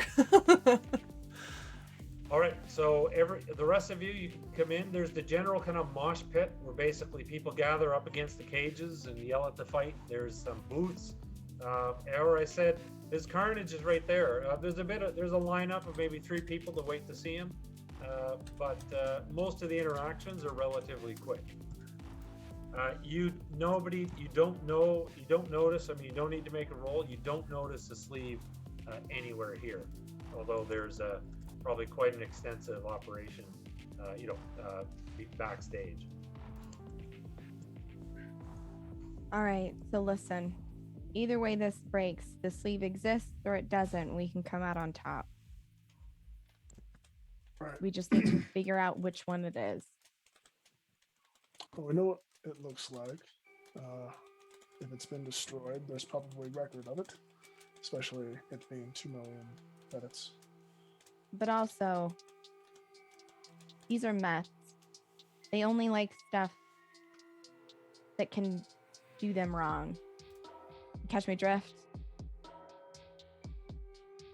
All right, so the rest of you can come in. There's the general kind of mosh pit where basically people gather up against the cages and yell at the fight. There's some booths. I said, his Carnage is right there. There's a lineup of maybe 3 people to wait to see him, but most of the interactions are relatively quick. You don't notice. I mean, you don't need to make a roll. You don't notice the sleeve anywhere here, although there's probably quite an extensive operation, backstage. All right, so listen. Either way this breaks, the sleeve exists or it doesn't, we can come out on top. Right. We just need to figure out which one it is. Well, we know what it looks like. If it's been destroyed, there's probably record of it, especially it being 2 million credits. But also, these are Meths. They only like stuff that can do them wrong. Catch my drift?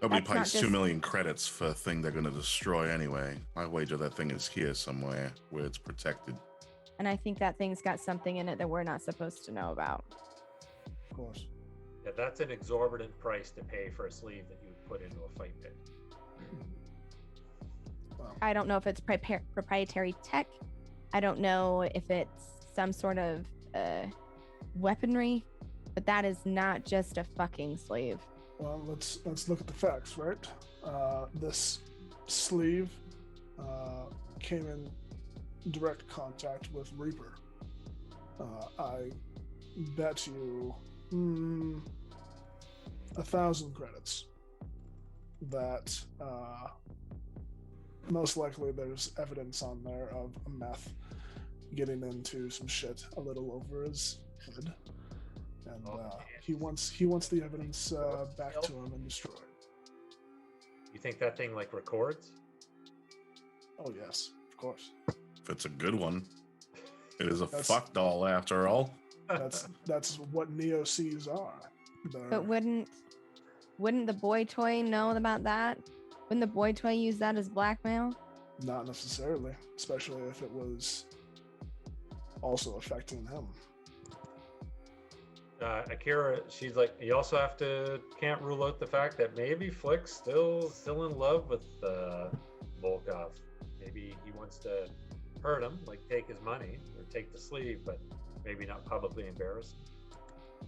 Nobody That's not pays 2 just- million credits for a thing they're going to destroy anyway. I wager that thing is here somewhere where it's protected. And I think that thing's got something in it that we're not supposed to know about. Of course. Yeah, that's an exorbitant price to pay for a sleeve that you would put into a fight pit. Well, I don't know if it's proprietary tech. I don't know if it's some sort of weaponry, but that is not just a fucking slave. Well, let's look at the facts, right? This sleeve came in direct contact with Reaper. I bet you 1,000 credits that most likely there's evidence on there of a Meth getting into some shit a little over his head, and he wants the evidence back to him and destroyed. You think that thing like records? Oh yes, of course. If it's a good one, it is a That's- fuck doll after all. That's what Neo Cs are. But wouldn't the boy toy know about that? Wouldn't the boy toy use that as blackmail? Not necessarily, especially if it was also affecting him. Akira, she's like, you also can't rule out the fact that maybe Flick's still in love with Volkov. Maybe he wants to hurt him, like take his money or take the sleeve, but maybe not publicly embarrass him.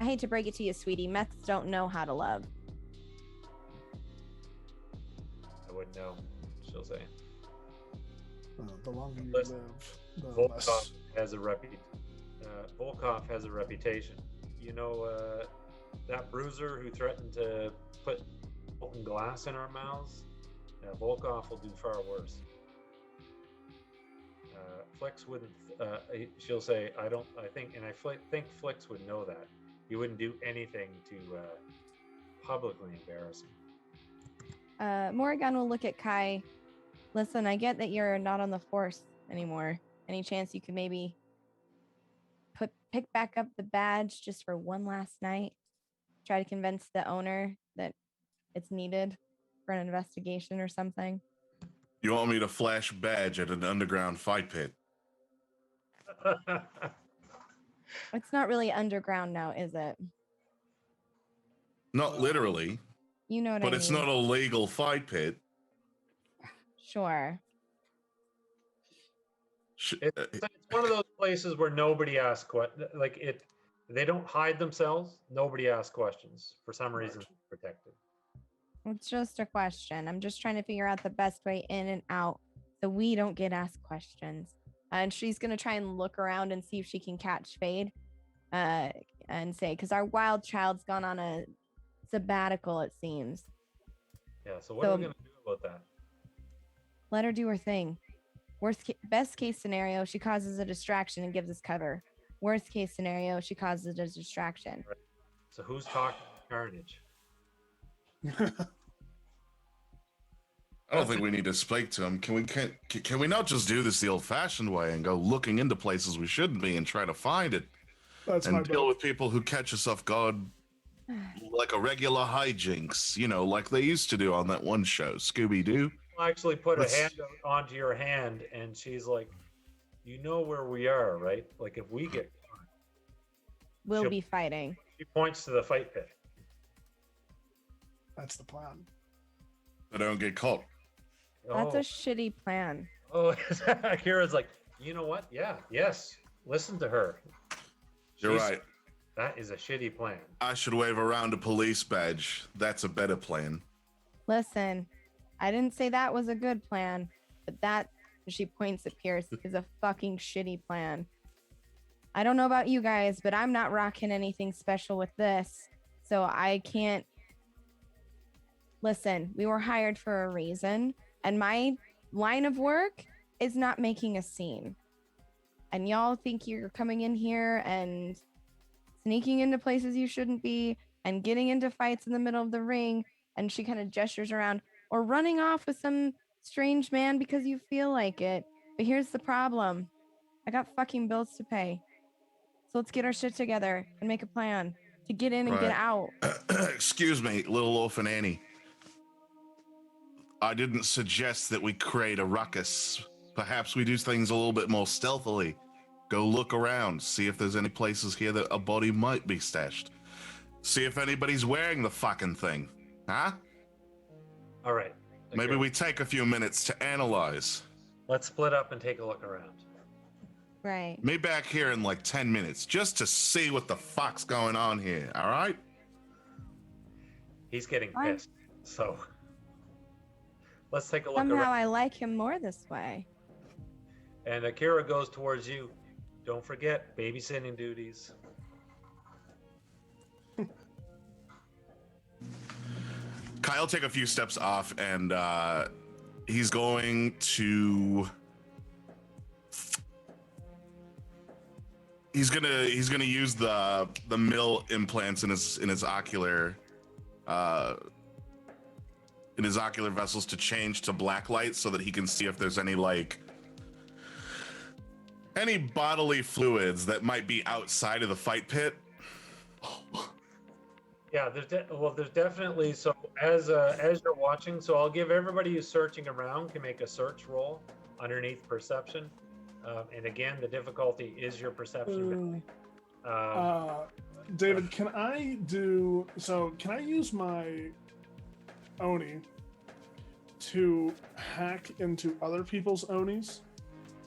I hate to break it to you, sweetie. Meths don't know how to love. I wouldn't know, she'll say. The longer you Listen, live, the less. Volkov has a reputation. You know, that bruiser who threatened to put molten glass in our mouths? Volkov will do far worse. Flex wouldn't, she'll say, I think Flex would know that. He wouldn't do anything to publicly embarrass him. Morrigan will look at Kai. Listen, I get that you're not on the force anymore. Any chance you could maybe pick back up the badge just for one last night? Try to convince the owner that it's needed for an investigation or something. You want me to flash badge at an underground fight pit? It's not really underground now, is it? Not literally, You know what but I it's mean. not a legal fight pit. Sure. It's one of those places where nobody asks they don't hide themselves. Nobody asks questions. For some reason, it's protected. It's just a question. I'm just trying to figure out the best way in and out so we don't get asked questions. And she's going to try and look around and see if she can catch Fade and say, because our wild child's gone on a sabbatical, it seems. Yeah, so what are we going to do about that? Let her do her thing. Best case scenario, she causes a distraction and gives us cover. Worst case scenario, she causes a distraction. Right. So who's talking Carnage? I don't think we need to speak to him. Can we not just do this the old-fashioned way and go looking into places we shouldn't be and try to find it That's my and deal vote. with people who catch us off guard like a regular hijinks, like they used to do on that one show, Scooby-Doo? I'll actually put a hand onto your hand, and she's like, you know where we are, right? Like if we get caught, We'll be fighting. she points to the fight pit. That's the plan. I don't get caught. That's a shitty plan. Oh, Akira's like, you know what? Yeah, yes. Listen to her. You're right. That is a shitty plan. I should wave around a police badge. That's a better plan. Listen, I didn't say that was a good plan, but that, she points at Pierce, is a fucking shitty plan. I don't know about you guys, but I'm not rocking anything special with this, so I can't. Listen, we were hired for a reason, and my line of work is not making a scene. And y'all think you're coming in here and sneaking into places you shouldn't be and getting into fights in the middle of the ring, and she kind of gestures around, or running off with some strange man because you feel like it. But here's the problem. I got fucking bills to pay. So let's get our shit together and make a plan to get in and get out. Excuse me, little orphan Annie. I didn't suggest that we create a ruckus. Perhaps we do things a little bit more stealthily. Go look around, see if there's any places here that a body might be stashed. See if anybody's wearing the fucking thing. Huh? All right. Maybe we take a few minutes to analyze. Let's split up and take a look around. Right. Me back here in like 10 minutes just to see what the fuck's going on here, all right? He's getting Fine. pissed. So let's take a look Somehow around. I like him more this way. And Akira goes towards you. Don't forget babysitting duties. Kyle take a few steps off and he's going to he's gonna use the mill implants in his ocular vessels to change to black light so that he can see if there's any bodily fluids that might be outside of the fight pit. Yeah, there's definitely, so as you're watching, so I'll give everybody who's searching around can make a search roll underneath perception. And again, the difficulty is your perception. David, can I use my Oni to hack into other people's Onis?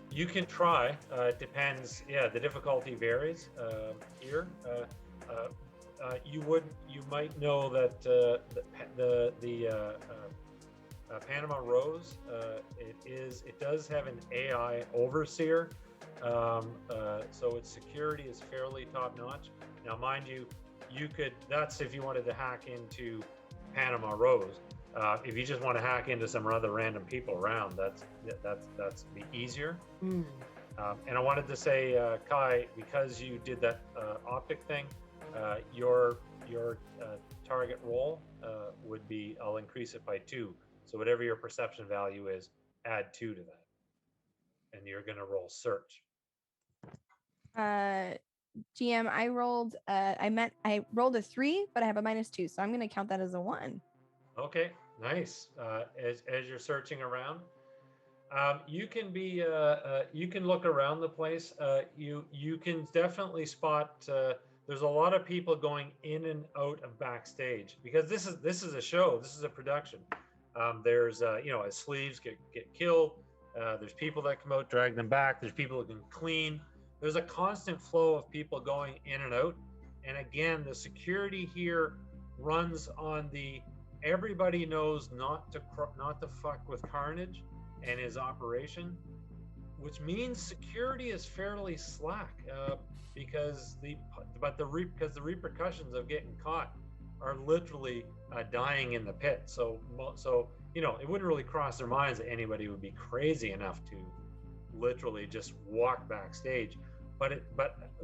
You can try. Depends. Yeah, the difficulty varies here. You might know that the Panama Rose it does have an AI overseer, so its security is fairly top notch. Now, mind you, that's if you wanted to hack into Panama Rose. If you just want to hack into some other random people around, that's the easier. And I wanted to say, Kai, because you did that optic thing, your target roll would be, I'll increase it by 2. So whatever your perception value is, add 2 to that, and you're gonna roll search. GM, I rolled I rolled a 3, but I have a -2, so I'm gonna count that as a 1. Okay, nice. As you're searching around, you can be you can look around the place. You can definitely spot. There's a lot of people going in and out of backstage because this is a show. This is a production. There's as sleeves get killed. There's people that come out, drag them back. There's people who can clean. There's a constant flow of people going in and out. And again, the security here runs on the everybody knows not to fuck with Carnage and his operation, which means security is fairly slack because the repercussions of getting caught are literally dying in the pit. So it wouldn't really cross their minds that anybody would be crazy enough to literally just walk backstage. But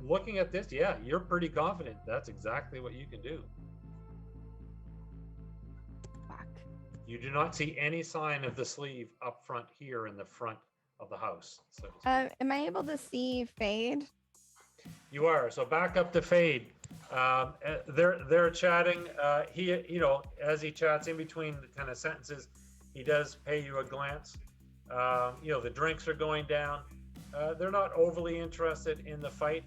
looking at this, yeah, you're pretty confident that's exactly what you can do. Fuck. You do not see any sign of the sleeve up front here in the front of the house. So to speak. Am I able to see Fade? You are. So back up to Fade. They're chatting. He, as he chats in between the kind of sentences, he does pay you a glance. The drinks are going down. They're not overly interested in the fight.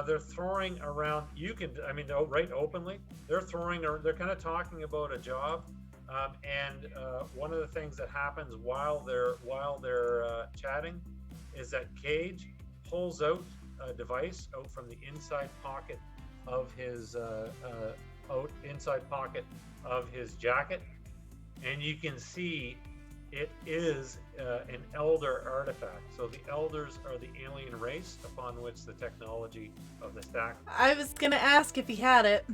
They're throwing around. Right openly. They're kind of talking about a job. And one of the things that happens while they're chatting is that Cage pulls out a device out from the inside pocket of his jacket, and you can see it is an elder artifact. So the elders are the alien race upon which the technology of the stack. I was gonna ask if he had it.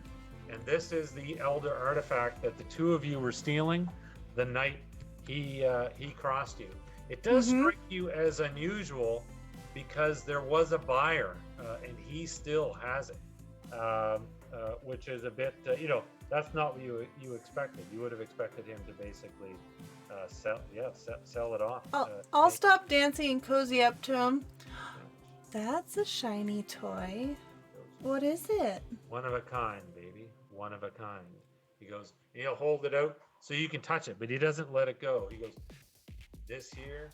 And this is the elder artifact that the two of you were stealing the night he crossed you. It does strike you as unusual because there was a buyer and he still has it, which is a bit, that's not what you expected. You would have expected him to basically sell it off. I'll stop dancing and cozy up to him. That's a shiny toy. What is it? One of a kind, baby. One of a kind. He goes, he'll hold it out so you can touch it, but he doesn't let it go. He goes, this here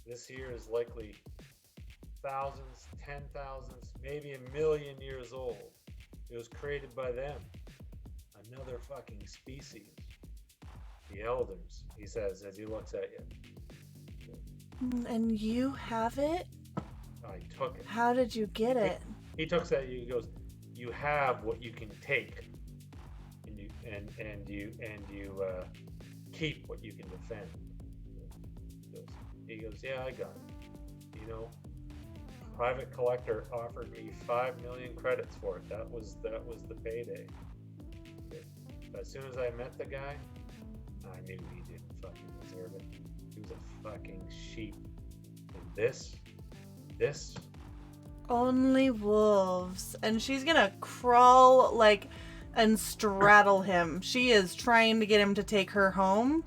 is likely thousands, 10,000s, maybe 1,000,000 years old. It was created by them. Another fucking species. The elders, he says as he looks at you. And you have it? I took it. How did you get it? He looks at you. He goes, "You have what you can take, and you keep what you can defend." He goes, "Yeah, I got it. You know, private collector offered me 5 million credits for it. That was the payday. But as soon as I met the guy, I knew he didn't fucking deserve it. He was a fucking sheep. And this." Only wolves. And she's gonna crawl and straddle him. She is trying to get him to take her home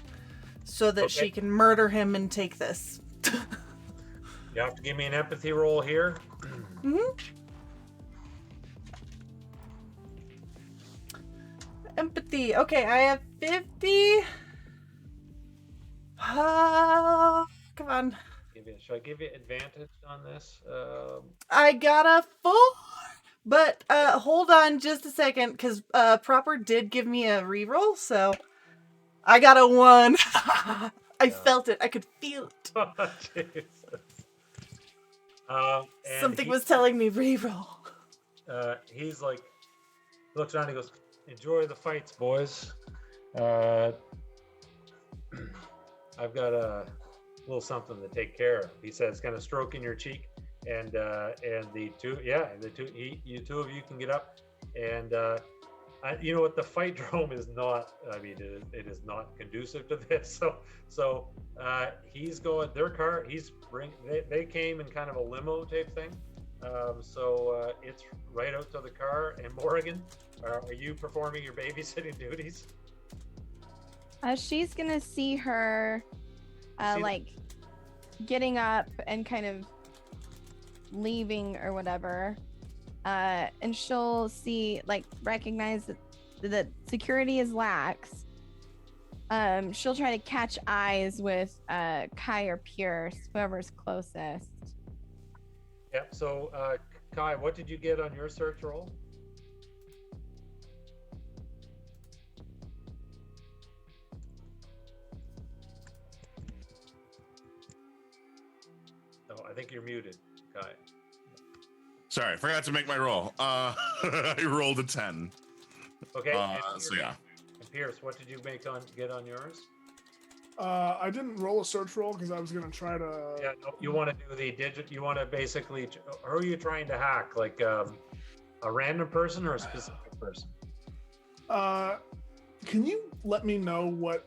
so that she can murder him and take this. You have to give me an empathy roll here. Mm-hmm. Empathy. Okay, I have 50. Come on. Should I give you advantage on this? I got a 4. But hold on just a second, because Proper did give me a reroll, so I got a 1. I felt it. I could feel it. Oh, Jesus. Something was telling me reroll. He's like, looks around and he goes, "Enjoy the fights, boys. I've got a little something to take care of." He says, kind of stroking your cheek, and you two of you can get up, and you know what, the fight drome is not. I mean, it is not conducive to this. So he's going their car. They came in kind of a limo type thing. So it's right out to the car. And Morrigan, are you performing your babysitting duties? She's gonna see her getting up and kind of leaving or whatever, and she'll see, recognize that security is lax. She'll try to catch eyes with Kai or Pierce, whoever's closest. Yeah. So Kai, what did you get on your search roll? Oh, I think you're muted, Kai. Sorry, I forgot to make my roll. I rolled a 10. Okay. So yeah. And Pierce, what did you get on yours? I didn't roll a search roll because I was gonna try to. Yeah, no, you want to do the digit. You want to basically. Who are you trying to hack? Like a random person or a specific person? Can you let me know what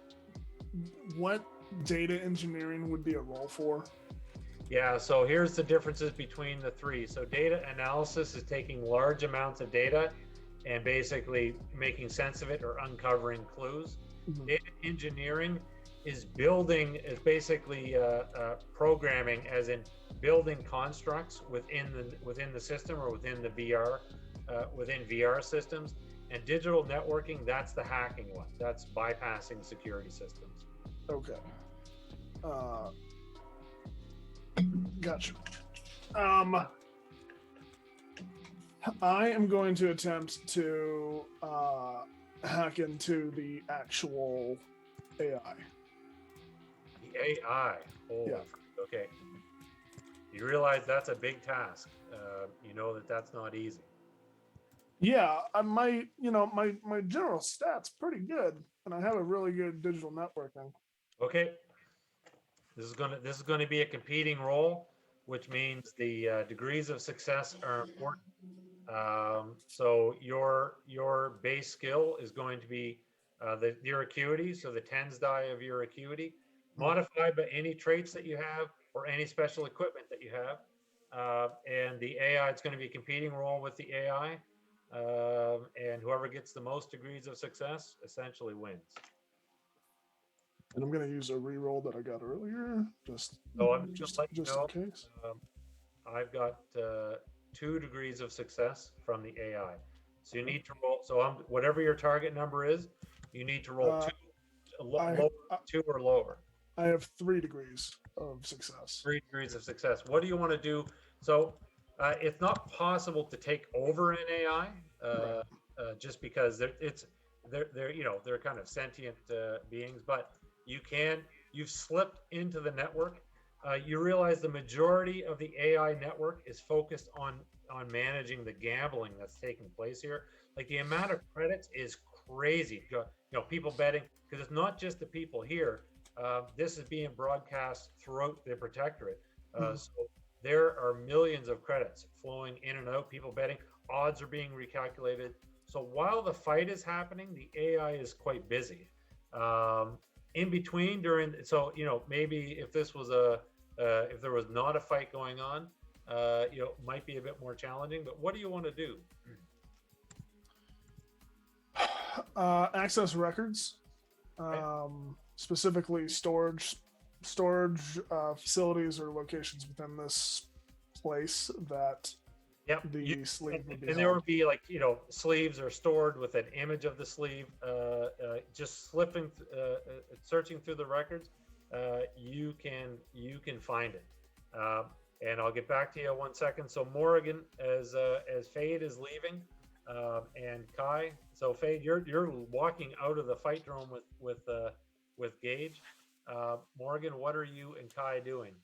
data engineering would be a roll for? Yeah, so here's the differences between the three. So data analysis is taking large amounts of data and basically making sense of it or uncovering clues. Mm-hmm. Data engineering is basically programming, as in building constructs within the system or within the VR systems. And digital networking, that's the hacking one. That's bypassing security systems. Okay. Gotcha. I am going to attempt to hack into the actual AI. The AI. Oh, yeah. Okay. You realize that's a big task. You know that's not easy. Yeah, my general stats pretty good, and I have a really good digital networking. Okay. This is gonna be a competing role, which means the degrees of success are important. So your base skill is going to be your acuity, so the tens die of your acuity, modified by any traits that you have or any special equipment that you have. And the AI, it's going to be a competing role with the AI, and whoever gets the most degrees of success essentially wins. And I'm going to use a reroll that I got earlier, just in case. I've got 2 degrees of success from the AI. So you need to roll. So whatever your target number is, you need to roll 2 or lower. I have 3 degrees of success. 3 degrees of success. What do you want to do? So it's not possible to take over an AI, just because they're kind of sentient beings, but you've slipped into the network. You realize the majority of the AI network is focused on managing the gambling that's taking place here. Like the amount of credits is crazy. People betting, because it's not just the people here. This is being broadcast throughout the Protectorate. So there are millions of credits flowing in and out. People betting, odds are being recalculated. So while the fight is happening, the AI is quite busy. In between, maybe if this was if there was not a fight going on, might be a bit more challenging. But what do you want to do? Access records, specifically storage facilities or locations within this place that the sleeve would be. And there would be sleeves are stored with an image of the sleeve. Just searching through the records, you can find it. And I'll get back to you in 1 second. So Morrigan, as Fade is leaving, and Kai. So Fade, you're walking out of the fight drone with Gage. Morgan, what are you and Kai doing?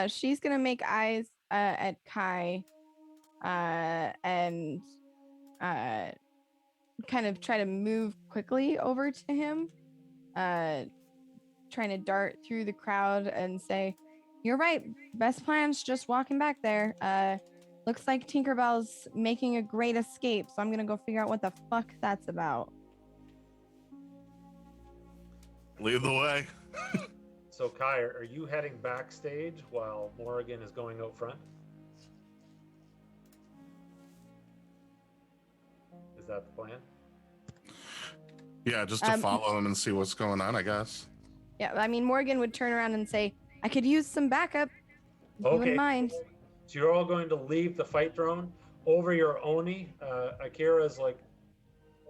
She's gonna make eyes at Kai, and kind of try to move quickly over to him, trying to dart through the crowd and say, "You're right. Best plan's just walking back there. Looks like Tinkerbell's making a great escape, so I'm gonna go figure out what the fuck that's about." Lead the way. So Kai, are you heading backstage while Morrigan is going out front? Is that the plan? Yeah, just to follow him and see what's going on, I guess. Yeah, I mean, Morgan would turn around and say, "I could use some backup. If you wouldn't mind." So you're all going to leave the fight drone over your Oni. Akira's like,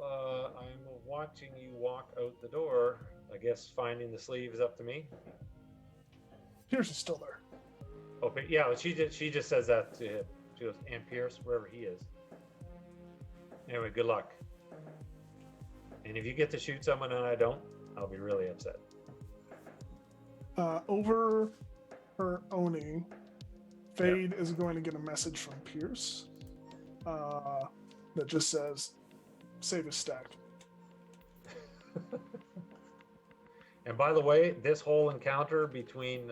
I'm watching you walk out the door. I guess finding the sleeve is up to me. Pierce is still there. Okay, yeah, she just says that to him. She goes, and Pierce, wherever he is. Anyway, good luck. And if you get to shoot someone and I don't, I'll be really upset. Over her Oni, Fade is going to get a message from Pierce that just says, "Save his stack." And by the way, this whole encounter between,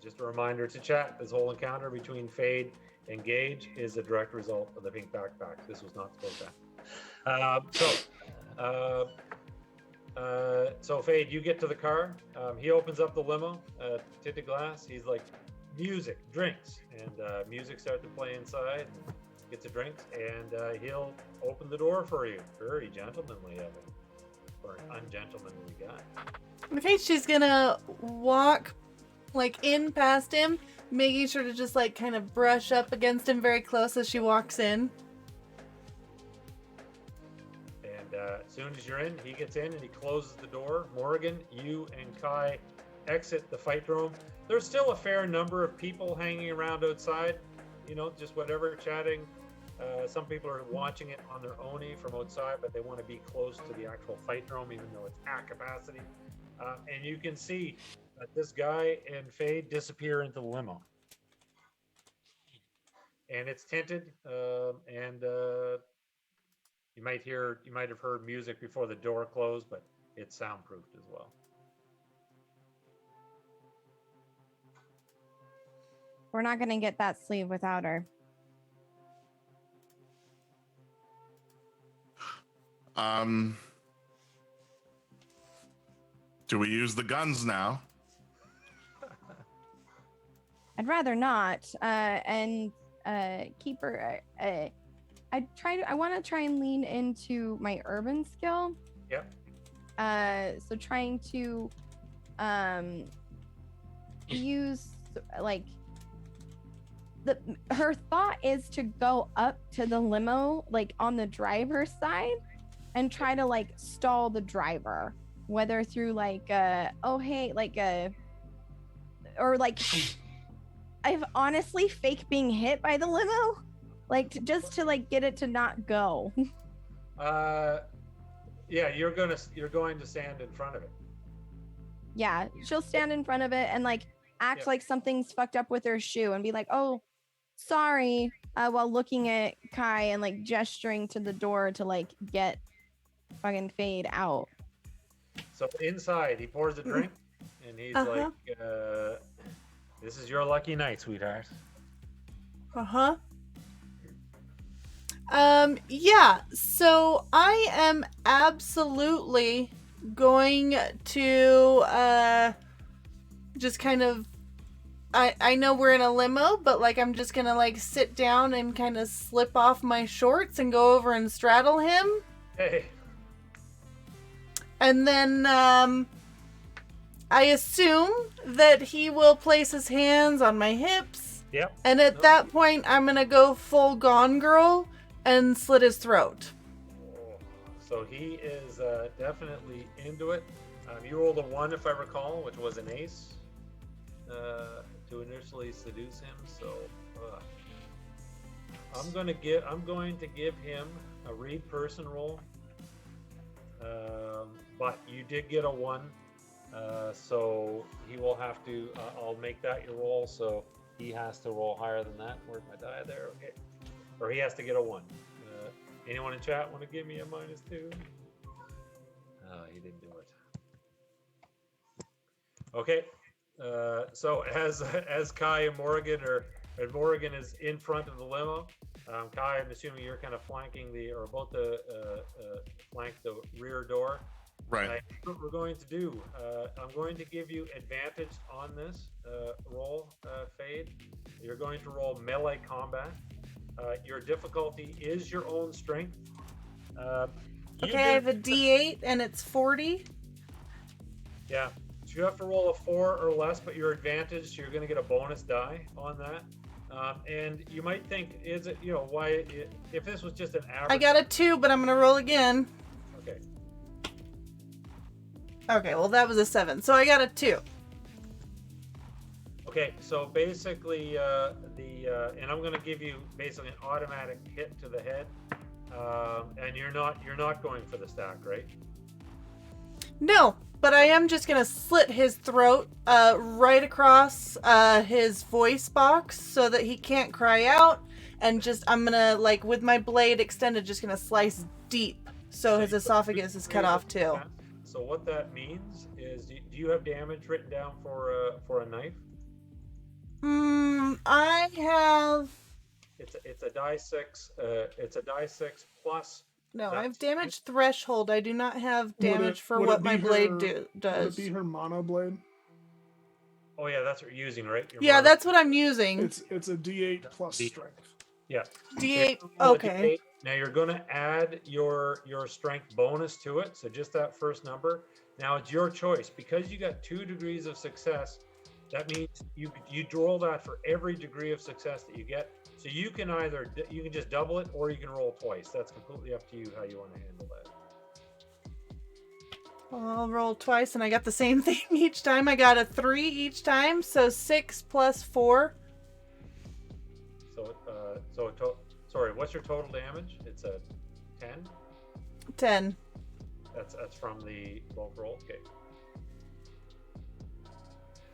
just a reminder to chat, this whole encounter between Fade and Gage is a direct result of the pink backpack. This was not supposed to happen. So Fade, you get to the car. He opens up the limo, tinted glass. He's like, music, drinks, and music starts to play inside. And gets a drink, and he'll open the door for you. Very gentlemanly of him, or an ungentlemanly guy. Okay, she's gonna walk in past him, making sure to just kind of brush up against him very close as she walks in. And as soon as you're in, he gets in and he closes the door. Morgan, you and Kai exit the fight room. There's still a fair number of people hanging around outside, just whatever, chatting. Some people are watching it on their Oni from outside, but they want to be close to the actual fight room, even though it's at capacity. And you can see that this guy and Fade disappear into the limo. And it's tinted, and you might have heard music before the door closed, but it's soundproofed as well. We're not gonna get that sleeve without her. Do we use the guns now? I'd rather not. And keep her. I want to try and lean into my urban skill. Yep. So trying to use her thought is to go up to the limo on the driver's side and try to stall the driver, whether through I've honestly fake being hit by the limo, just to get it to not go. Yeah, you're going to stand in front of it. Yeah, she'll stand in front of it and like act like something's fucked up with her shoe and be like, "Oh, sorry," while looking at Kai and like gesturing to the door to like get fucking Fade out. So inside, he pours a drink, and he's like, "This is your lucky night, sweetheart." Yeah, so I am absolutely going to just kind of I know we're in a limo, but like I'm just gonna like sit down and kind of slip off my shorts and go over and straddle him. Hey. And then I assume that he will place his hands on my hips. Yep. And at that point I'm gonna go full Gone Girl and slit his throat. So he is definitely into it. You rolled a 1, if I recall, which was an ace to initially seduce him. So I'm going to give him a read person roll. But you did get a 1, so he will have to. I'll make that your roll. So he has to roll higher than that. Where's my die there? Okay. Or he has to get a 1. Anyone in chat want to give me a -2? Oh, he didn't do it. Okay. So as Kai and Morrigan Morrigan is in front of the limo, Kai, I'm assuming you're kind of flanking or about to flank the rear door. Right. What we're going to do, I'm going to give you advantage on this roll, Fade. You're going to roll melee combat. Your difficulty is your own strength. Okay, I have a D8 and it's 40. Yeah, so you have to roll a 4 or less, but your advantage, you're going to get a bonus die on that. And you might think, is it, why, if this was just an average. I got a 2, but I'm going to roll again. Okay. Okay, well that was a 7, so I got a 2. Okay, so basically, and I'm going to give you basically an automatic hit to the head, and you're not going for the stack, right? No, but I am just gonna slit his throat, right across his voice box, so that he can't cry out, and I'm gonna like with my blade extended, just gonna slice deep, so his esophagus is cut off too. So what that means is, do you have damage written down for a knife? I have. It's a die 6. It's a die 6 plus. No, I have damage threshold. I do not have damage for what my blade does. Would it be her mono blade? Oh yeah, that's what you're using, right? Yeah, that's what I'm using. It's a D8 plus strength. Yeah. D8. So okay. D8. Now you're going to add your strength bonus to it. So just that first number. Now it's your choice, because you got 2 degrees of success. That means you roll that for every degree of success that you get. So you can just double it, or you can roll twice. That's completely up to you how you want to handle that. Well, I'll roll twice, and I got the same thing each time. I got a 3 each time, so 6 plus 4. Sorry, what's your total damage? It's a 10? 10. That's from the both roll. Okay.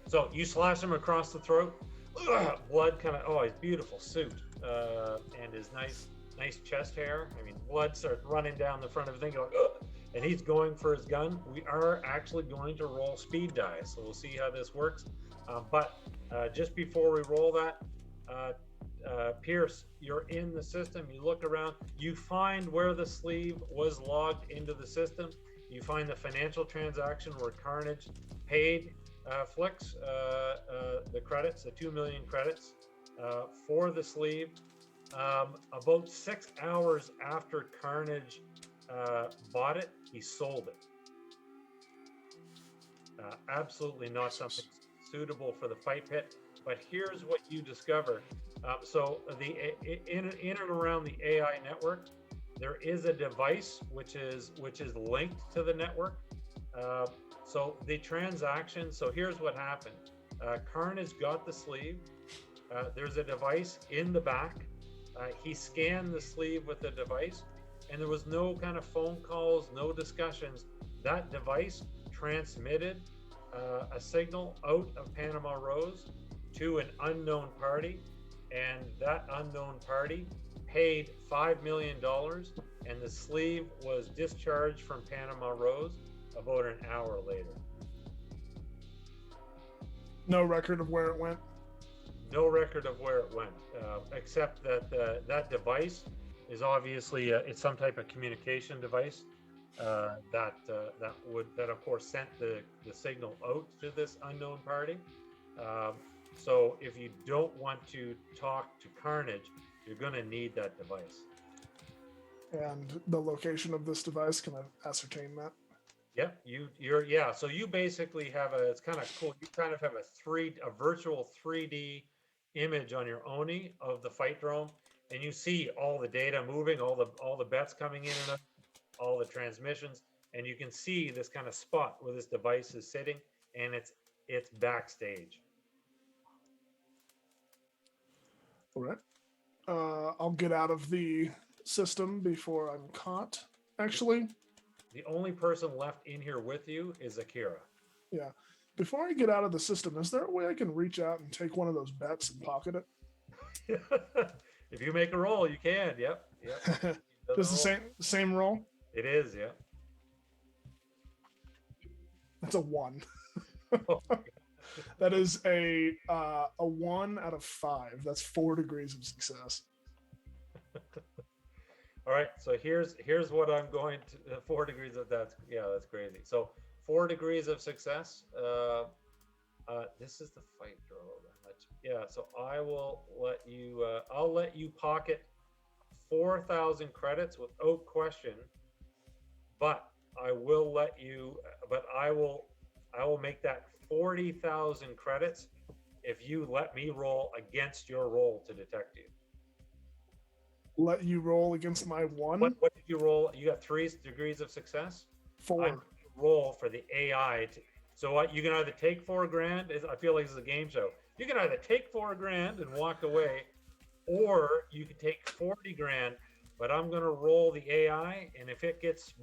So you slash him across the throat. Ugh, blood kind of, his beautiful suit and his nice chest hair. I mean, blood starts running down the front of the thing, and he's going for his gun. We are actually going to roll speed dice, so we'll see how this works. But just before we roll that, Pierce, you're in the system. You look around. You find where the sleeve was logged into the system. You find the financial transaction where Carnage paid Flix the credits, the 2 million credits for the sleeve. About 6 hours after Carnage bought it, he sold it. Absolutely not something suitable for the fight pit. But here's what you discover. So in and around the AI network, there is a device which is linked to the network. So the transaction. So here's what happened. Carnage got the sleeve. There's a device in the back. He scanned the sleeve with the device. and there was no kind of phone calls, no discussions. That device transmitted a signal out of Panama Rose to an unknown party, and that unknown party paid $5 million, and the sleeve was discharged from Panama Rose about an hour later. No record of where it went. No record of where it went, except that that device is obviously it's some type of communication device that of course sent the signal out to this unknown party. So if you don't want to talk to Carnage, you're going to need that device. And the location of this device, can I ascertain that? Yep, you're so you basically have it's kind of cool. You kind of have a virtual 3D image on your Oni of the fight drone, and you see all the data moving, all the bets coming in and out, all the transmissions, and you can see this kind of spot where this device is sitting, and it's backstage. All right. I'll get out of the system before I'm caught. Actually, The only person left in here with you is Akira. yeah. Before I get out of the system, is there a way I can reach out and take one of those bets and pocket it? If you make a roll, you can. Yep. Just the same roll? It is, yeah. That's a 1. That is a 1 out of 5. That's 4 degrees of success. All right, so here's what I'm going to 4 degrees of that's crazy. So 4 degrees of success. This is the fight draw. Yeah, so I will let you. I'll let you pocket 4,000 credits without question, but I will let you. But I will make that 40,000 credits if you let me roll against your roll to detect you. Let you roll against my 1? What did you roll? You got 3 degrees of success. 4. Roll for the AI. So what you can either take 4 grand. I feel like this is a game show. You can either take 4 grand and walk away, or you can take 40 grand. But I'm gonna roll the AI, and if it gets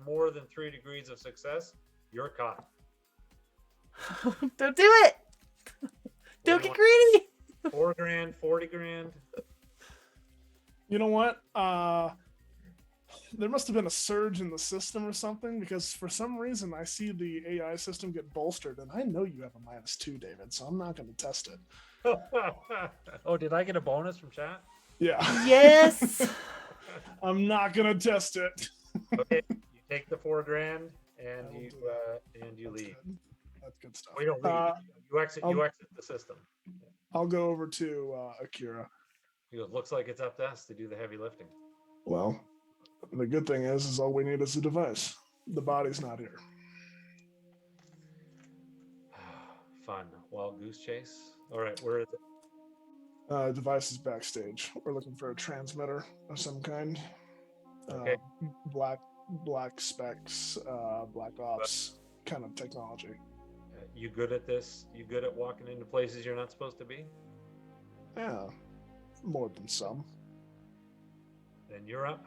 more than 3 degrees of success, you're caught. Don't do it. Don't get greedy. 4 grand, 40 grand. You know what? There must have been a surge in the system or something, because for some reason I see the AI system get bolstered, and I know you have a -2, David, so I'm not going to test it. Oh, did I get a bonus from chat? Yeah. Yes. I'm not going to test it. Okay, you take the 4 grand and I will you do that. and you leave. That's good stuff. We don't leave. You exit the system. I'll go over to Akira. He goes, looks like it's up to us to do the heavy lifting. Well, the good thing is all we need is a device. The body's not here. Fun. Wild goose chase. All right, where is it? Device is backstage. We're looking for a transmitter of some kind. Okay. Black specs, black ops kind of technology. You good at this? You good at walking into places you're not supposed to be? Yeah, more than some. Then you're up.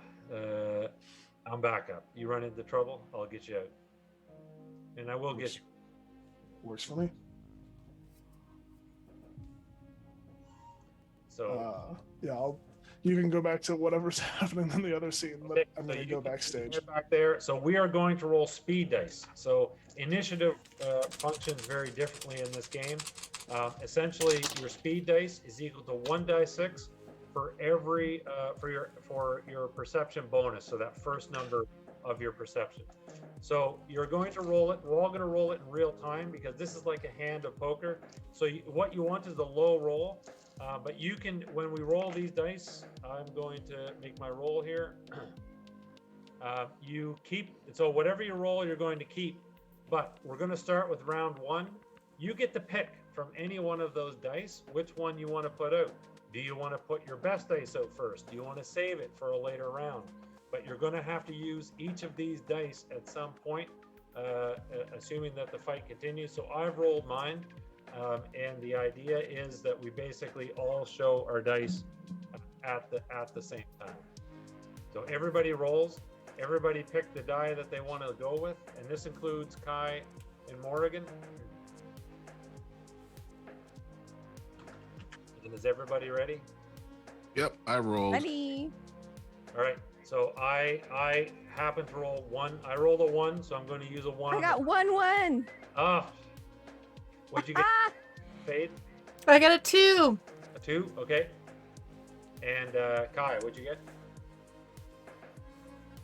I'm back up. You run into trouble, I'll get you out. And I will get you. Works for me. So yeah, you can go back to whatever's happening in the other scene, but okay, I'm going to go backstage. Back there. So we are going to roll speed dice. So initiative functions very differently in this game. Essentially, your speed dice is equal to 1d6 for every for your perception bonus. So that first number of your perception. So you're going to roll it. We're all going to roll it in real time because this is like a hand of poker. So what you want is the low roll. But you can, when we roll these dice, I'm going to make my roll here. You keep, so whatever you roll, you're going to keep. But we're going to start with round 1. You get to pick from any one of those dice which one you want to put out. Do you want to put your best dice out first? Do you want to save it for a later round? But you're going to have to use each of these dice at some point, assuming that the fight continues. So I've rolled mine. And the idea is that we basically all show our dice at the same time. So everybody rolls. Everybody pick the die that they want to go with, and this includes Kai and Morrigan. And is everybody ready? Yep, I rolled. Ready? All right. So I happen to roll one. I rolled a 1, so I'm going to use a 1. I got 1-1. Ah. What'd you get? Fade? I got a 2. A 2? Okay. And Kai, what'd you get?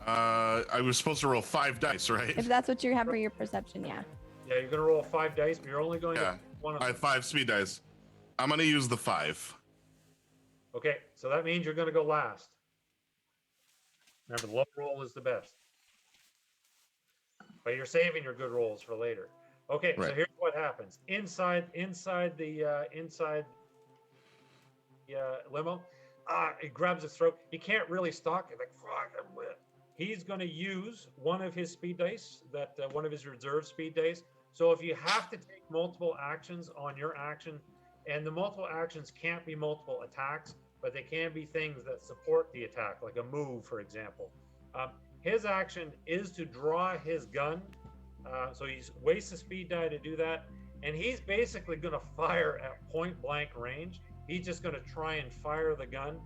I was supposed to roll 5 dice, right? If that's what you have for your perception, yeah. Yeah, you're going to roll 5 dice, but you're only going Yeah. to one of I them. have 5 speed dice. I'm gonna use the 5. Okay, so that means you're going to go last. Remember, the low roll is the best. But you're saving your good rolls for later. Okay, so Right. here's what happens. Inside the limo, it grabs his throat. He can't really stalk. He's like, fuck, I'm wet. He's going to use one of his speed dice, one of his reserve speed dice. So if you have to take multiple actions on your action, and the multiple actions can't be multiple attacks, but they can be things that support the attack, like a move, for example. His action is to draw his gun. So he wastes a speed die to do that. And he's basically going to fire at point blank range. He's just going to try and fire the gun.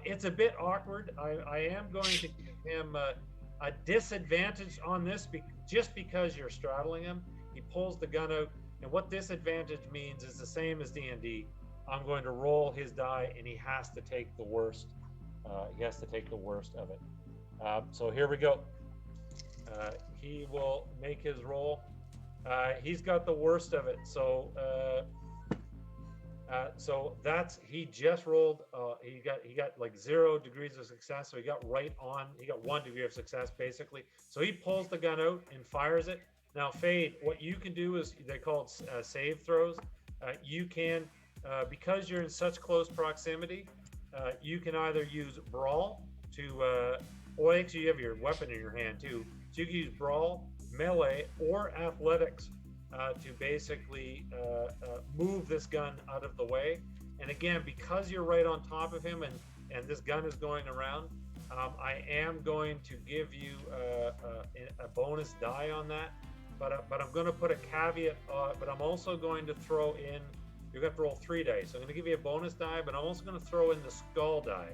It's a bit awkward. I am going to give him a disadvantage on this just because you're straddling him. He pulls the gun out. And what disadvantage means is the same as D&D. I'm going to roll his die, and he has to take the worst. He has to take the worst of it. So here we go. He will make his roll. He's got the worst of it. So he just rolled. He got like 0 degrees of success. So he got right on. He got 1 degree of success basically. So he pulls the gun out and fires it. Now, Fade, what you can do is they call it save throws. You can, because you're in such close proximity, you can either use Brawl to, or actually you have your weapon in your hand too. So you can use Brawl, Melee, or Athletics to basically move this gun out of the way. And again, because you're right on top of him and this gun is going around, I am going to give you a bonus die on that. But I'm going to put a caveat, but I'm also going to throw in, you're going to roll 3 dice. So I'm going to give you a bonus die, but I'm also going to throw in the skull die.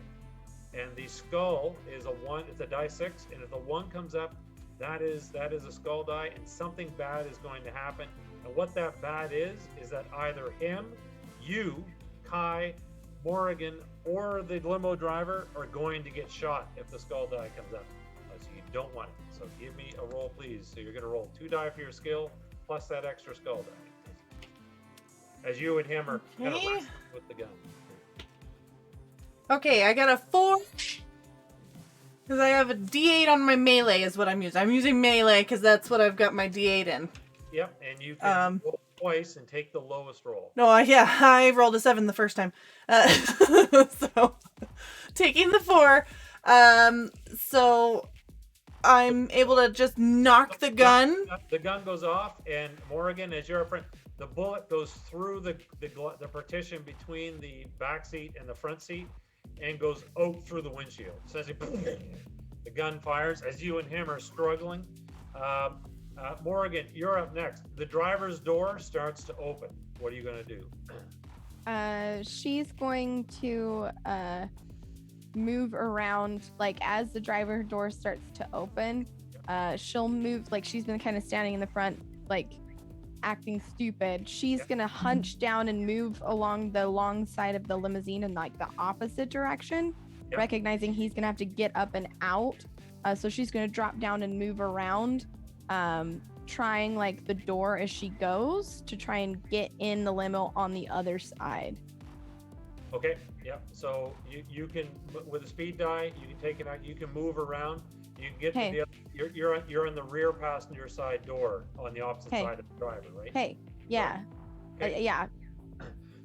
And the skull is a 1, it's a die 6, and if the 1 comes up, that is a skull die, and something bad is going to happen. And what that bad is that either him, you, Kai, Morrigan, or the limo driver are going to get shot if the skull die comes up. So you don't want it. So give me a roll, please. So you're going to roll 2 die for your skill, plus that extra skull die. As you and him are kind of wrestling with the gun. Okay, I got a 4. Because I have a D8 on my melee is what I'm using. I'm using melee because that's what I've got my D8 in. Yep, and you can roll twice and take the lowest roll. No, I rolled a 7 the first time. So, taking the 4. So, I'm able to just knock the gun. The gun goes off, and Morrigan, as your friend, the bullet goes through the partition between the back seat and the front seat, and goes out through the windshield. So as the gun fires, as you and him are struggling. Morrigan, you're up next. The driver's door starts to open. What are you going to do? She's going to move around, like as the driver door starts to open. She'll move, like she's been kind of standing in the front, like acting stupid. She's gonna hunch down and move along the long side of the limousine in like the opposite direction, recognizing he's gonna have to get up and out. So she's gonna drop down and move around, trying like the door as she goes to try and get in the limo on the other side. Okay. Yep. So you can, with a speed die, you can take it out. You can move around. You can get to the other, you're in the rear passenger side door on the opposite side of the driver, right? Yeah. Yeah.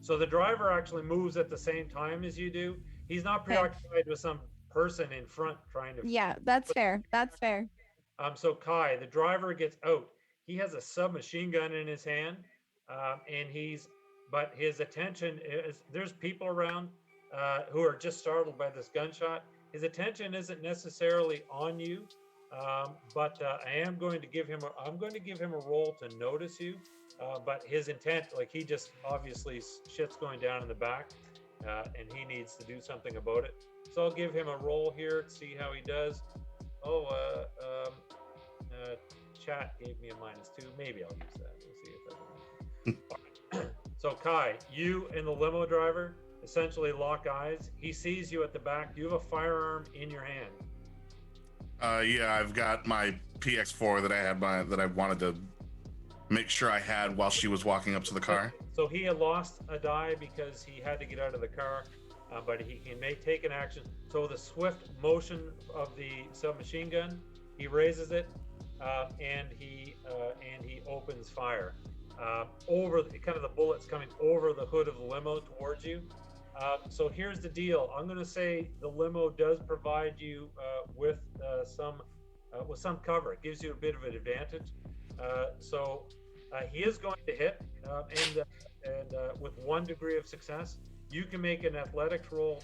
So the driver actually moves at the same time as you do. He's not preoccupied with some person in front trying to. Yeah, that's fair. That's fair. So Kai, the driver gets out. He has a submachine gun in his hand, but his attention is, there's people around who are just startled by this gunshot. His attention isn't necessarily on you, but I am going to give him. I'm going to give him a roll to notice you. But his intent, like he just obviously shit's going down in the back, and he needs to do something about it. So I'll give him a roll here to see how he does. Oh, chat gave me a -2. Maybe I'll use that. We'll see if that. So Kai, you and the limo driver essentially lock eyes. He sees you at the back. You have a firearm in your hand. Yeah, I've got my PX4 that I wanted to make sure I had while she was walking up to the car. So he had lost a die because he had to get out of the car, but he may take an action. So the swift motion of the submachine gun, he raises it, and he opens fire over kind of the bullets coming over the hood of the limo towards you. So here's the deal. I'm going to say the limo does provide you with some cover. It gives you a bit of an advantage. So he is going to hit, and with 1 degree of success, you can make an athletics roll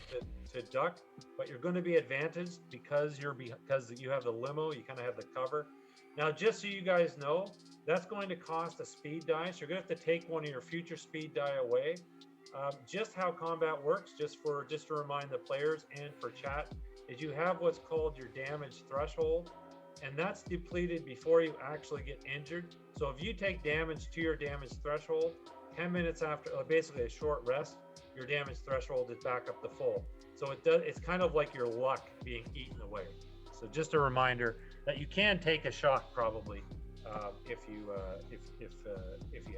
to duck, but you're going to be advantaged because you have the limo. You kind of have the cover. Now, just so you guys know, that's going to cost a speed die. So you're going to have to take one of your future speed die away. Just how combat works, just to remind the players and for chat, is you have what's called your damage threshold, and that's depleted before you actually get injured. So if you take damage to your damage threshold, 10 minutes after, basically a short rest, your damage threshold is back up to full. So it's kind of like your luck being eaten away. So just a reminder that you can take a shot probably if you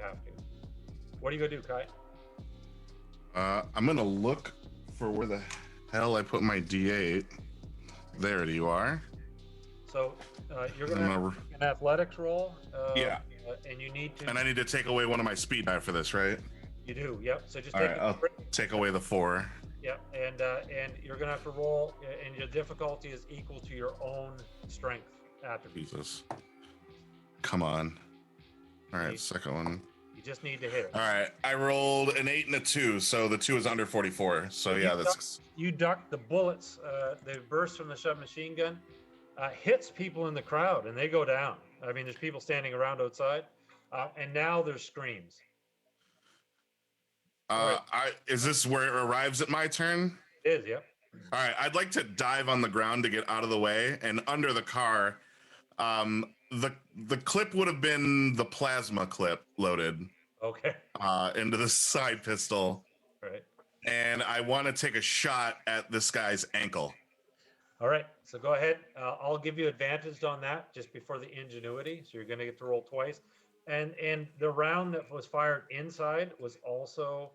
have to. What are you gonna do, Kai? I'm gonna look for where the hell I put my D8. There you are. So you're gonna have an athletics roll. Yeah. And you need to. And I need to take away one of my speed die for this, right? You do. Yep. So just All take. right, I'll take away the 4. Yep. And you're gonna have to roll, and your difficulty is equal to your own strength attribute. Jesus. Come on. All right, second one. You just need to hit it. All right, I rolled an 8 and a 2, so the 2 is under 44. So yeah, that's. You duck the bullets. They burst from the submachine gun, hits people in the crowd, and they go down. I mean, there's people standing around outside, and now there's screams. Is this where it arrives at my turn? It is. Yep. All right, I'd like to dive on the ground to get out of the way, and under the car, the clip would have been the plasma clip loaded. Okay. Into the side pistol. Right. And I want to take a shot at this guy's ankle. All right. So go ahead. I'll give you advantage on that just before the ingenuity. So you're going to get to roll twice. And the round that was fired inside was also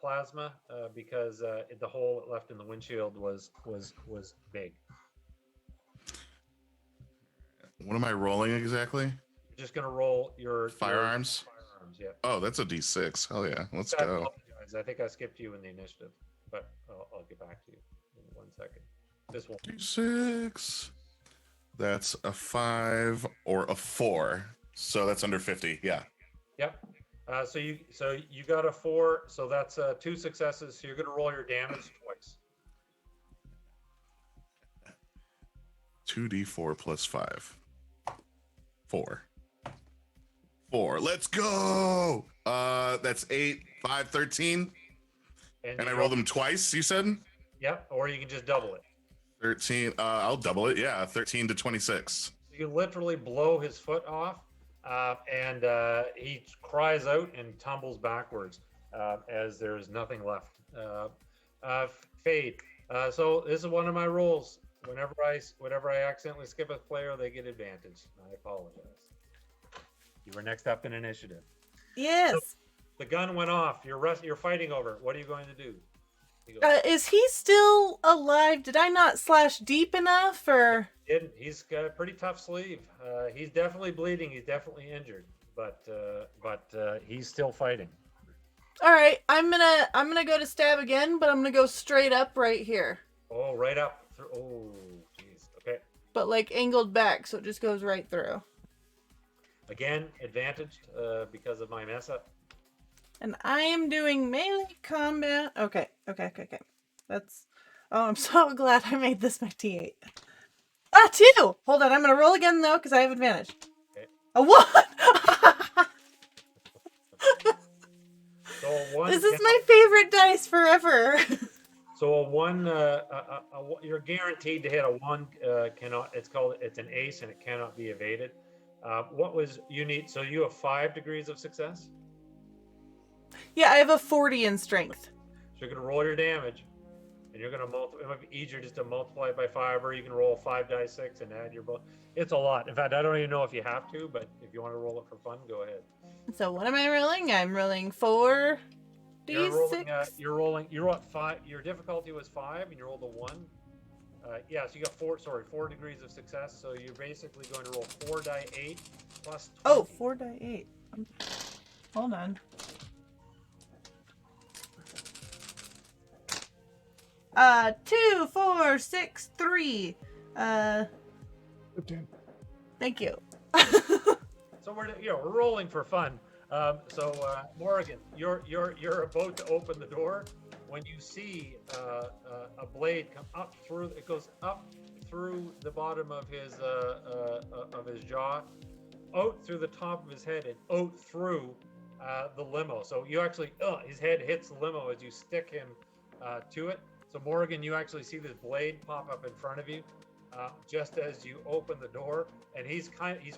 plasma because the hole it left in the windshield was big. What am I rolling exactly? You're just going to roll your firearms. Yeah. Oh, that's a D6. Hell yeah. Let's go. Apologize. I think I skipped you in the initiative, but I'll get back to you in 1 second. This one. D6. That's a 5 or a 4. So that's under 50. Yeah. Yep. So you got a 4. So that's 2 successes. So you're going to roll your damage twice. 2d4 plus 5. 4. Let's go. That's 8, 5, 13. And I rolled them twice, you said? Yep. Or you can just double it. 13. I'll double it. Yeah. 13 to 26. You literally blow his foot off, and he cries out and tumbles backwards as there's nothing left. Fade. So this is one of my rules. Whenever I accidentally skip a player, they get advantage. I apologize. You were next up in initiative. Yes. So the gun went off. You're fighting over it. What are you going to do? Is he still alive? Did I not slash deep enough, or? He's got a pretty tough sleeve. He's definitely bleeding. He's definitely injured, but he's still fighting. All right, I'm gonna go to stab again, but I'm gonna go straight up right here. Oh, right up. Oh, jeez. Okay. But like angled back, so it just goes right through. Again, advantaged because of my mess up. And I am doing melee combat. Okay. That's Oh, I'm so glad I made this my T8. Ah, 2! Hold on, I'm gonna roll again though, because I have advantage. Okay. A 1! So a 1 This is cannot- my favorite dice forever. So a 1, you're guaranteed to hit a 1. Cannot. It's an ace and it cannot be evaded. What was you need? So you have 5 degrees of success. Yeah, I have a 40 in strength. So you're gonna roll your damage, and you're gonna multiply. It might be easier just to multiply it by 5, or you can roll 5 die 6 and add your bonus. It's a lot. In fact, I don't even know if you have to, but if you want to roll it for fun, go ahead. So what am I rolling? I'm rolling 4 You're rolling. D6. You roll at 5. Your difficulty was 5, and you rolled a 1. Yeah, so you got 4 degrees of success. So you're basically going to roll 4 die 8 plus 20. Oh, 4 die 8. Hold on. 2, 4, 6, 3. 15. Thank you. So we're rolling for fun. Morgan, you're about to open the door when you see a blade come up through. It goes up through the bottom of his jaw, out through the top of his head, and out through the limo. So you actually, his head hits the limo as you stick him to it. So Morgan, you actually see this blade pop up in front of you just as you open the door, and he's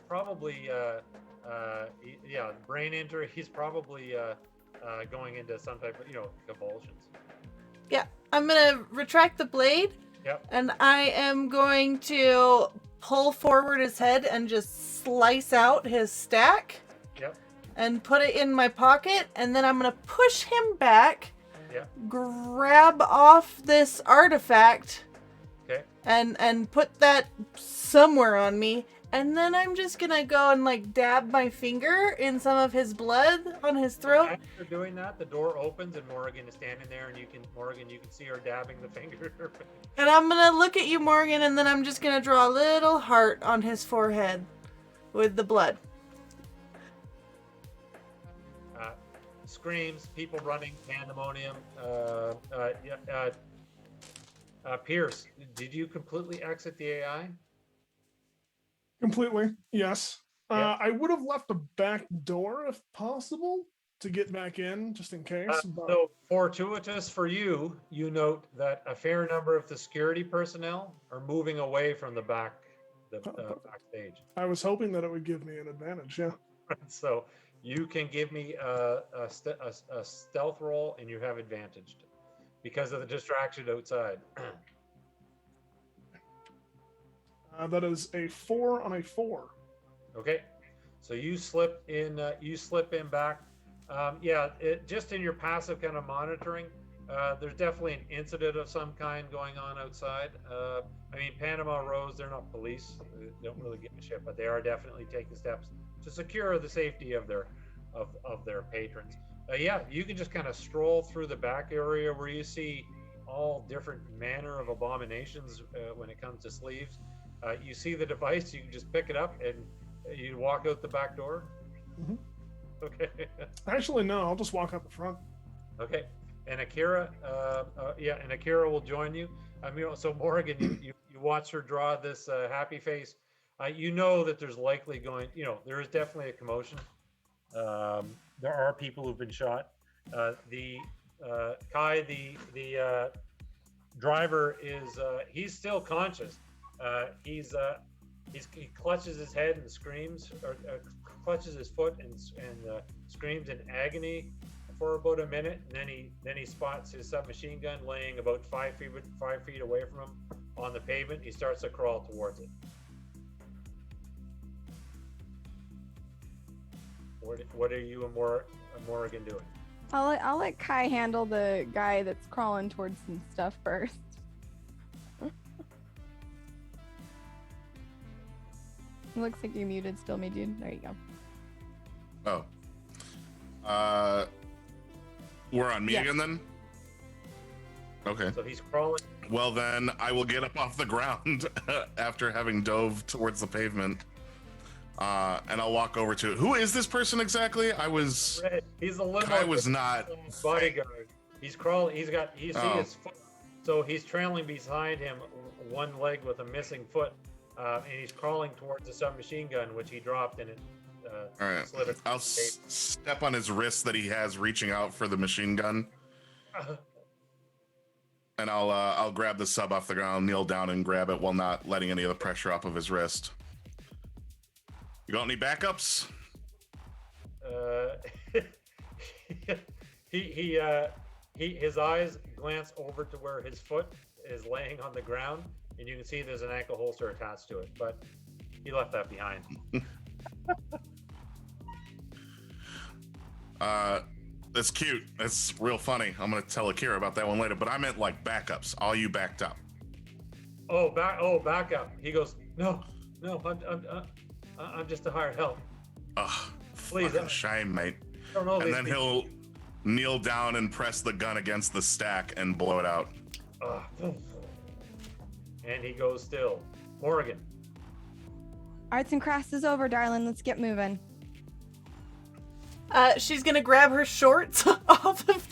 probably brain injury. He's probably going into some type of convulsions. Yeah, I'm gonna retract the blade. Yep. And I am going to pull forward his head and just slice out his stack. Yep. And put it in my pocket, and then I'm gonna push him back. Yep. Grab off this artifact. Okay. And put that somewhere on me. And then I'm just gonna go and dab my finger in some of his blood on his throat. After doing that, the door opens and Morgan is standing there, and you can see her dabbing the finger. And I'm gonna look at you, Morgan, and then I'm just gonna draw a little heart on his forehead with the blood. Screams, people running, pandemonium. Pierce, did you completely exit the AI? Completely, yes. Yeah. I would have left a back door if possible to get back in, just in case. But So fortuitous for you, you note that a fair number of the security personnel are moving away from the backstage. I was hoping that it would give me an advantage. Yeah. So you can give me a stealth roll, and you have advantage because of the distraction outside. That is a 4 on a 4. Okay, so you slip in back. Just in your passive kind of monitoring, there's definitely an incident of some kind going on outside. Panama Rose, they're not police, they don't really give a shit, but they are definitely taking steps to secure the safety of their patrons. You can just kind of stroll through the back area where you see all different manner of abominations when it comes to sleeves. You see the device, you can just pick it up and you walk out the back door. Mm-hmm. Okay. Actually, no, I'll just walk out the front. Okay. And Akira, will join you. So Morgan, you watch her draw this happy face. You know that there's likely there is definitely a commotion. There are people who've been shot. Kai, the driver he's still conscious. He clutches his head and screams, or clutches his foot and screams in agony for about a minute, and then he spots his submachine gun laying about 5 feet away from him on the pavement. He starts to crawl towards it. What are you and Morgan doing? I'll let Kai handle the guy that's crawling towards some stuff first. It looks like you're muted still, me dude. There you go. Oh. We're on me Yeah. again then? Okay. So he's crawling. Well then, I will get up off the ground after having dove towards the pavement. And I'll walk over to it. Who is this person exactly? He's a limo. Kai was not. bodyguard. He's crawling. You see his foot. So he's trailing behind him, one leg with a missing foot, and he's crawling towards the submachine gun, which he dropped, and it All right. slid. I'll step on his wrist that he has reaching out for the machine gun, and I'll grab the sub off the ground, kneel down and grab it while not letting any of the pressure off of his wrist. You got any backups? His eyes glance over to where his foot is laying on the ground, and you can see there's an ankle holster attached to it, but he left that behind. That's cute. That's real funny. I'm gonna tell Akira about that one later. But I meant like backups. All you backed up. Back up. He goes, no, I'm just a hired help. Ugh, Please, fucking shame, mate. I don't know And these then people. he'll kneel down and press the gun against the stack and blow it out. And he goes still. Morgan. Arts and crafts is over, darling. Let's get moving. She's gonna grab her shorts off of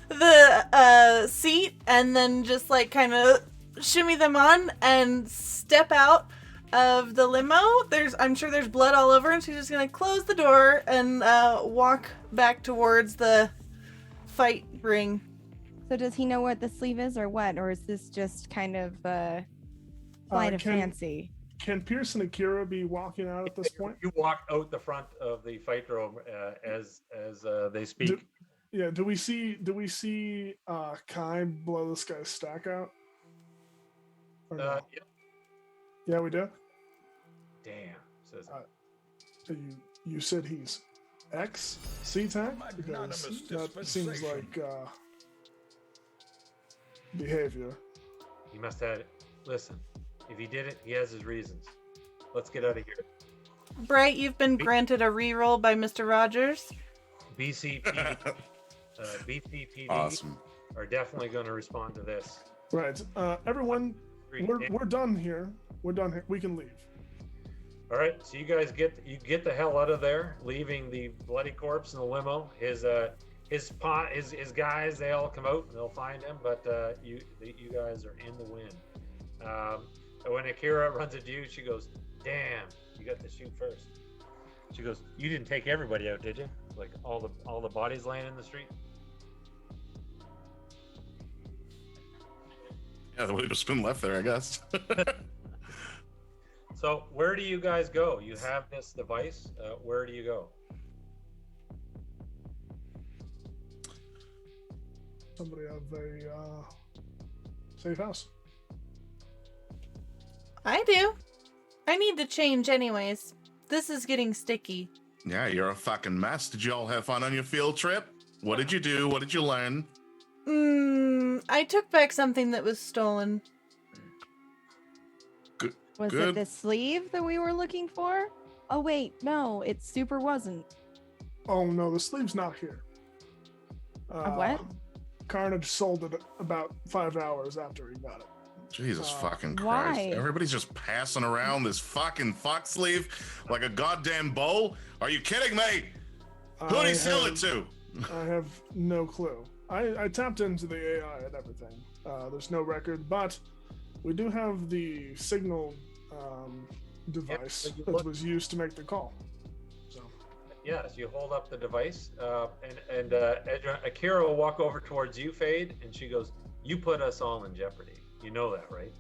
the seat and then just like kind of shimmy them on and step out of the limo. I'm sure there's blood all over, and she's just gonna close the door and walk back towards the fight ring. So does he know what the sleeve is or what? Or is this just kind of flight of fancy? Can Pierce and Akira be walking out at this point? You walk out the front of the fight room as they speak. Do we see Kai blow this guy's stack out? Or no? Yeah, we do. Damn. Says You said he's X C-Tac? Because that seems like behavior. he must have. Listen, if he did it, he has his reasons. Let's get out of here. Bright, you've been granted a reroll by Mr. Rogers. BCPD, BCPD Awesome. are definitely going to respond to this. Right. Everyone, we're done here. We're done here. We can leave. All right, so you guys get the hell out of there, leaving the bloody corpse in the limo. His guys, they all come out and they'll find him, but you guys are in the wind. And when Akira runs into you, she goes, "Damn, you got to shoot first." She goes, "You didn't take everybody out, did you? Like all the bodies laying in the street?" Yeah, there would have just been left there, I guess. So where do you guys go? You have this device. Where do you go? Somebody have a safe house. I do. I need to change anyways. This is getting sticky. Yeah, you're a fucking mess. Did you all have fun on your field trip? What did you do? What did you learn? I took back something that was stolen. Was Good. it the sleeve that we were looking for? Oh wait, no, it super wasn't. Oh no, the sleeve's not here. What? Carnage sold it about 5 hours after he got it. Jesus fucking Christ. why? Everybody's just passing around this fucking fuck sleeve like a goddamn bowl? Are you kidding me? Who did he sell it to? I have no clue. I tapped into the AI and everything. There's no record, but we do have the signal device so you that look- was used to make the call. So Yes, you hold up the device, and Akira will walk over towards you, Fade, and she goes, "You put us all in jeopardy. You know that, right?"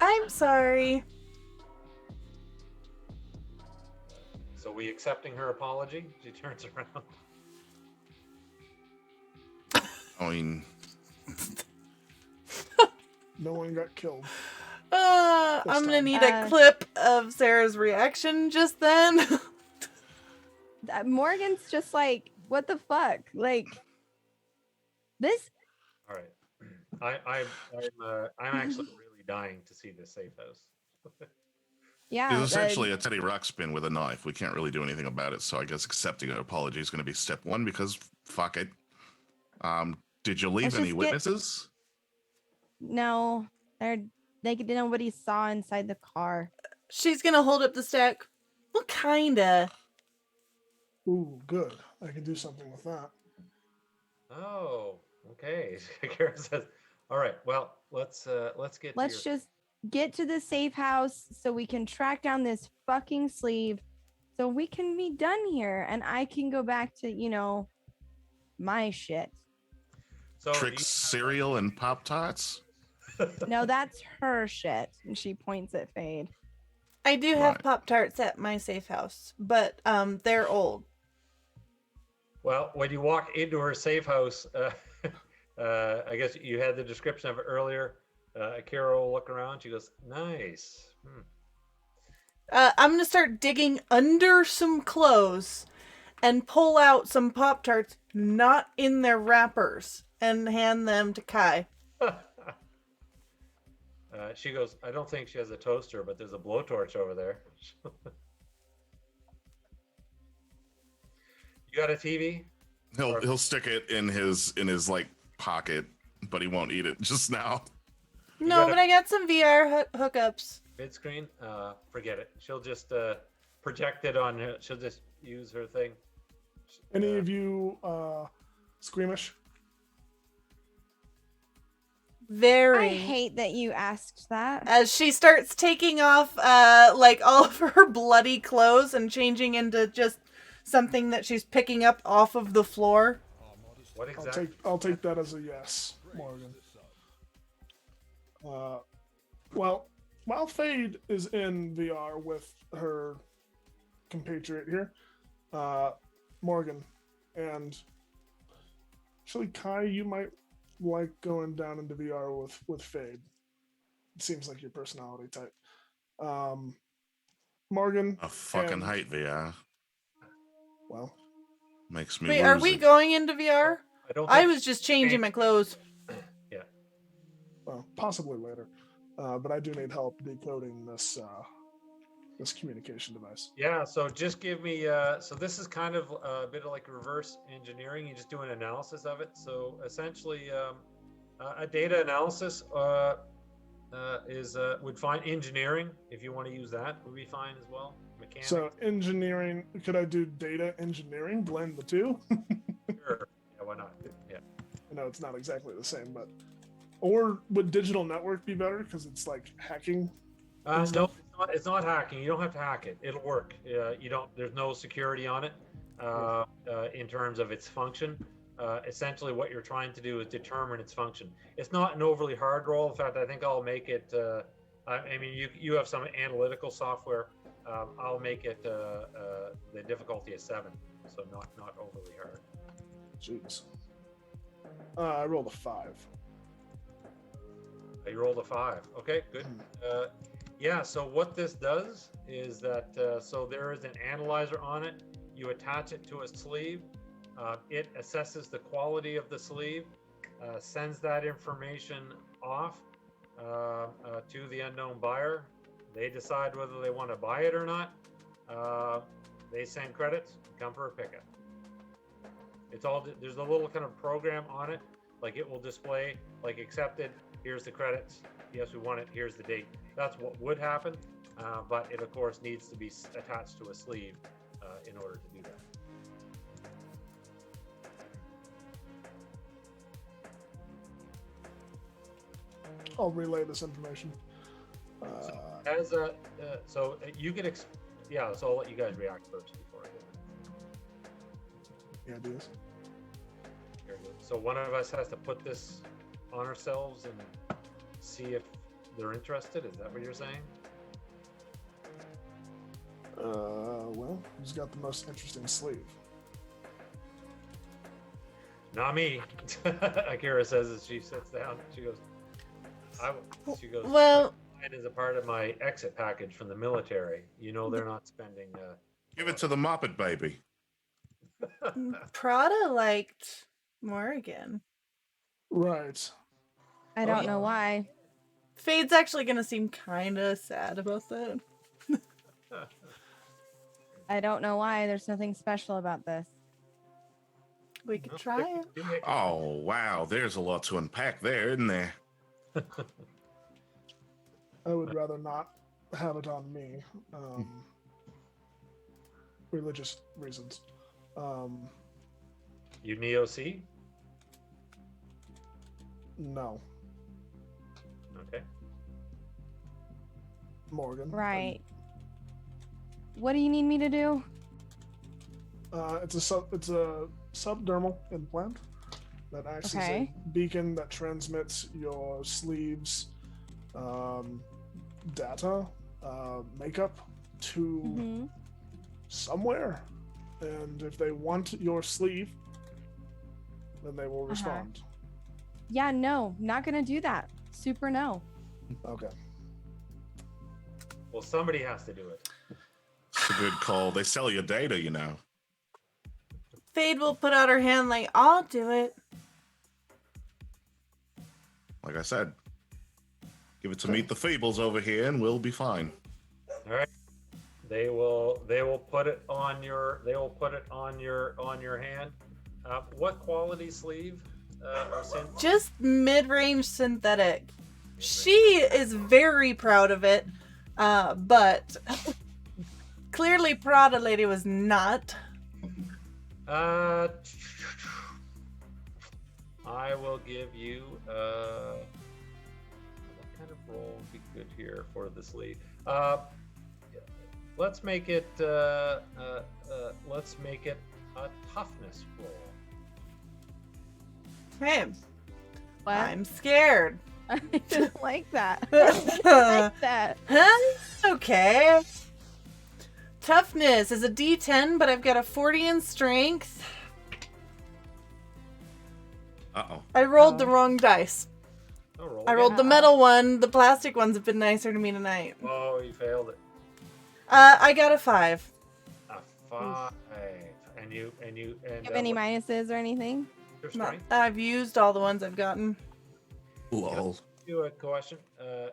I'm sorry. So we accepting her apology? She turns around. I mean, no one got killed. I'm gonna time. need a clip of Sarah's reaction just then. Morgan's just like, what the fuck? Like, this. All right. I'm actually really dying to see this safe house. Yeah. it's essentially a Teddy Ruxpin with a knife. We can't really do anything about it, so I guess accepting an apology is going to be step one because fuck it. Did you leave Let's any just witnesses? No, nobody saw inside the car. She's gonna hold up the stack. Well, kinda. Ooh, good. I can do something with that. Oh, Okay. Kara says, "All right. Well, let's get. Let's just get to the safe house so we can track down this fucking sleeve, so we can be done here, and I can go back to my shit. So Tricks, cereal, and Pop Tarts. No, that's her shit." And she points at Fade. I do have Right. Pop-Tarts at my safe house, but they're old. Well, when you walk into her safe house, I guess you had the description of it earlier. Kara will look around. She goes, "Nice." I'm gonna start digging under some clothes and pull out some Pop-Tarts not in their wrappers and hand them to Kai. She goes, "I don't think she has a toaster, but there's a blowtorch over there." You got a TV? He'll stick it in his like pocket, but he won't eat it just now. No, got a- but I got some VR hookups. Mid screen? Forget it. She'll just project it on her. She'll just use her thing. Any of you squeamish? Very. I hate that you asked that. As she starts taking off like all of her bloody clothes and changing into just something that she's picking up off of the floor. What exactly? I'll take that as a yes, Morgan. Well, while Fade is in VR with her compatriot here, Morgan, and actually Kai, you might like going down into VR with Fade. It seems like your personality type. Morgan. A fucking and- height VR Well, makes me. Wait, are we woozy. going into VR? I don't. I think- was just changing my clothes. Yeah. well, possibly later. But I do need help decoding this communication device. Yeah. So just give me. So this is kind of a bit of like reverse engineering. You just do an analysis of it. So essentially, a data analysis would find engineering, if you want to use that, would be fine as well. Mechanics. So engineering, could I do data engineering, blend the two? Sure. Yeah. Why not? Yeah. I know it's not exactly the same, but or would digital network be better because it's like hacking? No, it's not hacking. You don't have to hack it. It'll work. You don't. There's no security on it in terms of its function. Essentially, what you're trying to do is determine its function. It's not an overly hard role. In fact, I think I'll make it. I mean, you have some analytical software. I'll make it the difficulty is 7, so not overly hard. Jeez. I rolled a 5. You rolled a 5. Okay, good. Yeah. So what this does is that so there is an analyzer on it. You attach it to a sleeve. It assesses the quality of the sleeve, sends that information off to the unknown buyer. They decide whether they want to buy it or not. They send credits, come for a pickup. It's all, there's a little kind of program on it, like it will display like accepted, here's the credits, yes we want it, here's the date. That's what would happen, but it of course needs to be attached to a sleeve in order to do that. I'll relay this information. As a, so you can, yeah, so I'll let you guys react first before I do The ideas. it. Very good. So one of us has to put this on ourselves and see if they're interested. Is that what you're saying? Well, who's got the most interesting sleeve? Not me. Akira says as she sits down. She goes, Well, mine is a part of my exit package from the military. You know, they're not spending. Give it to the Muppet baby. Prada liked Morgan. Right. I don't know why. Fade's actually gonna seem kinda sad about that. I don't know why. There's nothing special about this. We could try it. Oh wow, there's a lot to unpack there, isn't there? I would rather not have it on me. Religious reasons. You Neo C? No. Okay. Morgan. Right. What do you need me to do? It's a subdermal implant that acts as Okay. a beacon that transmits your sleeves data, makeup to Mm-hmm. somewhere. And if they want your sleeve, then they will respond. Yeah, no, not gonna do that. Super no. Okay. Well, somebody has to do it. It's a good call. They sell your data, you know. Fade will put out her hand like, I'll do it. Like I said, give it to Meet the Feebles over here, and we'll be fine. All right. They will put it on your hand. What quality sleeve? Just mid-range synthetic. She is very proud of it, but clearly Prada Lady was not. I will give you what kind of roll would be good here for the sleeve? Let's make it a toughness roll. Hey, What? I'm scared. I didn't like that. I didn't like that. Okay. Toughness is a D10, but I've got a 40 in strength. Uh-oh. I rolled the wrong dice. Oh, roll I again. rolled the metal one. The plastic ones have been nicer to me tonight. Oh, you failed it. I got a 5. A 5. And Do you have any minuses or anything? your No, strength? I've used all the ones I've gotten. Lol. You a question.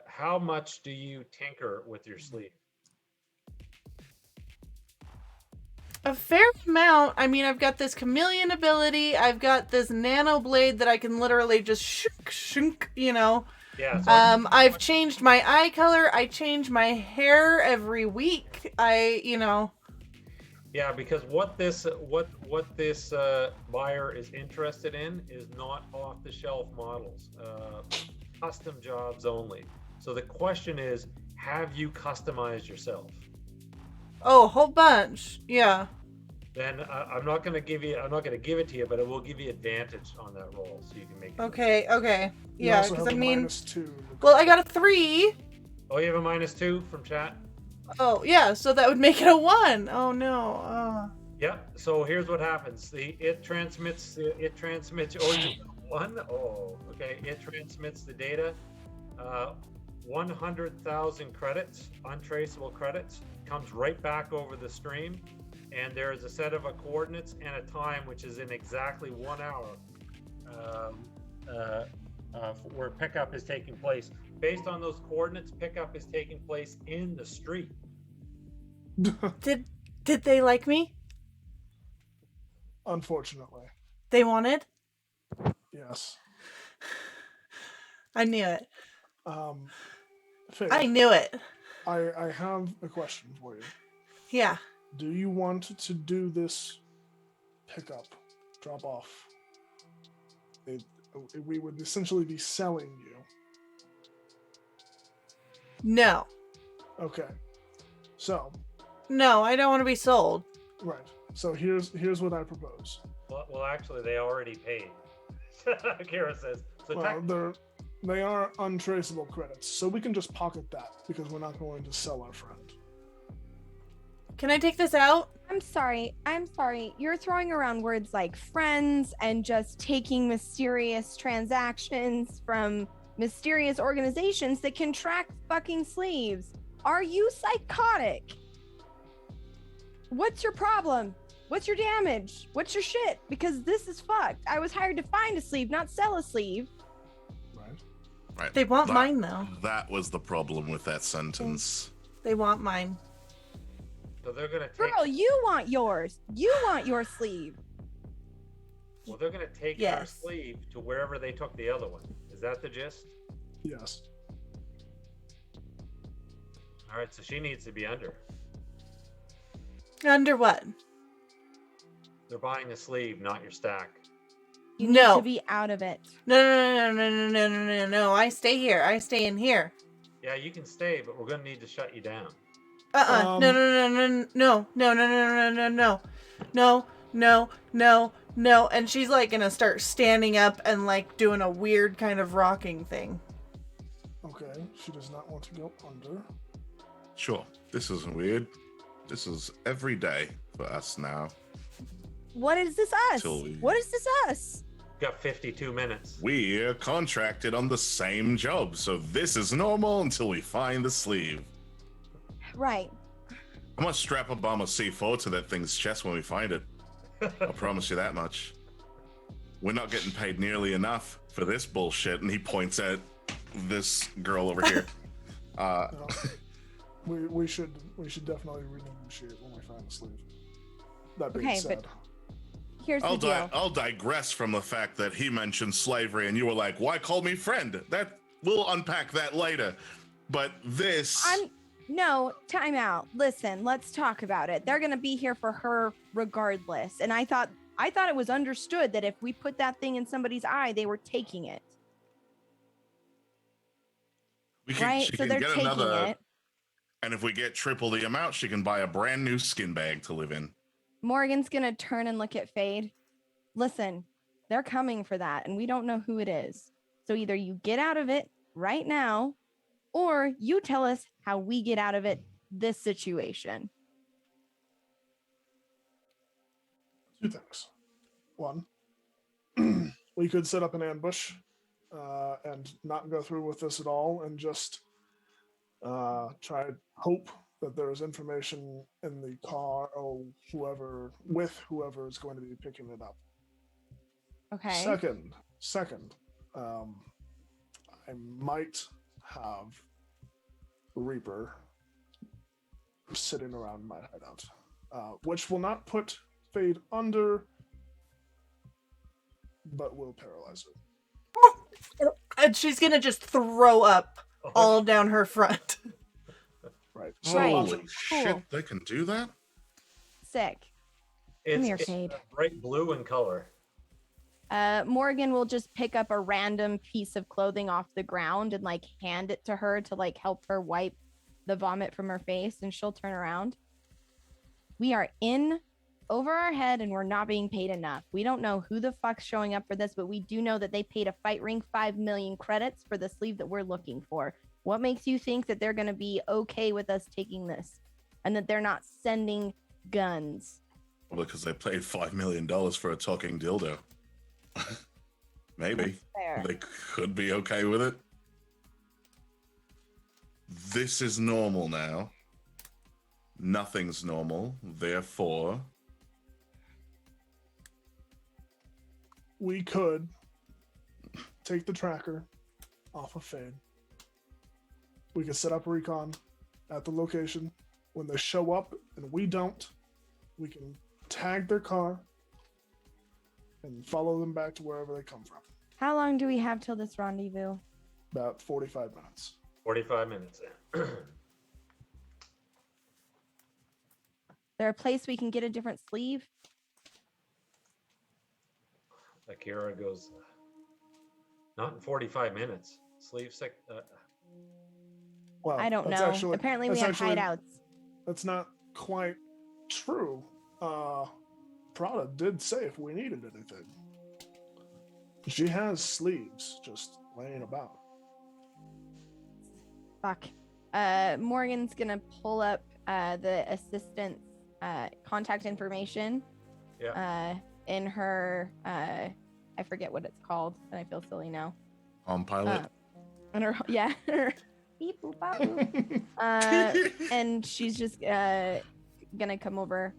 How much do you tinker with your sleeve? A fair amount. I mean, I've got this chameleon ability. I've got this nano blade that I can literally just shunk, you know. Yeah. So I've changed my eye color. I change my hair every week. Yeah, because what this buyer is interested in is not off-the-shelf models, custom jobs only. So the question is, have you customized yourself? Oh, a whole bunch. Yeah. Then I'm not going to give it to you, but it will give you advantage on that roll, so you can make it. Okay. You Yeah, also because have I a mean, -2. well, I got a 3. Oh, you have a -2 from chat? Oh, yeah, so that would make it a 1. Oh, no. Yeah. So here's what happens. It transmits. Oh, you got 1. Oh, okay. It transmits the data. 100,000 credits, untraceable credits, comes right back over the stream, and there is a set of coordinates and a time, which is in exactly 1 hour, where pickup is taking place. Based on those coordinates, pickup is taking place in the street. Did they like me? Unfortunately. They wanted? Yes. I knew it. Faith, I knew it. I have a question for you. Yeah. Do you want to do this pickup, drop off? We would essentially be selling you. No. Okay. So, No, I don't want to be sold. right. So here's what I propose. Well, actually, they already paid. Kara says. So Well, they are untraceable credits, so we can just pocket that because we're not going to sell our friend. Can I take this out? I'm sorry. You're throwing around words like friends and just taking mysterious transactions from mysterious organizations that can track fucking sleeves. Are you psychotic? What's your problem? What's your damage? What's your shit? Because this is fucked. I was hired to find a sleeve, not sell a sleeve. Right. They want mine, though. That was the problem with that sentence. They want mine. So they're gonna take. Girl, you want yours. You want your sleeve. Well, they're gonna take her Yes. sleeve to wherever they took the other one. Is that the gist? Yes. All right. So she needs to be under. Under what? They're buying the sleeve, not your stack. You need No. to be out of it. No. I stay here. I stay in here. Yeah, you can stay, but we're gonna need to shut you down. No. And she's like gonna start standing up and like doing a weird kind of rocking thing. Okay, she does not want to go under. Sure, this isn't weird. This is every day for us now. What is this us? Till we- What is this us? Got 52 minutes. We're contracted on the same job, so this is normal until we find the sleeve. Right. I'm gonna strap a bomb of C4 to that thing's chest when we find it. I promise you that much. We're not getting paid nearly enough for this bullshit, and he points at this girl over here. No. We should definitely renegotiate when we find the sleeve. That being Okay, said, but here's the deal. I'll digress from the fact that he mentioned slavery, and you were like, "Why call me friend?" That we'll unpack that later. But this, No, time out. Listen, let's talk about it. They're gonna be here for her regardless. And I thought it was understood that if we put that thing in somebody's eye, they were taking it. we can, Right? she So can they're get taking another. it. And if we get triple the amount, she can buy a brand new skin bag to live in. Morgan's gonna turn and look at Fade. Listen, they're coming for that, and we don't know who it is. So either you get out of it right now, or you tell us how we get out of it this situation. two things. One, we could set up an ambush and not go through with this at all, and just try to hope that there is information in the car or whoever is going to be picking it up. Okay. Second, I might have Reaper sitting around my hideout, which will not put Fade under, but will paralyze her. And she's gonna just throw up all down her front. Right. Right. Holy shit, Cool. they can do that? Sick. It's, here, it's Fade. bright blue in color. Morgan will just pick up a random piece of clothing off the ground and like hand it to her to like help her wipe the vomit from her face, and she'll turn around. We are in over our head and we're not being paid enough. We don't know who the fuck's showing up for this, but we do know that they paid a fight ring 5 million credits for the sleeve that we're looking for. What makes you think that they're going to be okay with us taking this and that they're not sending guns? Well, because they paid $5 million for a talking dildo. Maybe. Fair. They could be okay with it. This is normal now. Nothing's normal. Therefore, We could take the tracker off of Fade. We could set up recon at the location. When they show up and we don't, we can tag their car and follow them back to wherever they come from. How long do we have till this rendezvous? About 45 minutes. 45 minutes in. There a place we can get a different sleeve? Akira goes, not in 45 minutes. Sleeve sick. Well, I don't that's know. actually- Apparently we that's have actually- hideouts. That's not quite true. Prada did say if we needed anything. She has sleeves just laying about. Fuck. Morgan's gonna pull up the assistant's contact information. Yeah. In her I forget what it's called, and I feel silly now. pilot. And her her beep boop bop boop. And she's just gonna come over.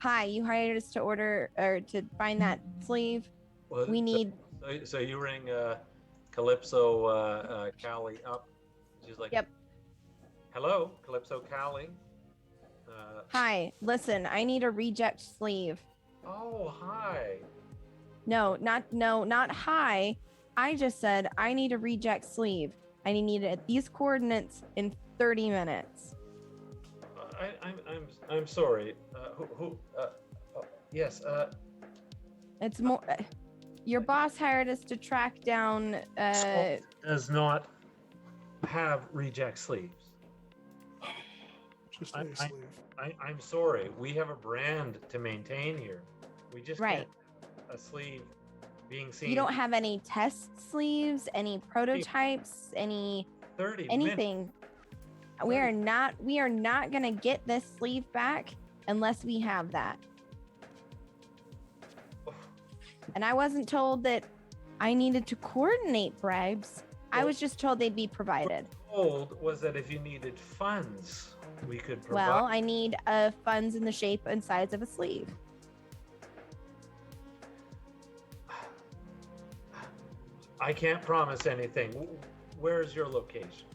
Hi, you hired us to order or to find that sleeve. Well, We need. So you ring Calypso Callie up. She's like, Yep. Hello, Calypso Callie. Hi, listen, I need a reject sleeve. Oh, hi. No, not hi. I just said I need a reject sleeve. I need it at these coordinates in 30 minutes. I'm sorry. Yes. It's more. Your boss hired us to track down. Does not have reject sleeves. Just I- a sleeve. I'm sorry. We have a brand to maintain here. We just Right. can't have a sleeve being seen. You don't have any test sleeves, any prototypes, any 30 anything. minutes. We are not gonna get this sleeve back unless we have that. And I wasn't told that I needed to coordinate bribes. I Well- was just told they'd be provided. Told was that if you needed funds, we could provide. Well, I need funds in the shape and size of a sleeve. I can't promise anything. Where's your location?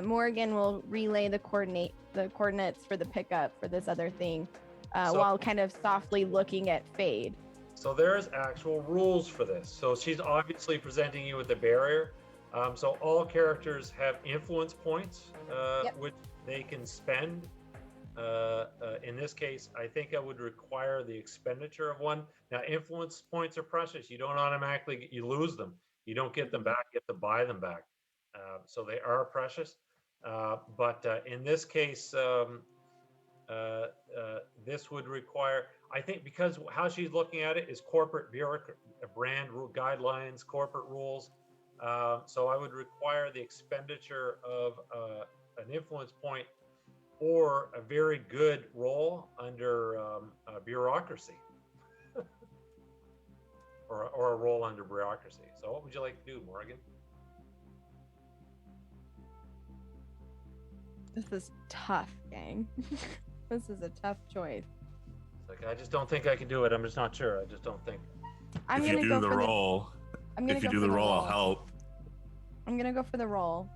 Morgan will relay the coordinates for the pickup for this other thing, So- while kind of softly looking at Fade. So there's actual rules for this. So she's obviously presenting you with the barrier. So all characters have influence points, Yep. which they can spend. In this case, I think I would require the expenditure of one. Now, influence points are precious. You don't automatically, you lose them. You don't get them back, you have to buy them back. So they are precious. But in this case, this would require, I think, because how she's looking at it is corporate brand guidelines, corporate rules. So I would require the expenditure of an influence point or a very good role under bureaucracy, or a role under bureaucracy. So what would you like to do, Morgan? This is tough, gang. This is a tough choice. It's like, I just don't think I can do it. I'm just not sure. I just don't think. I'm If gonna you go do the for roll, I'm gonna if you go do for the roll, I'll help. I'm gonna go for the roll.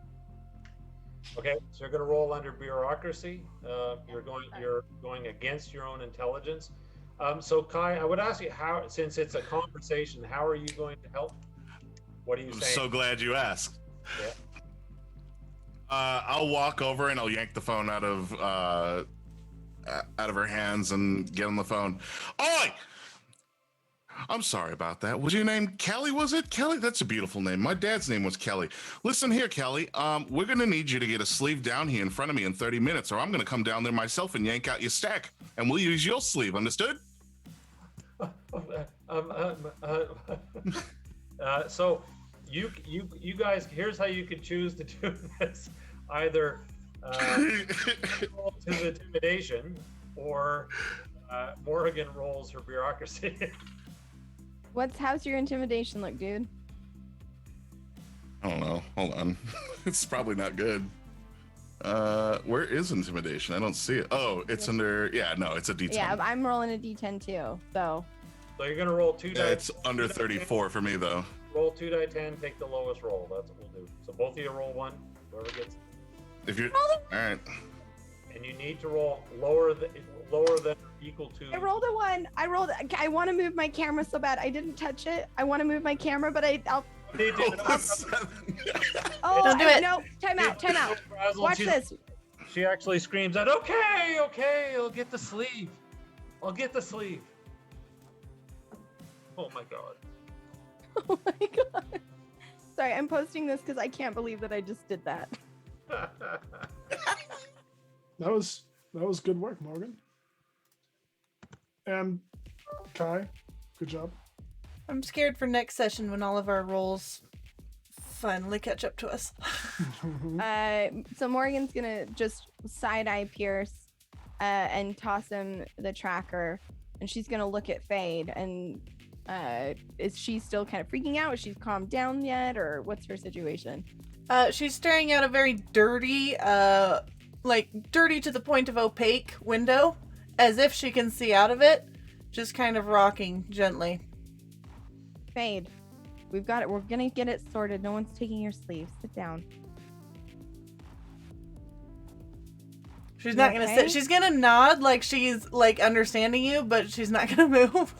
Okay, so you're going to roll under bureaucracy. You're going against your own intelligence. So Kai, I would ask you how, since it's a conversation, how are you going to help? What are you I'm saying? so glad you asked. Yeah. I'll walk over and I'll yank the phone out of her hands and get on the phone. Oi! I'm sorry about that. Was your name Kelly? Was it Kelly? That's a beautiful name. My dad's name was Kelly. Listen here, Kelly. We're gonna need you to get a sleeve down here in front of me in 30 minutes, or I'm gonna come down there myself and yank out your stack, and we'll use your sleeve. Understood? So you guys, here's how you could choose to do this: either roll to the intimidation, or Morgan rolls her bureaucracy. How's your intimidation look, dude? I don't know. Hold on. It's probably not good. Where is intimidation? I don't see it. Oh, it's under. Yeah, no, it's a D10. Yeah, I'm rolling a D10 too. So So you're gonna roll two Yeah, dice. it's under 34 for me though. Roll 2 die 10, take the lowest roll. That's what we'll do. So both of you roll one. Whoever gets, If you're all right, and you need to roll lower than or equal to. I rolled a 1. I want to move my camera so bad. I didn't touch it. I want to move my camera, but I'll. They did it. Oh, Don't do it. No, time out. Watch this. She actually screams out, "Okay, I'll get the sleeve. I'll get the sleeve." Oh my god. Oh my god. Sorry, I'm posting this because I can't believe that I just did that. That was good work, Morgan. And Kai, good job. I'm scared for next session when all of our rolls finally catch up to us. So Morgan's gonna just side eye Pierce and toss him the tracker, and she's gonna look at Fade. And is she still kind of freaking out? Is she calmed down yet, or what's her situation? She's staring out a very dirty, dirty to the point of opaque window, as if she can see out of it, just kind of rocking gently. Fade, we've got it. We're gonna get it sorted. No one's taking your sleeve. Sit down. She's not gonna sit. She's gonna nod like she's like understanding you, but she's not gonna move.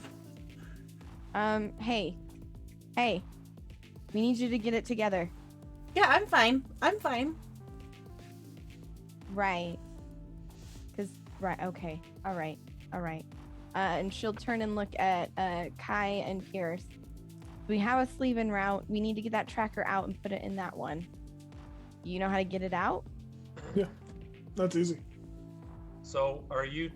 Hey, we need you to get it together. Yeah, I'm fine. Right. Okay. All right. And she'll turn and look at Kai and Pierce, We have a sleeve en route. We need to get that tracker out and put it in that one. You know how to get it out? Yeah, that's easy. So are you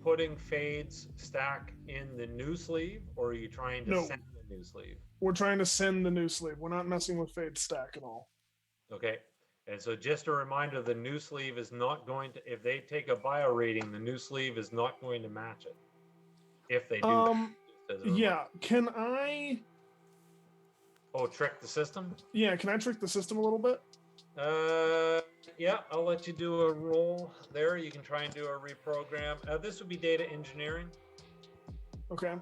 putting Fade's stack in the new sleeve, or are you trying to No. send the new sleeve? We're trying to send the new sleeve. We're not messing with Fade's stack at all. Okay. And so just a reminder, the new sleeve is not going to, if they take a bio reading, the new sleeve is not going to match it. If they do that. Just as a reminder. Yeah. Can I? Oh, trick the system? Yeah. Can I trick the system a little bit? Yeah, I'll let you do a roll there. You can try and do a reprogram. This would be data engineering. Okay.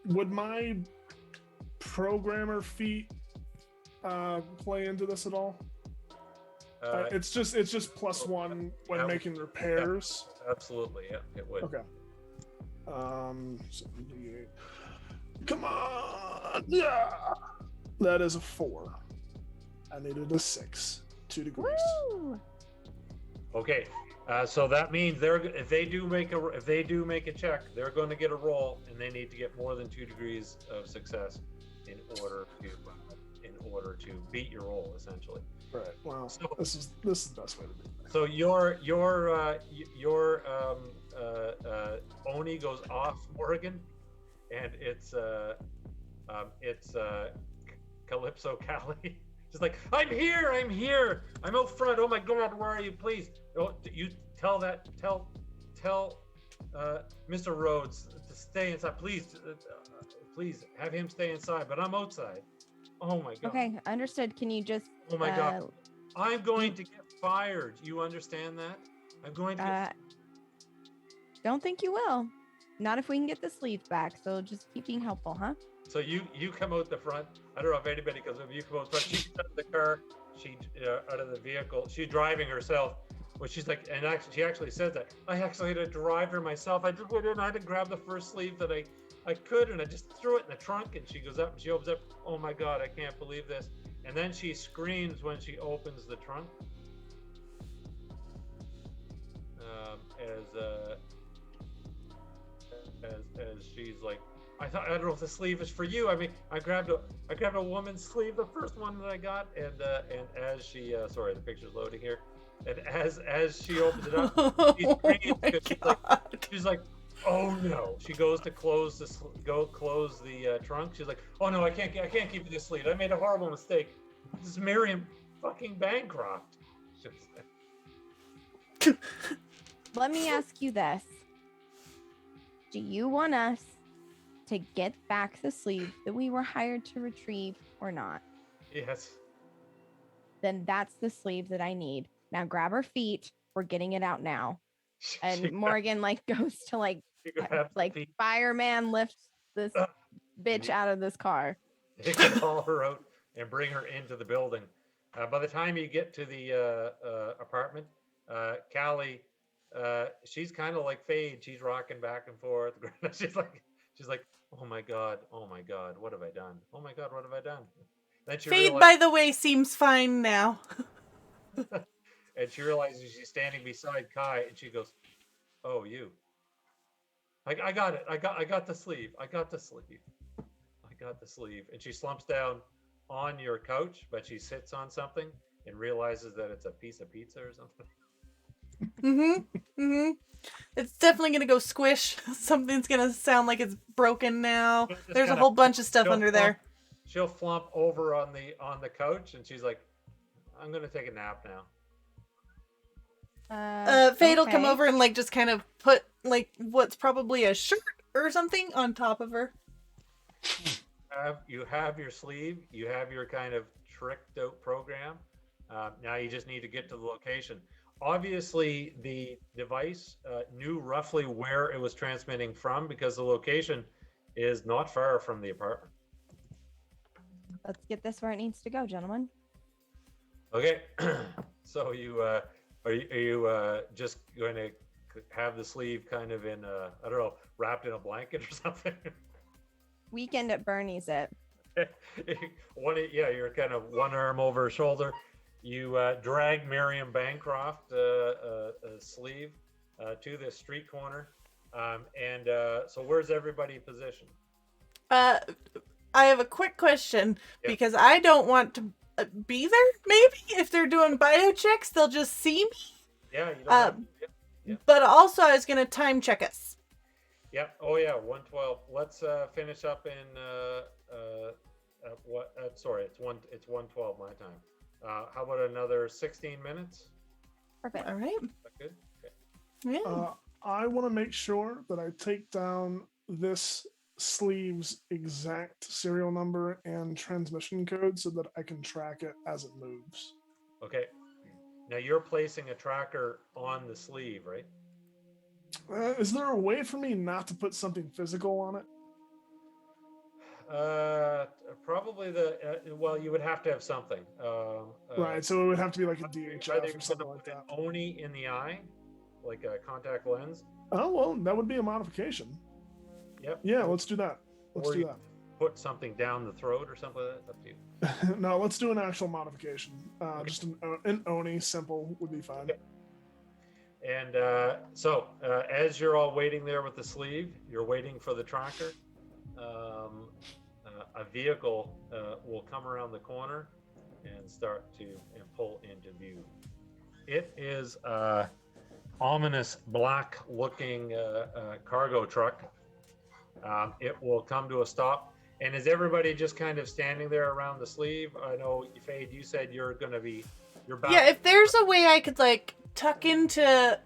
Would my programmer feat play into this at all? It's just +1 when Yeah. making repairs. Absolutely, yeah, it would. Okay. 78. Come on! Yeah! That is a 4. I needed a 6. 2 degrees. Woo! Okay, so that means if they do make a check, they're going to get a roll, and they need to get more than 2 degrees of success in order to beat your roll, essentially. Right. Well, So- this is the best way to do it. So your Oni goes off Morgan, and it's Calypso Callie. She's like, I'm here, I'm out front. Oh my God, where are you? Please, you tell Mr. Rhodes to stay inside. Please have him stay inside. But I'm outside. Oh my God. Okay, understood. Can you just Oh my God. I'm going to get fired. You understand that? I'm going to get don't think you will. Not if we can get the sleeves back. So just keep being helpful, huh? So you come out the front. I don't know if anybody goes. If you come out the front, she gets out of the car. She out of the vehicle. She's driving herself. Well, she's like, and she actually says that I actually had to drive her myself. I just went in. I had to grab the first sleeve that I could, and I just threw it in the trunk. And she goes up and she opens up. Oh my God, I can't believe this. And then she screams when she opens the trunk. As she's like, I don't know if the sleeve is for you. I mean, I grabbed a woman's sleeve, the first one that I got, and as she sorry, the picture's loading here, and as she opens it up, she screams because she's like, oh no. She goes to close the trunk. She's like, oh no, I can't keep this sleeve. I made a horrible mistake. This is Miriam fucking Bancroft. Let me ask you this. Do you want us to get back the sleeve that we were hired to retrieve or not? Yes. Then that's the sleeve that I need. Now grab her feet. We're getting it out now. And Morgan goes to fireman lifts this bitch out of this car. They can haul her out and bring her into the building. By the time you get to the apartment, Callie, she's kind of like Fade. She's rocking back and forth. She's like, oh my God, what have I done? Oh my God, what have I done? Then she Fade, by the way, seems fine now. and she realizes she's standing beside Kai, and she goes, "Oh, you." I got it. I got the sleeve. I got the sleeve. And she slumps down on your couch, but she sits on something and realizes that it's a piece of pizza or something. It's definitely gonna go squish. Something's gonna sound like it's broken now. Just There's a kinda- whole bunch of stuff under there. She'll flump over on the couch, and she's like, "I'm gonna take a nap now." Fade will come okay. over and just kind of put what's probably a shirt or something on top of her. You have your sleeve. You have your kind of tricked out program. Now you just need to get to the location. Obviously, the device knew roughly where it was transmitting from because the location is not far from the apartment. Let's get this where it needs to go, gentlemen. Okay, so you are you just going to have the sleeve kind of in I don't know, wrapped in a blanket or something? Weekend at Bernie's it. You're kind of one arm over her shoulder. You drag Miriam Bancroft sleeve to this street corner, and so where's everybody positioned? I have a quick question Yep. because I don't want to be there. Maybe if they're doing bio checks, they'll just see me. Yeah, you don't have, Yeah. But also, I was gonna time check us. yeah. Oh yeah, 112. Let's finish up in what? Sorry, it's 112 my time. How about another 16 minutes? Perfect. All right. Is that good? Okay. Yeah. I want to make sure that I take down this sleeve's exact serial number and transmission code so that I can track it as it moves. Okay. Now you're placing a tracker on the sleeve, right? Is there a way for me not to put something physical on it? Probably well, you would have to have something. Right, so it would have to be like a Either DHF you're or gonna something put like an that. Oni in the eye, like a contact lens. Oh, well, that would be a modification. Yep. Yeah, let's do that. Let's Or do you that. put something down the throat or something like that. It's up to you. No, let's do an actual modification. Okay. Just an Oni, simple, would be fine. Okay. And so, as you're all waiting there with the sleeve, you're waiting for the tracker. A vehicle will come around the corner and start to pull into view. It is a ominous black-looking cargo truck. It will come to a stop. And is everybody just kind of standing there around the sleeve? I know, Fade, you said you're going to be, you're back. Yeah. If there's a way I could like tuck into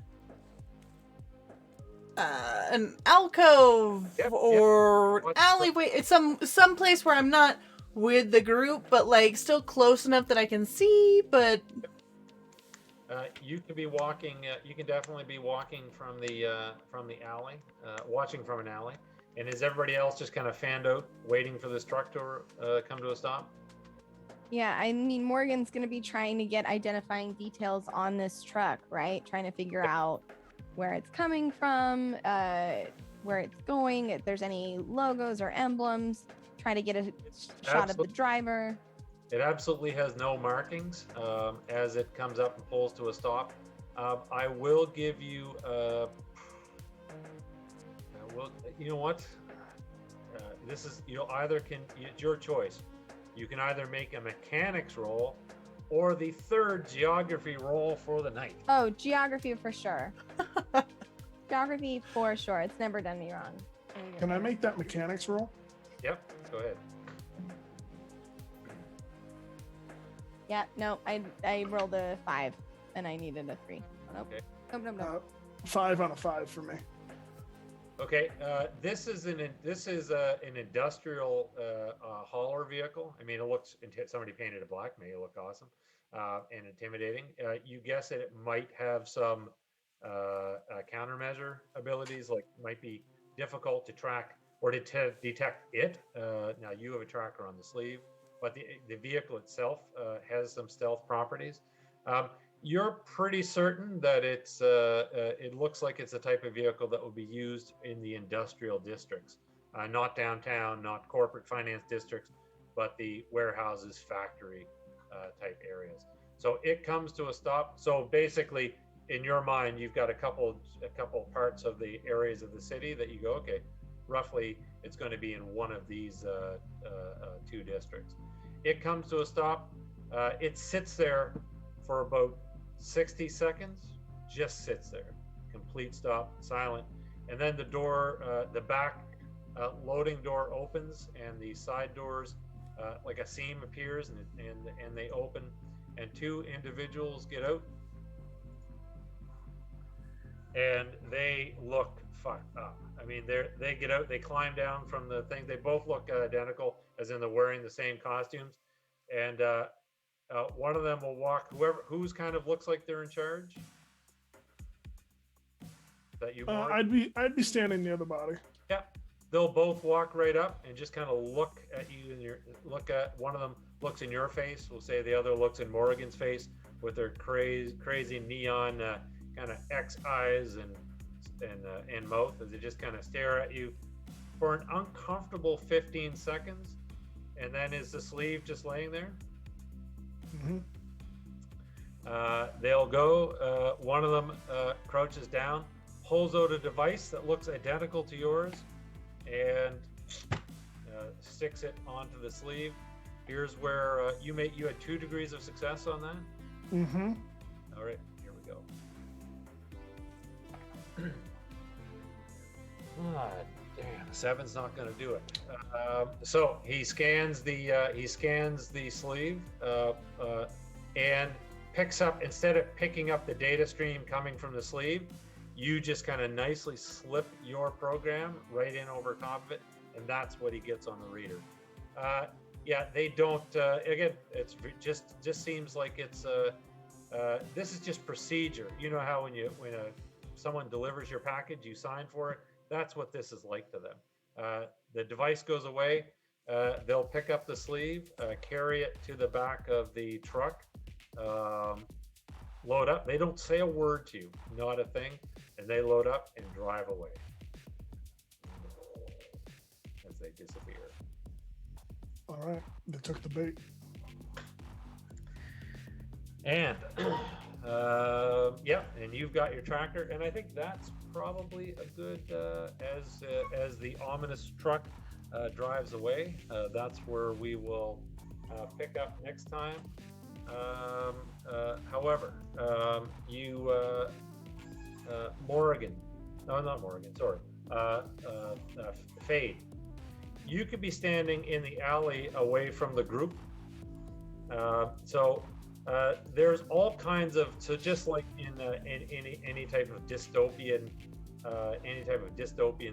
an alcove Yep, or What's- alleyway, it's some place where I'm not with the group, but like still close enough that I can see. But You can be walking. You can definitely be walking from the alley, watching from an alley. And is everybody else just kind of fanned out, waiting for this truck to come to a stop? Yeah, I mean, Morgan's going to be trying to get identifying details on this truck, right? Trying to figure out where it's coming from, where it's going, if there's any logos or emblems, try to get a shot of the driver. It absolutely has no markings as it comes up and pulls to a stop. I will give you. You know what? This is it's your choice. You can either make a mechanics roll or the third geography roll for the night. Oh, geography for sure. Geography for sure. It's never done me wrong. Can I make that mechanics roll? Yep, go ahead. Yeah, no, I rolled a 5 and I needed a 3. Nope. Okay. Nope. 5 on a 5 for me. Okay, this is an industrial hauler vehicle. I mean, it looks, somebody painted it black, made it look awesome and intimidating. You guess that it might have some countermeasure abilities, like might be difficult to track or to detect it. Now you have a tracker on the sleeve, but the vehicle itself has some stealth properties. You're pretty certain that it looks like it's a type of vehicle that will be used in the industrial districts, not downtown, not corporate finance districts, but the warehouses, factory type areas. So it comes to a stop. So basically, in your mind, you've got a couple parts of the areas of the city that you go, okay, roughly it's going to be in one of these two districts. It comes to a stop. It sits there for about 60 seconds, just sits there, complete stop, silent. And then the door, the back loading door opens and the side doors, like a seam appears and they open and two individuals get out and they look fucked up. I mean, they get out, they climb down from the thing. They both look identical, as in they're wearing the same costumes. And one of them will walk, who's kind of looks like they're in charge. That you Mark? I'd be standing near the body. Yeah, they'll both walk right up and just kind of look at you and one of them looks in your face. We'll say the other looks in Morgan's face with their crazy neon kind of X eyes and mouth as they just kind of stare at you for an uncomfortable 15 seconds. And then is the sleeve just laying there? Mm-hmm. They'll go, one of them crouches down, pulls out a device that looks identical to yours, and sticks it onto the sleeve. Here's where you had 2 degrees of success on that. Mm-hmm. All right, here we go. Ah, damn, 7's not going to do it. So he scans the sleeve and picks up, instead of picking up the data stream coming from the sleeve, you just kind of nicely slip your program right in over top of it, and that's what he gets on the reader. Yeah, they don't. Again, it's just seems like it's. This is just procedure. You know how when someone delivers your package, you sign for it. That's what this is like to them. The device goes away. They'll pick up the sleeve, carry it to the back of the truck, load up. They don't say a word to you, not a thing, and they load up and drive away as they disappear. All right, they took the bait. And yeah, and you've got your tractor, and I think that's probably a good as the ominous truck drives away. That's where we will pick up next time. However, you Morrigan, no, not Morrigan, sorry, Fade. You could be standing in the alley away from the group. There's all kinds of, so just like in any type of dystopian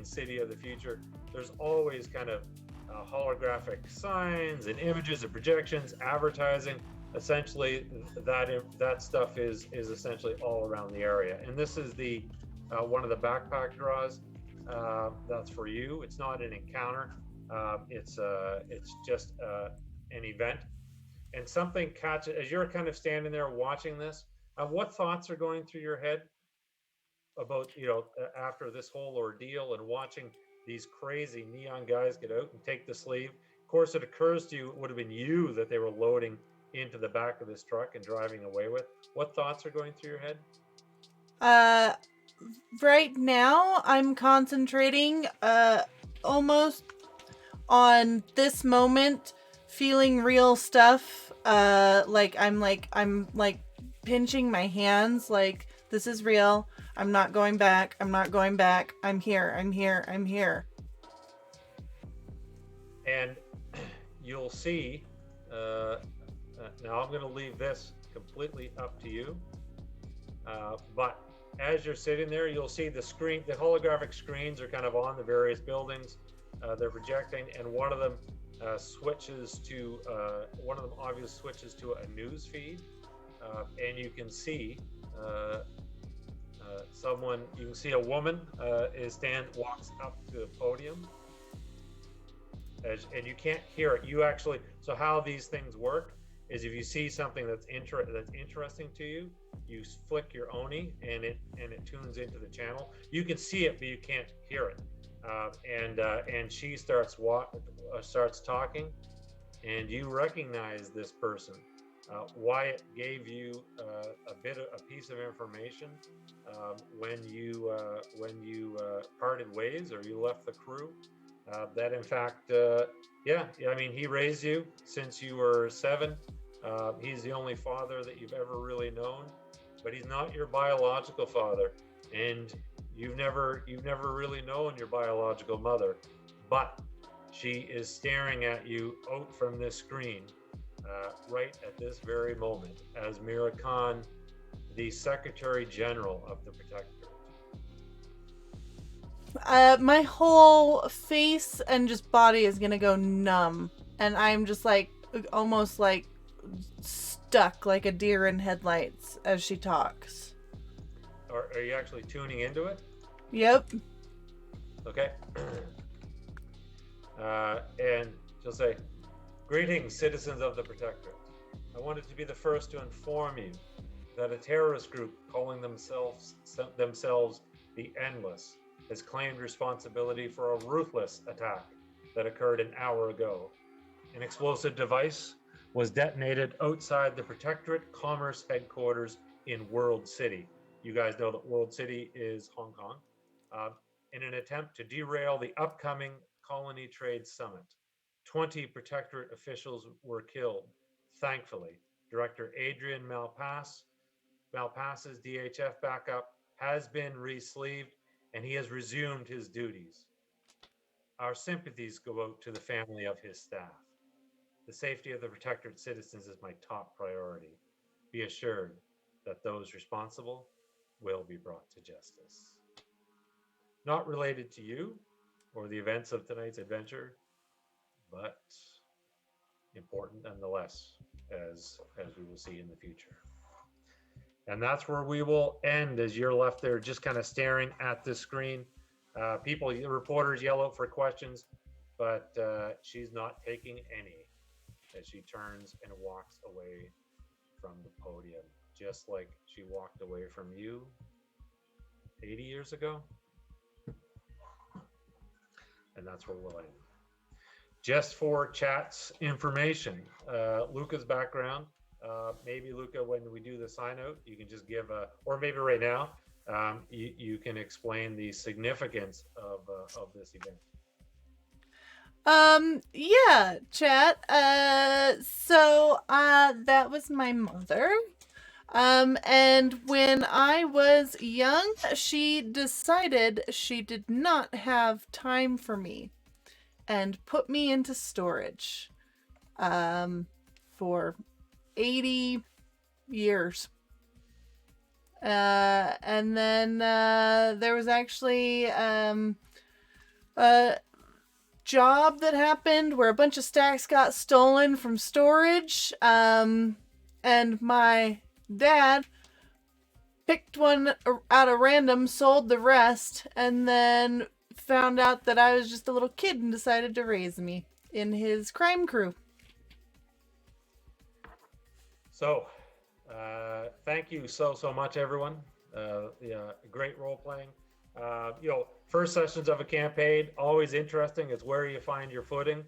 city of the future, there's always kind of holographic signs and images and projections, advertising. Essentially, that stuff is essentially all around the area. And this is the one of the backpack draws. That's for you. It's not an encounter. It's just an event. And something catches, as you're kind of standing there watching this, what thoughts are going through your head about, after this whole ordeal and watching these crazy neon guys get out and take the sleeve? Of course, it occurs to you, it would have been you that they were loading into the back of this truck and driving away with. What thoughts are going through your head? Right now, I'm concentrating almost on this moment, feeling real stuff. I'm pinching my hands, like, this is real. I'm not going back. I'm not going back. I'm here. I'm here. I'm here. And you'll see, now I'm going to leave this completely up to you. But as you're sitting there, you'll see the screen, the holographic screens are kind of on the various buildings. They're projecting, and one of them switches to a news feed, and you can see a woman walks up to the podium, and you can't hear it. So how these things work is, if you see something that's interesting to you, you flick your Oni and it tunes into the channel. You can see it, but you can't hear it. And she starts talking, and you recognize this person. Wyatt gave you a piece of information when you parted ways, or you left the crew. That in fact, I mean, he raised you since you were 7. He's the only father that you've ever really known, but he's not your biological father, and you've never really known your biological mother, but she is staring at you out from this screen right at this very moment as Mira Khan, the Secretary General of the Protectorate. My whole face and just body is gonna go numb, and I'm just like almost like stuck like a deer in headlights as she talks. Are you actually tuning into it? Yep. Okay. And she'll say, "Greetings, citizens of the Protectorate. I wanted to be the first to inform you that a terrorist group calling themselves the Endless has claimed responsibility for a ruthless attack that occurred an hour ago. An explosive device was detonated outside the Protectorate Commerce Headquarters in World City." You guys know that World City is Hong Kong. In an attempt to derail the upcoming Colony Trade Summit. 20 Protectorate officials were killed. Thankfully, Director Adrian Malpass's DHF backup has been re-sleeved, and he has resumed his duties. Our sympathies go out to the family of his staff. The safety of the Protectorate citizens is my top priority. Be assured that those responsible will be brought to justice. Not related to you or the events of tonight's adventure, but important nonetheless, as we will see in the future. And that's where we will end, as you're left there just kind of staring at the screen. People, reporters yell out for questions, but she's not taking any as she turns and walks away from the podium, just like she walked away from you 80 years ago. And that's where we'll end. Just for chat's information, Luca's background. Maybe Luca, when we do the sign out, you can just give or maybe right now, you can explain the significance of this event. Yeah, chat. So that was my mother. And when I was young, she decided she did not have time for me and put me into storage for 80 years. And then there was actually a job that happened where a bunch of stacks got stolen from storage, and my dad picked one out of random, sold the rest, and then found out that I was just a little kid and decided to raise me in his crime crew. So, thank you so much, everyone. Great role playing. First sessions of a campaign, always interesting. It's where you find your footing.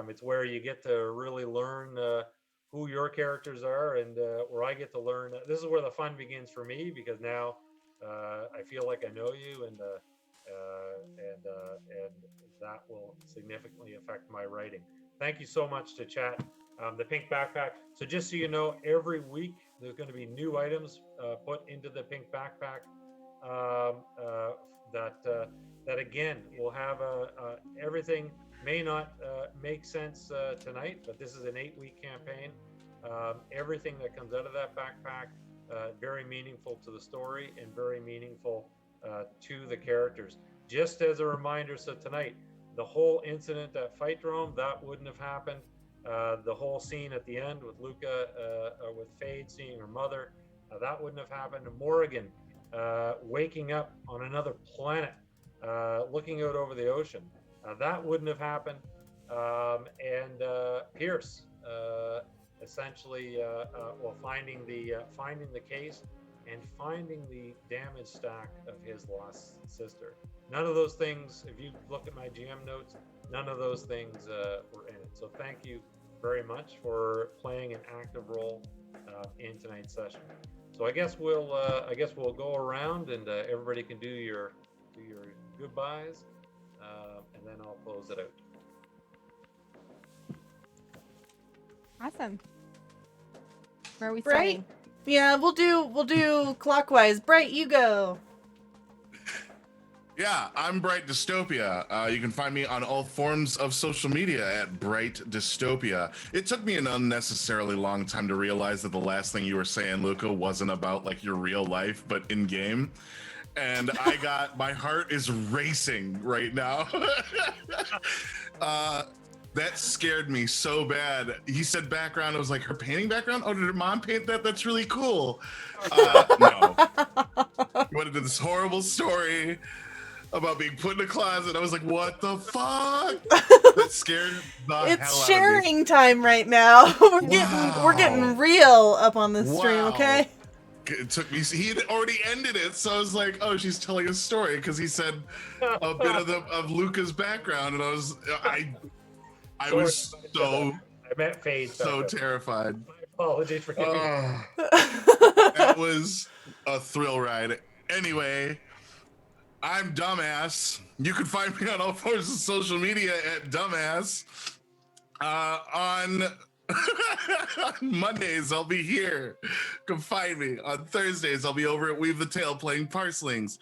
It's where you get to really learn who your characters are, and where I get to learn. This is where the fun begins for me, because now I feel like I know you, and that will significantly affect my writing. Thank you so much to chat. The pink backpack. So just so you know, every week there's going to be new items put into the pink backpack. That again will have everything may not make sense tonight, but this is an 8-week campaign. Everything that comes out of that backpack very meaningful to the story and very meaningful to the characters. Just as a reminder, so tonight the whole incident at Fight Drome, that wouldn't have happened. The whole scene at the end with Luca, with Fade seeing her mother, that wouldn't have happened. Morrigan waking up on another planet, looking out over the ocean, that wouldn't have happened. And Pierce essentially finding the case and finding the damage stack of his lost sister. None of those things, if you look at my GM notes, none of those things were in it. So thank you very much for playing an active role in tonight's session. So I guess we'll go around, and everybody can do your goodbyes, and then I'll close it out. Awesome. Where are we Bright? starting? Yeah, we'll do clockwise. Bright, you go. Yeah, I'm Bright Dystopia. You can find me on all forms of social media at Bright Dystopia. It took me an unnecessarily long time to realize that the last thing you were saying, Luca, wasn't about like your real life, but in game. And my heart is racing right now. That scared me so bad. He said background. I was like, her painting background? Oh, did her mom paint that? That's really cool. No. He went into this horrible story about being put in a closet. I was like, what the fuck? That scared the hell out of me. It's sharing time right now. We're getting real up on this stream, okay? It took me. He had already ended it, so I was like, "Oh, she's telling a story," because he said a bit of Luca's background, and I was so I meant Fade. So terrified. My apologies for giving. That was a thrill ride. Anyway, I'm Dumbass. You can find me on all forms of social media at Dumbass. On on Mondays, I'll be here. Come find me. On Thursdays, I'll be over at Weave the Tale playing Parslings.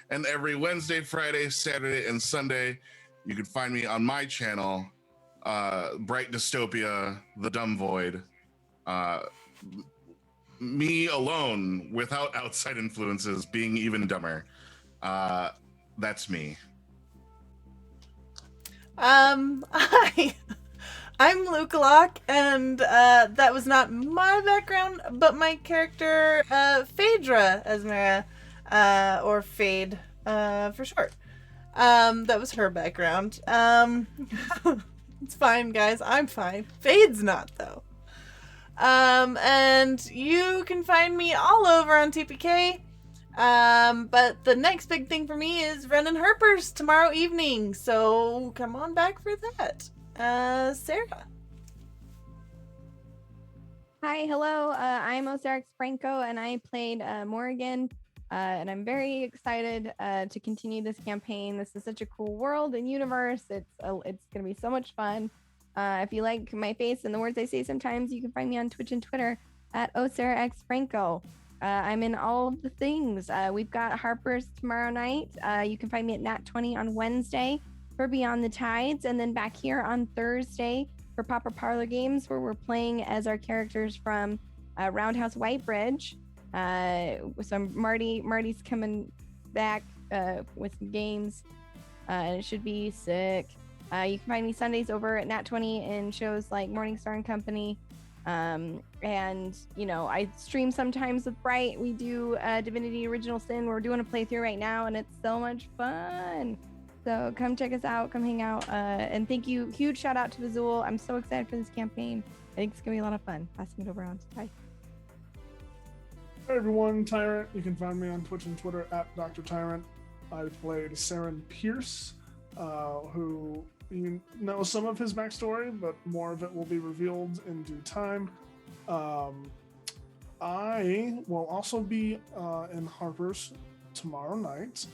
And every Wednesday, Friday, Saturday, and Sunday, you can find me on my channel, Bright Dystopia, The Dumb Void. Me alone, without outside influences, being even dumber. That's me. I'm Luke Locke, and that was not my background, but my character, Phaedra Esmera, or Fade, for short. That was her background. It's fine, guys. I'm fine. Fade's not, though. And you can find me all over on TPK. But the next big thing for me is running Herpers tomorrow evening, so come on back for that. Sarah. Hi, hello. I'm Osiris Franco, and I played Morrigan. And I'm very excited to continue this campaign. This is such a cool world and universe. It's going to be so much fun. If you like my face and the words I say sometimes, you can find me on Twitch and Twitter at OsaraXFranco. I'm in all of the things. We've got Harper's tomorrow night. You can find me at Nat20 on Wednesday for Beyond the Tides, and then back here on Thursday for Popper Parlor Games, where we're playing as our characters from Roundhouse Whitebridge. So Marty's coming back with some games, and it should be sick. You can find me Sundays over at Nat20 in shows like Morningstar and Company. And you know, I stream sometimes with Bright. We do Divinity Original Sin. We're doing a playthrough right now, and it's so much fun. So come check us out, come hang out, and thank you. Huge shout out to Vizul. I'm so excited for this campaign. I think it's gonna be a lot of fun. Passing it over on. Bye. Hi everyone, Tyrant. You can find me on Twitch and Twitter at Dr. Tyrant. I played Saren Pierce, who you know some of his backstory, but more of it will be revealed in due time. I will also be in Harper's tomorrow night.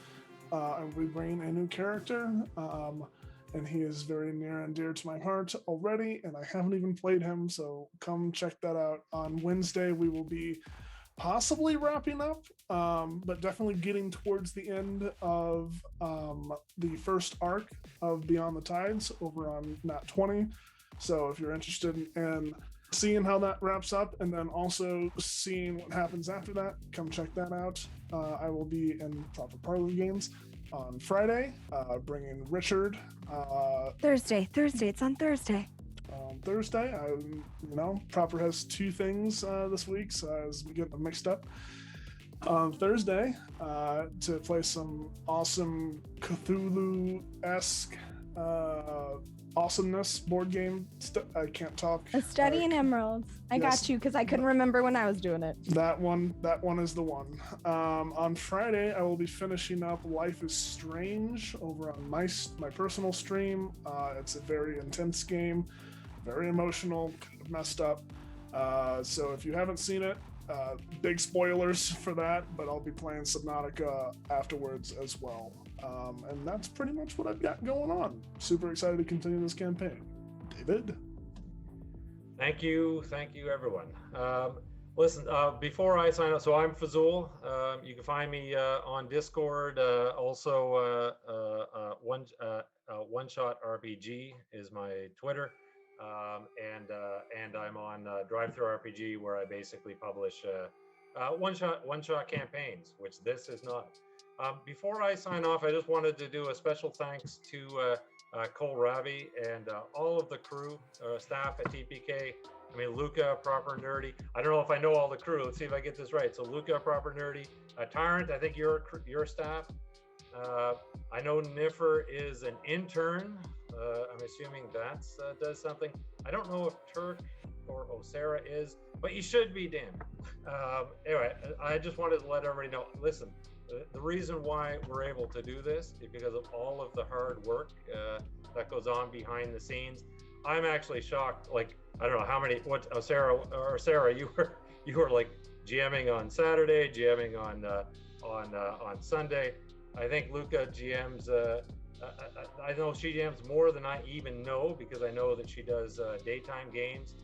And we bring a new character, and he is very near and dear to my heart already, and I haven't even played him, so come check that out. On Wednesday, we will be possibly wrapping up, but definitely getting towards the end of the first arc of Beyond the Tides over on Nat20. So if you're interested in seeing how that wraps up, and then also seeing what happens after that, come check that out. I will be in Proper Parlor Games on Friday, bringing Richard. Thursday. It's on Thursday. Thursday, Proper has two things this week, so as we get them mixed up. On Thursday, to play some awesome Cthulhu-esque awesomeness board game. I can't talk. A Study in Emeralds. I got you because I couldn't remember when I was doing it. That one is the one. On Friday, I will be finishing up Life is Strange over on my personal stream. It's a very intense game, very emotional, kind of messed up. So if you haven't seen it, big spoilers for that, but I'll be playing Subnautica afterwards as well. And that's pretty much what I've got going on. Super excited to continue this campaign. David? Thank you, everyone. Listen, before I sign up, so I'm Fazul. You can find me on Discord. Also, One Shot RPG is my Twitter. And I'm on Drive Through RPG, where I basically publish one shot campaigns, which this is not. Before I sign off, I just wanted to do a special thanks to Cole Ravi and all of the crew, staff at TPK. I mean, Luca, Proper Nerdy. I don't know if I know all the crew. Let's see if I get this right. So Luca, Proper Nerdy, Tyrant, I think you're staff. I know Niffer is an intern. I'm assuming that does something. I don't know if Turk or Osara is, but you should be, Dan. Anyway, I just wanted to let everybody know, listen, the reason why we're able to do this is because of all of the hard work that goes on behind the scenes. I'm actually shocked. Like, I don't know how many, Sarah, you were like GMing on Saturday, GMing on Sunday. I think Luca GMs I know she jams more than I even know, because I know that she does daytime games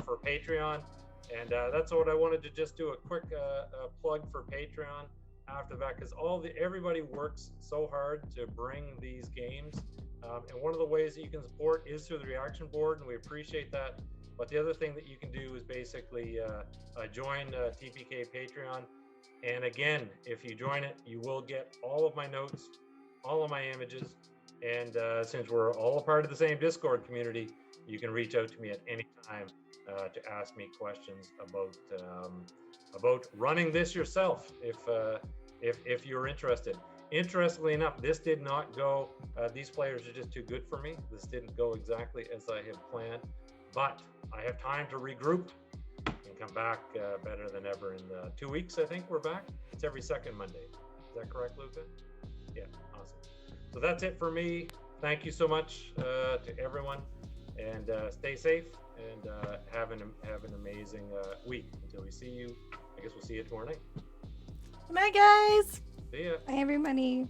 for Patreon, and that's what I wanted to just do a quick plug for Patreon after that, because everybody works so hard to bring these games, and one of the ways that you can support is through the reaction board, and we appreciate that. But the other thing that you can do is basically join TPK Patreon. And again, if you join it, you will get all of my notes, all of my images. And since we're all a part of the same Discord community, you can reach out to me at any time to ask me questions about running this yourself if you're interested. Interestingly enough, this did not go, these players are just too good for me. This didn't go exactly as I had planned, but I have time to regroup and come back better than ever in 2 weeks. I think we're back. It's every second Monday. Is that correct, Luca? Yeah, awesome. So that's it for me. Thank you so much to everyone, and stay safe, and have an amazing week until we see you. I guess we'll see you tomorrow night. Good night, guys. See ya. Bye, everybody.